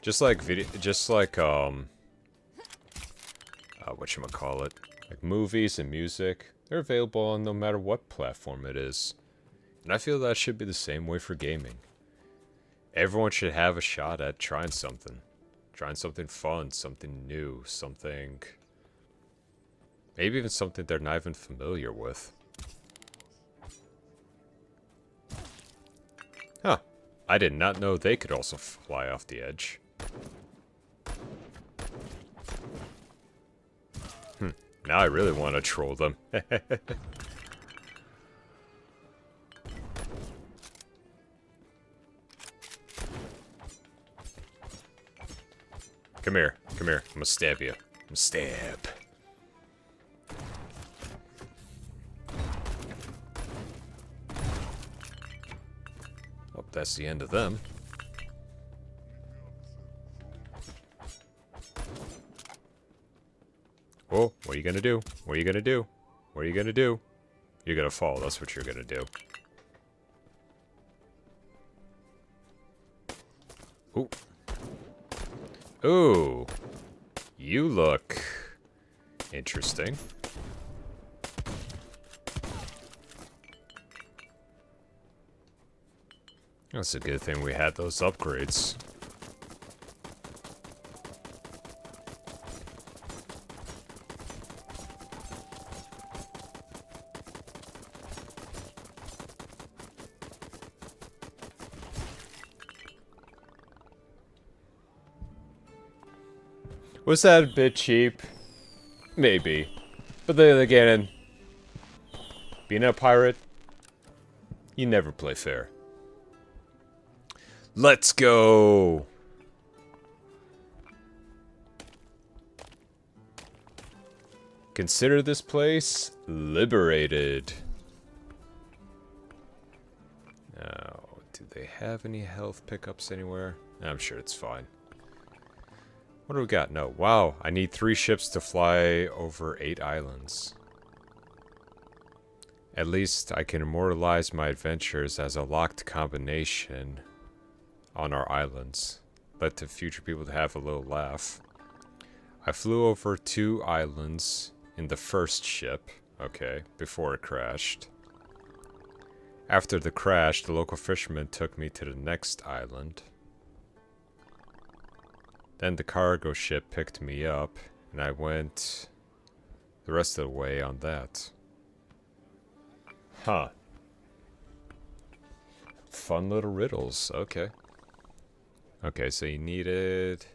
Just like whatchamacallit, like movies and music, they're available on no matter what platform it is. And I feel that should be the same way for gaming. Everyone should have a shot at trying something. Trying something fun, something new, something... maybe even something they're not even familiar with. Huh. I did not know they could also fly off the edge. Now I really want to troll them. Come here. Come here. I'm gonna stab you. I'm gonna stab. Well, that's the end of them. Whoa, what are you gonna do? What are you gonna do? What are you gonna do? You're gonna fall, that's what you're gonna do. Ooh. Ooh. You look interesting. That's a good thing we had those upgrades. Was that a bit cheap? Maybe. But then again, being a pirate, you never play fair. Let's go! Consider this place liberated. Now, do they have any health pickups anywhere? I'm sure it's fine. What do we got? No. Wow, I need 3 ships to fly over 8 islands. At least I can immortalize my adventures as a locked combination on our islands. Let the future people have a little laugh. I flew over 2 islands in the first ship, okay, before it crashed. After the crash, the local fisherman took me to the next island. Then the cargo ship picked me up, and I went the rest of the way on that. Huh. Fun little riddles. Okay. Okay, so you needed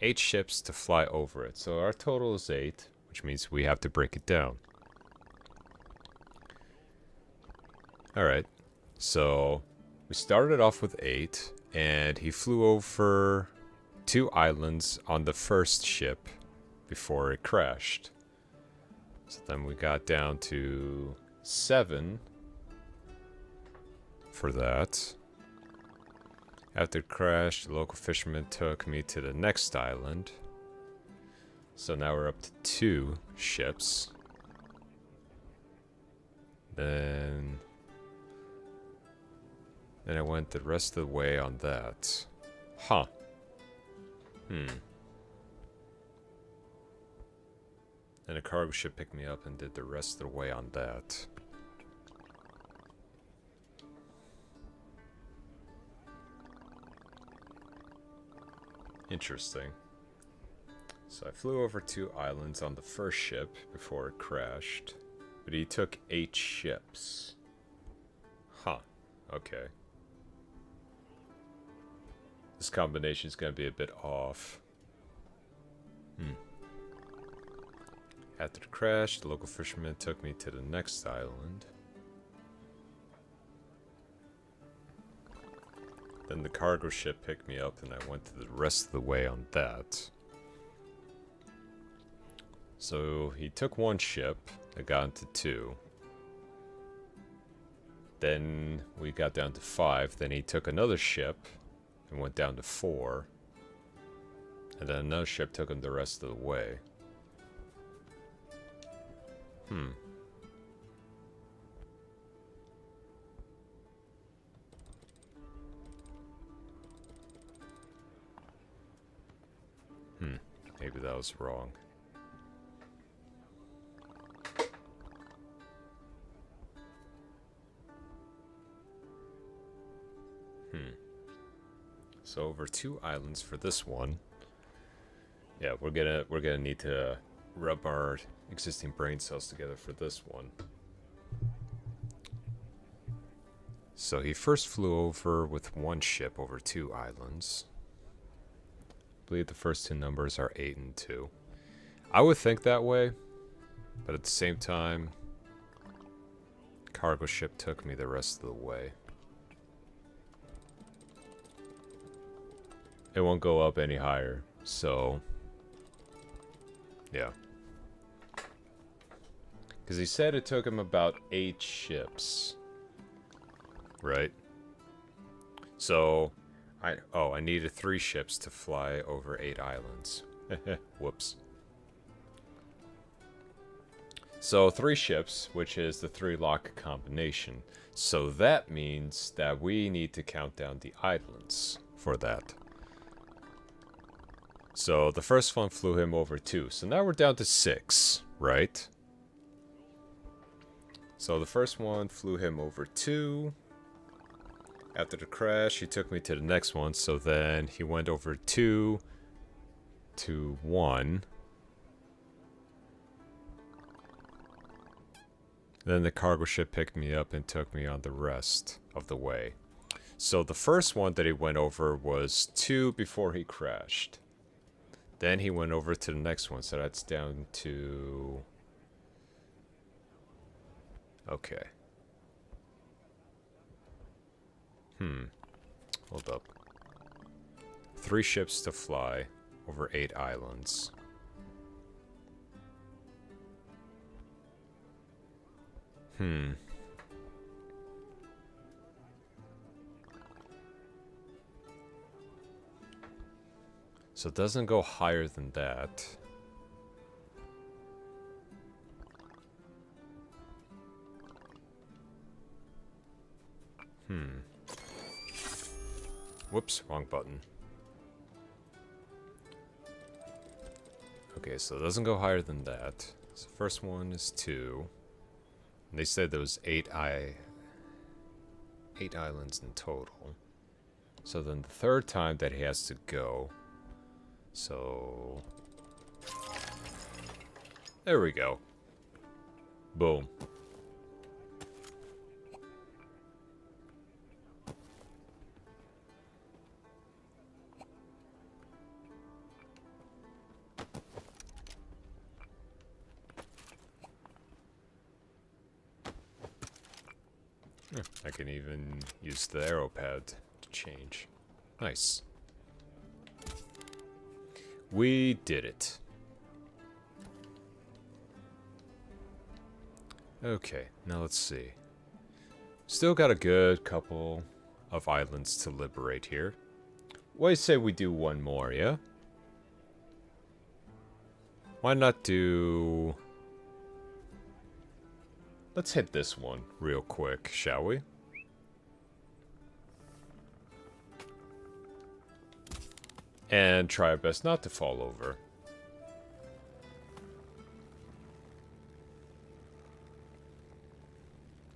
8 ships to fly over it. So our total is 8, which means we have to break it down. Alright. So we started off with 8, and he flew over 2 islands on the first ship before it crashed. So then we got down to 7 for that. After it crashed, the local fisherman took me to the next island. So now we're up to 2 ships. Then I went the rest of the way on that. Huh. And a cargo ship picked me up and did the rest of the way on that. Interesting. So I flew over 2 islands on the first ship before it crashed. But he took 8 ships. Huh. Okay. This combination is going to be a bit off. After the crash, the local fisherman took me to the next island. Then the cargo ship picked me up and I went the rest of the way on that. So he took 1 ship, I got into 2. Then we got down to 5, then he took another ship and went down to 4. And then another ship took him the rest of the way. Maybe that was wrong. So over 2 islands for this one. Yeah, we're gonna need to rub our existing brain cells together for this one. So he first flew over with 1 ship over 2 islands. I believe the first 2 numbers are 8 and 2. I would think that way, but at the same time, cargo ship took me the rest of the way. It won't go up any higher, so yeah. Because he said it took him about 8 ships, right? So I needed 3 ships to fly over 8 islands. Whoops. So 3 ships, which is the 3 lock combination. So that means that we need to count down the islands for that. So the first one flew him over 2. So now we're down to 6, right? So the first one flew him over 2. After the crash, he took me to the next one. So then he went over 2 to 1. Then the cargo ship picked me up and took me on the rest of the way. So the first one that he went over was 2 before he crashed. Then he went over to the next one, so that's down to... Okay. Hold up. 3 ships to fly over 8 islands. So it doesn't go higher than that. Whoops, wrong button. Okay, so it doesn't go higher than that. So the first one is 2. And they said there was 8 islands in total. So then the third time that he has to go. So there we go. Boom. I can even use the arrow pad to change. Nice. We did it. Okay, now let's see. Still got a good couple of islands to liberate here. What do you say we do one more, yeah? Why not do... Let's hit this one real quick, shall we? And try our best not to fall over.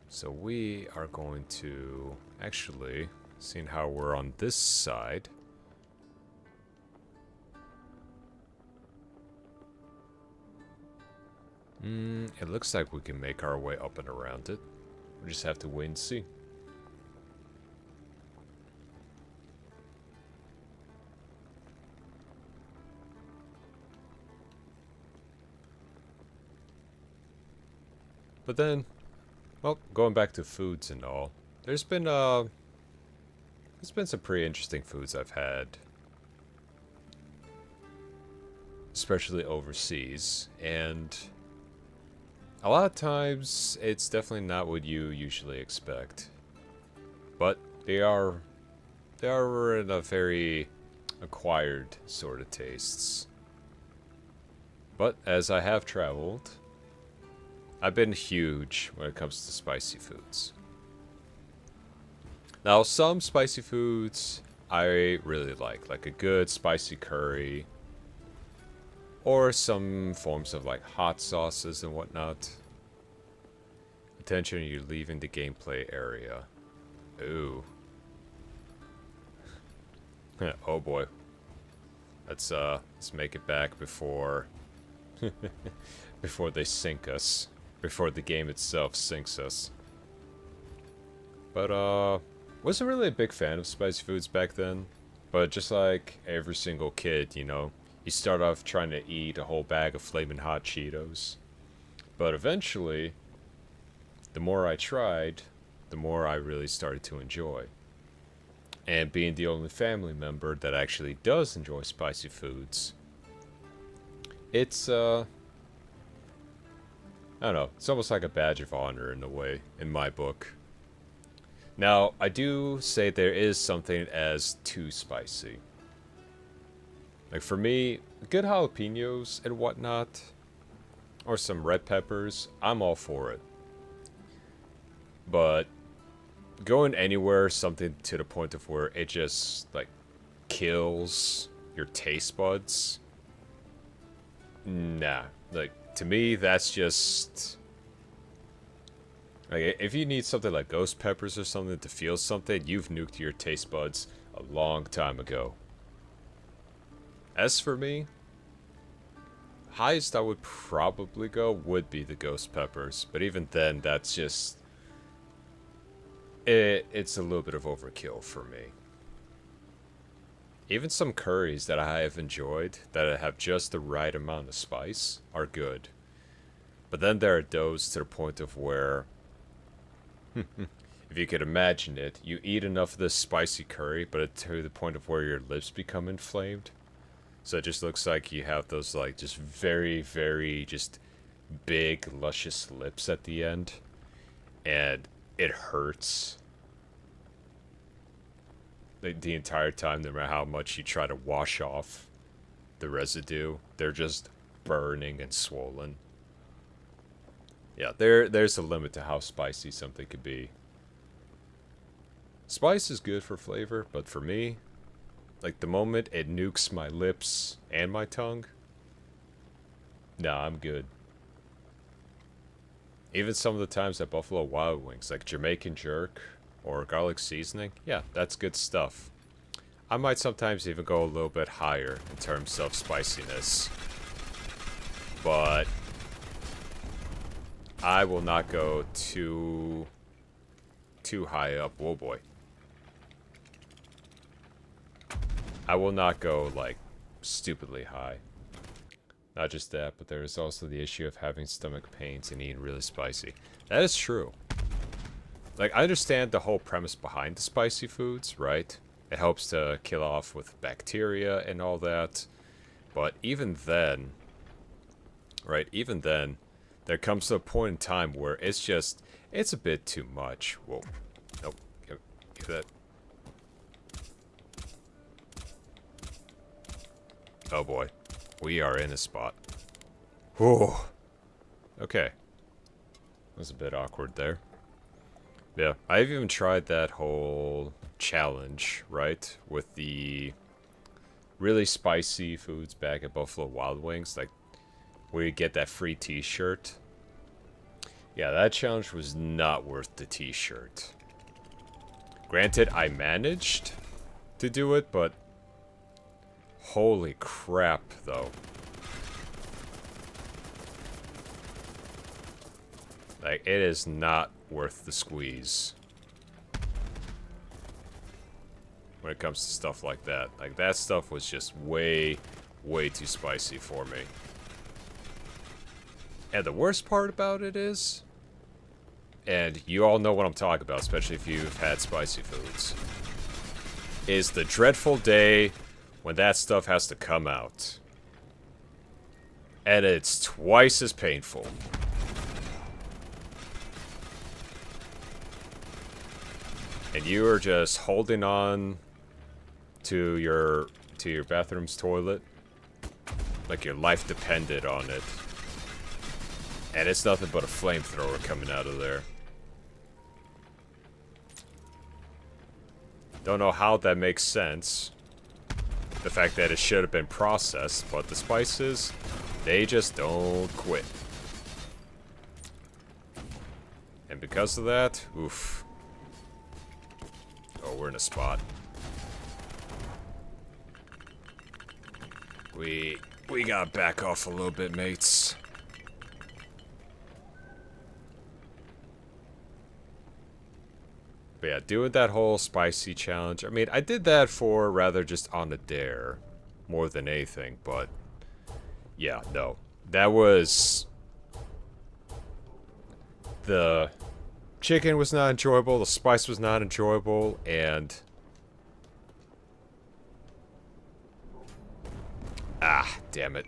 So we are going to... Actually, seeing how we're on this side... it looks like we can make our way up and around it. We just have to wait and see. But then, well, going back to foods and all, there's been some pretty interesting foods I've had, especially overseas, and a lot of times it's definitely not what you usually expect. But they are in a very acquired sort of tastes. But as I have traveled, I've been huge when it comes to spicy foods. Now, some spicy foods I really like a good spicy curry, or some forms of like hot sauces and whatnot. Attention, you're leaving the gameplay area. Ooh. Oh boy. Let's make it back before before they sink us. Before the game itself sinks us. But wasn't really a big fan of spicy foods back then. But just like every single kid, you know, you start off trying to eat a whole bag of flaming hot Cheetos. But eventually, the more I tried, the more I really started to enjoy. And being the only family member that actually does enjoy spicy foods, it's I don't know, it's almost like a badge of honor in a way, in my book. Now, I do say there is something as too spicy. Like for me, good jalapenos and whatnot, or some red peppers, I'm all for it. But going anywhere, something to the point of where it just like kills your taste buds, nah. Like to me, that's just like if you need something like ghost peppers or something to feel something, you've nuked your taste buds a long time ago. As for me, highest I would probably go would be the ghost peppers, but even then, that's just it's a little bit of overkill for me. Even some curries that I have enjoyed, that have just the right amount of spice, are good. But then there are those to the point of where, if you could imagine it, you eat enough of this spicy curry, but to the point of where your lips become inflamed. So it just looks like you have those like just very, very just big, luscious lips at the end. And it hurts. The entire time, no matter how much you try to wash off the residue, they're just burning and swollen. Yeah, there's a limit to how spicy something could be. Spice is good for flavor, but for me, like the moment it nukes my lips and my tongue, nah, I'm good. Even some of the times at Buffalo Wild Wings, like Jamaican jerk or garlic seasoning, yeah, that's good stuff. I might sometimes even go a little bit higher in terms of spiciness. But I will not go too high up. Whoa, boy. I will not go, like, stupidly high. Not just that, but there is also the issue of having stomach pains and eating really spicy. That is true. Like, I understand the whole premise behind the spicy foods, right? It helps to kill off with bacteria and all that. But even then, right, even then, there comes to a point in time where it's just, it's a bit too much. Whoa. Nope. Give that. Oh boy. We are in a spot. Whew. Okay. That was a bit awkward there. Yeah, I've even tried that whole challenge, right? With the really spicy foods back at Buffalo Wild Wings, like where you get that free t-shirt. Yeah, that challenge was not worth the t-shirt. Granted, I managed to do it, but holy crap, though. Like, it is not worth the squeeze when it comes to stuff like that. Like, that stuff was just way, way too spicy for me. And the worst part about it is, and you all know what I'm talking about, especially if you've had spicy foods, is the dreadful day when that stuff has to come out. And it's twice as painful. And you are just holding on to your bathroom's toilet like your life depended on it. And it's nothing but a flamethrower coming out of there. Don't know how that makes sense. The fact that it should have been processed, but the spices, they just don't quit. And because of that, oof. Oh, we're in a spot. We gotta back off a little bit, mates. But yeah, doing that whole spicy challenge. I mean, I did that for rather just on a dare, more than anything. But yeah, no, that was the chicken was not enjoyable, the spice was not enjoyable, and damn it.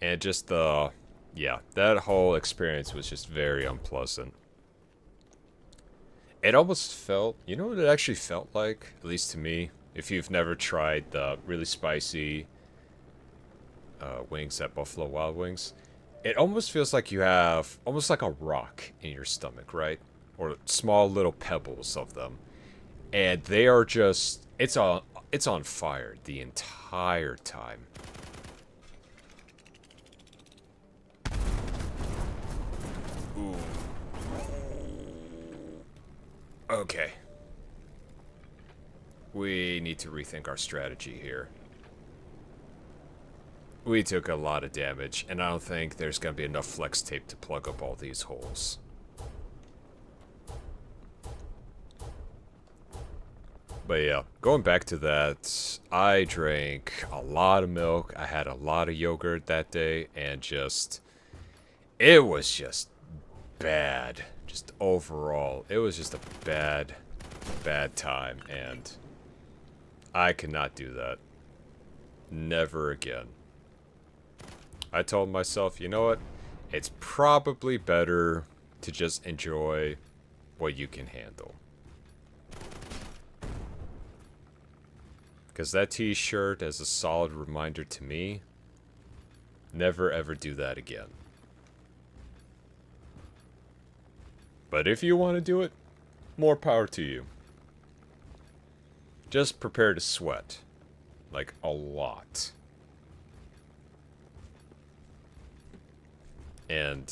And just the, yeah, that whole experience was just very unpleasant. It almost felt, you know what it actually felt like, at least to me, if you've never tried the really spicy wings at Buffalo Wild Wings. It almost feels like you have almost like a rock in your stomach, right? Or small little pebbles of them. And they are just, it's on fire the entire time. Ooh. Okay. We need to rethink our strategy here. We took a lot of damage, and I don't think there's going to be enough flex tape to plug up all these holes. But yeah, going back to that, I drank a lot of milk, I had a lot of yogurt that day, and just, it was just bad. Just overall, it was just a bad, bad time, and I cannot do that. Never again. I told myself, you know what? It's probably better to just enjoy what you can handle. Because that t-shirt is a solid reminder to me, never ever do that again. But if you want to do it, more power to you. Just prepare to sweat. Like, a lot. And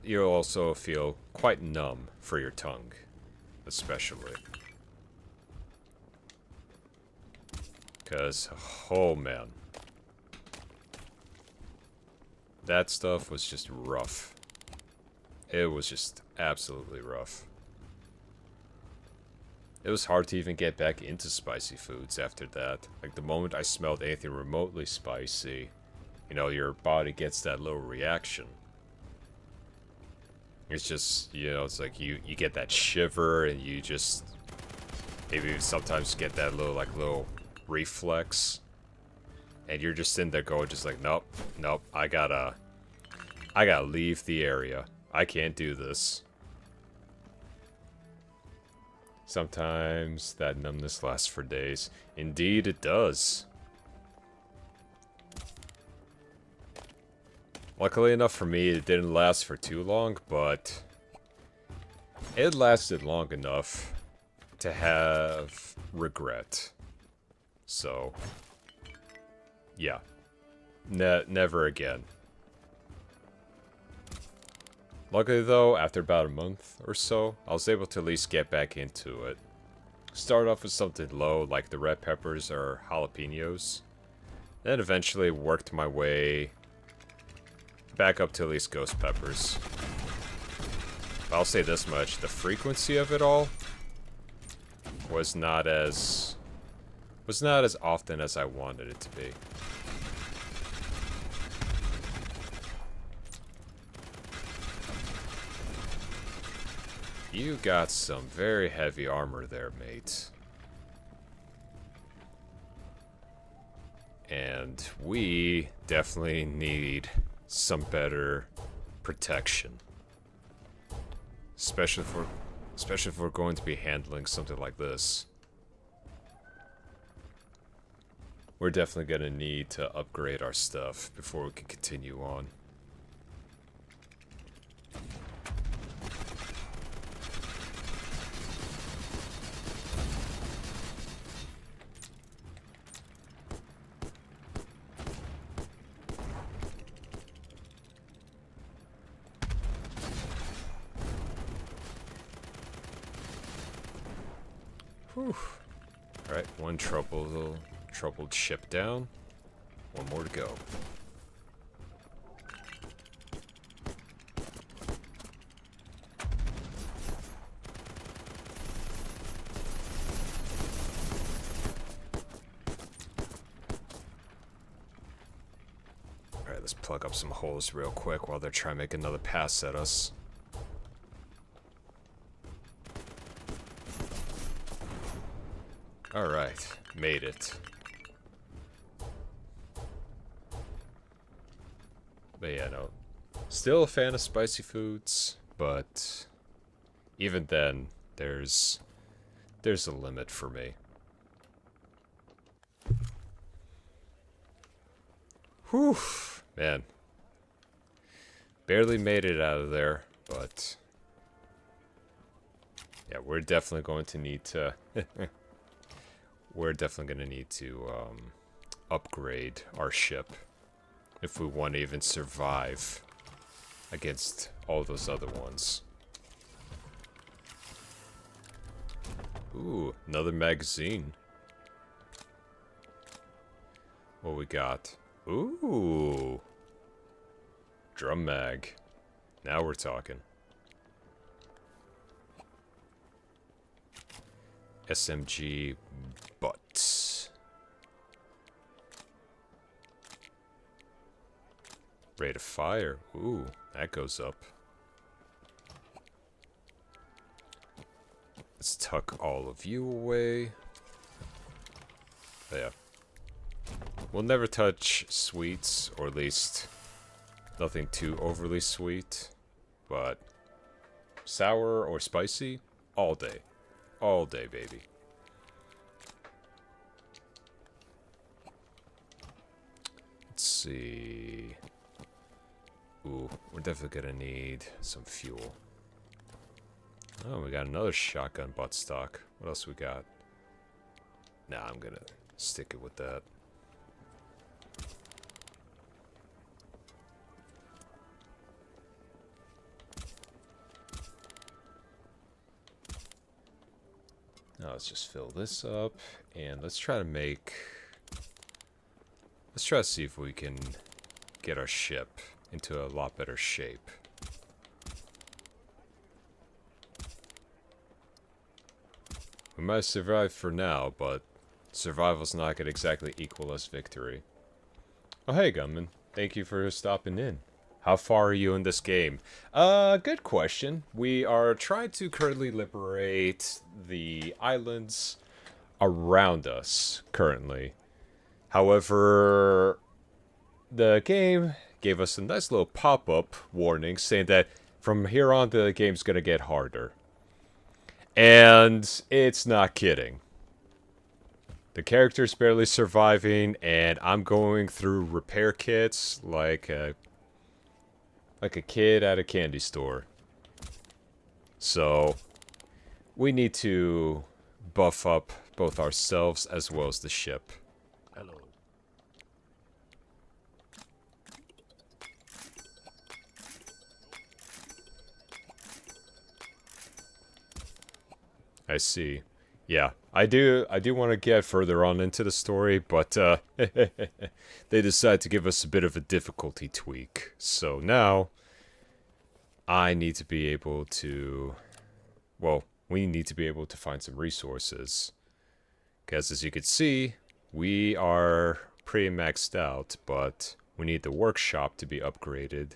you'll also feel quite numb for your tongue, especially. Because, oh man. That stuff was just rough. It was just absolutely rough. It was hard to even get back into spicy foods after that. Like, the moment I smelled anything remotely spicy, you know, your body gets that little reaction. It's just, you know, it's like you get that shiver and you just maybe sometimes get that little reflex. And you're just in there going just like, nope, nope, I gotta leave the area. I can't do this. Sometimes that numbness lasts for days. Indeed it does. Luckily enough for me, it didn't last for too long, but it lasted long enough to have regret. So, yeah. Never again. Luckily though, after about a month or so, I was able to at least get back into it. Start off with something low, like the red peppers or jalapenos. Then eventually worked my way back up to at least ghost peppers. I'll say this much, the frequency of it all was not as often as I wanted it to be. You got some very heavy armor there, mate. And we definitely need some better protection. Especially if we're going to be handling something like this. We're definitely gonna need to upgrade our stuff before we can continue on. Whew. Alright, one troubled ship down. One more to go. Alright, let's plug up some holes real quick while they're trying to make another pass at us. Alright, made it. But yeah, no. Still a fan of spicy foods, but even then, there's a limit for me. Whew, man. Barely made it out of there, but yeah, we're definitely going to need to upgrade our ship if we want to even survive against all those other ones. Ooh, another magazine. What we got? Ooh, drum mag. Now we're talking. SMG butts. Rate of fire. Ooh, that goes up. Let's tuck all of you away. But yeah. We'll never touch sweets, or at least nothing too overly sweet. But sour or spicy, all day. All day, baby. Let's see. Ooh, we're definitely gonna need some fuel. Oh, we got another shotgun buttstock. What else we got? Nah, I'm gonna stick it with that. Now let's just fill this up, and let's try to see if we can get our ship into a lot better shape. We might survive for now, but survival's not gonna exactly equal us victory. Oh hey, Gunman. Thank you for stopping in. How far are you in this game? Good question. We are trying to currently liberate the islands around us currently. However, the game gave us a nice little pop-up warning saying that from here on the game's gonna get harder. And it's not kidding. The character's barely surviving, and I'm going through repair kits like a kid at a candy store. So, we need to buff up both ourselves as well as the ship. Hello. I see. Yeah, I do want to get further on into the story, but they decide to give us a bit of a difficulty tweak. So now I need to be able to, well, we need to be able to find some resources. Because as you can see, we are pretty maxed out, but we need the workshop to be upgraded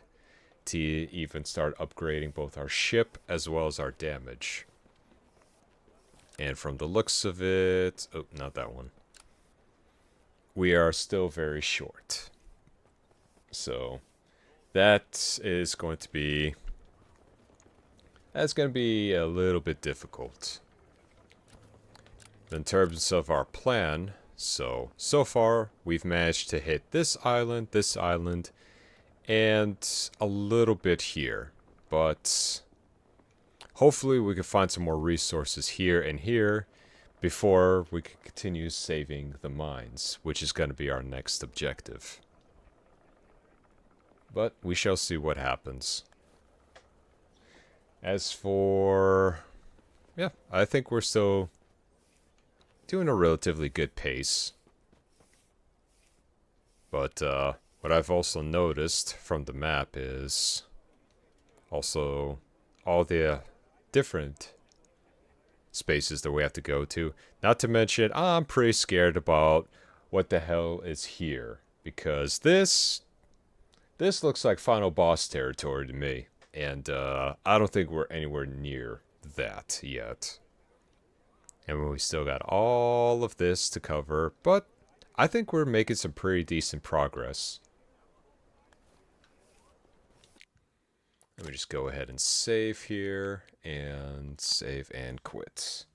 to even start upgrading both our ship as well as our damage. And from the looks of it... Oh, not that one. We are still very short. So, that is going to be... That's going to be a little bit difficult. In terms of our plan, so far, we've managed to hit this island, and a little bit here. But... hopefully we can find some more resources here and here before we can continue saving the mines, which is going to be our next objective. But we shall see what happens. As for... yeah, I think we're still doing a relatively good pace. But what I've also noticed from the map is also all the different spaces that we have to go to. Not to mention, I'm pretty scared about what the hell is here. Because this looks like final boss territory to me. And I don't think we're anywhere near that yet. And we still got all of this to cover. But I think we're making some pretty decent progress. Let me just go ahead and save here, and save and quit.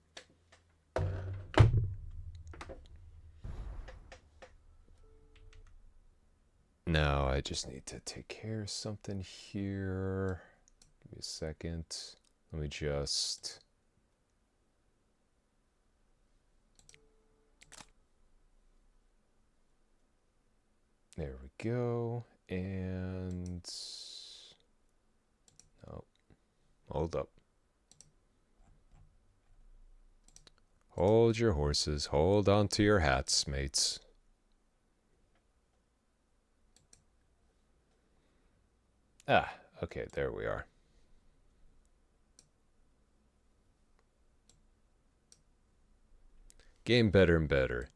Now I just need to take care of something here. Give me a second. Let me just... there we go, and... oh, hold up. Hold your horses. Hold on to your hats, mates. Ah, okay, there we are. Game better and better.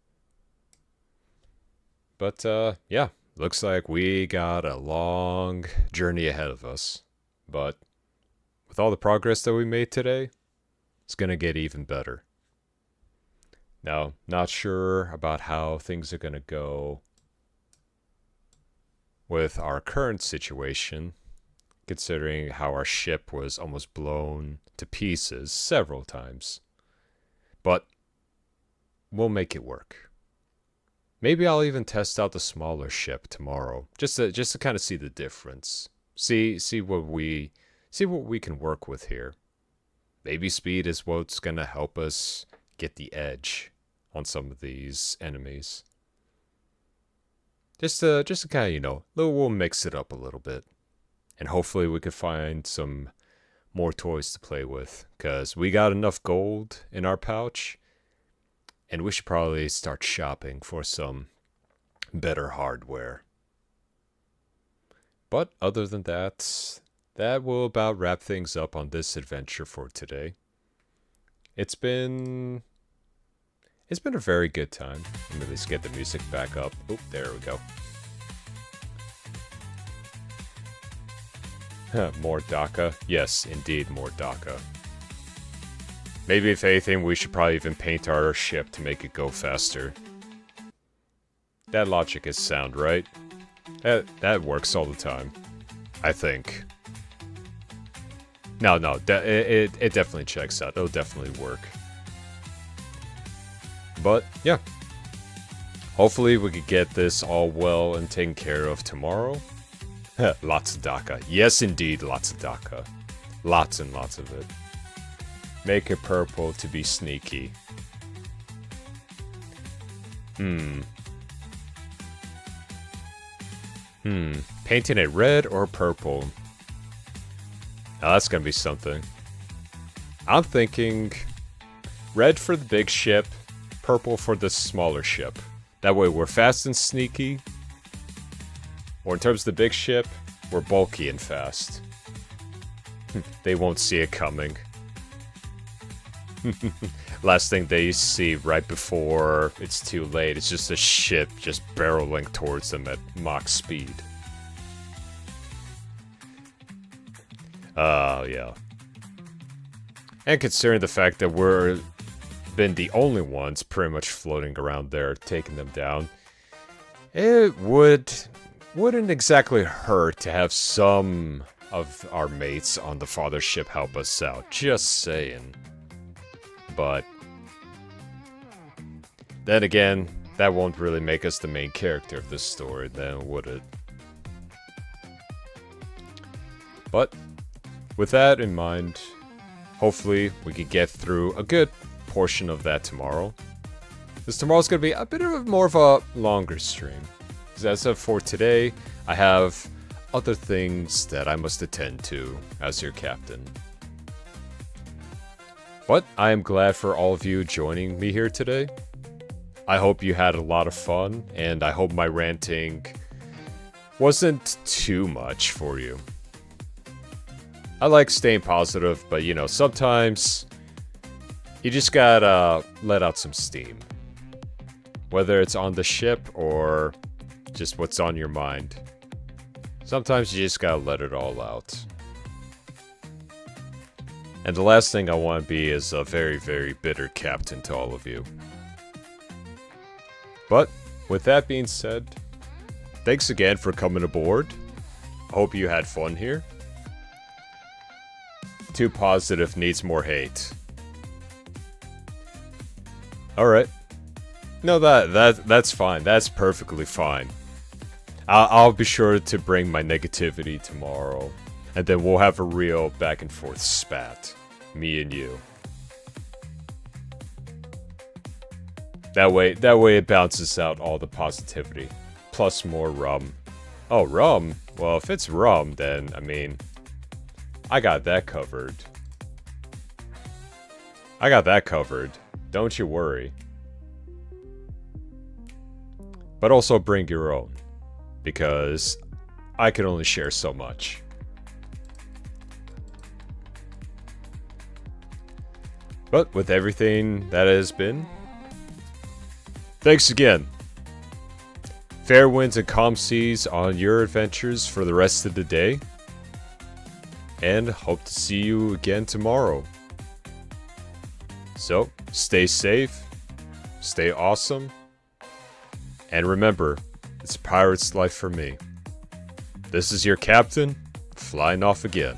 But, yeah, looks like we got a long journey ahead of us. But with all the progress that we made today, it's going to get even better. Now, not sure about how things are going to go with our current situation, considering how our ship was almost blown to pieces several times. But we'll make it work. Maybe I'll even test out the smaller ship tomorrow, just to kind of see the difference. See what we can work with here. Maybe speed is what's gonna help us get the edge on some of these enemies. Just to kind of, we'll mix it up a little bit, and hopefully we can find some more toys to play with, cause we got enough gold in our pouch. And we should probably start shopping for some better hardware. But other than that, that will about wrap things up on this adventure for today. It's been a very good time. Let me at least get the music back up. Oh, there we go. More DACA? Yes, indeed, more DACA. Maybe if anything, we should probably even paint our ship to make it go faster. That logic is sound, right? That works all the time. I think. No, it definitely checks out. It'll definitely work. But, yeah. Hopefully we could get this all well and taken care of tomorrow. Lots of DACA. Yes, indeed, lots of DACA. Lots and lots of it. Make it purple to be sneaky. Painting it red or purple? Now that's gonna be something. I'm thinking red for the big ship, purple for the smaller ship. That way we're fast and sneaky. Or in terms of the big ship, we're bulky and fast. They won't see it coming. Last thing they see right before it's too late is just a ship just barreling towards them at Mach speed. Yeah. And considering the fact that we're been the only ones pretty much floating around there taking them down, it wouldn't exactly hurt to have some of our mates on the father ship help us out. Just saying. But then again, that won't really make us the main character of this story, then would it? But with that in mind, hopefully we can get through a good portion of that tomorrow. Because tomorrow's going to be a bit of more of a longer stream. Because as of for today, I have other things that I must attend to as your captain. But I am glad for all of you joining me here today. I hope you had a lot of fun, and I hope my ranting wasn't too much for you. I like staying positive, but you know, sometimes you just gotta let out some steam. Whether it's on the ship or just what's on your mind. Sometimes you just gotta let it all out. And the last thing I want to be is a very, very bitter captain to all of you. But, with that being said, thanks again for coming aboard. I hope you had fun here. Too positive needs more hate. Alright. No, that's fine. That's perfectly fine. I'll be sure to bring my negativity tomorrow. And then we'll have a real back and forth spat. Me and you. That way it balances out all the positivity. Plus more rum. Oh, rum? Well, if it's rum, then, I mean, I got that covered. I got that covered. Don't you worry. But also bring your own. Because I can only share so much. But with everything that has been, thanks again. Fair winds and calm seas on your adventures for the rest of the day. And hope to see you again tomorrow. So, stay safe, stay awesome, and remember, it's a pirate's life for me. This is your captain, flying off again.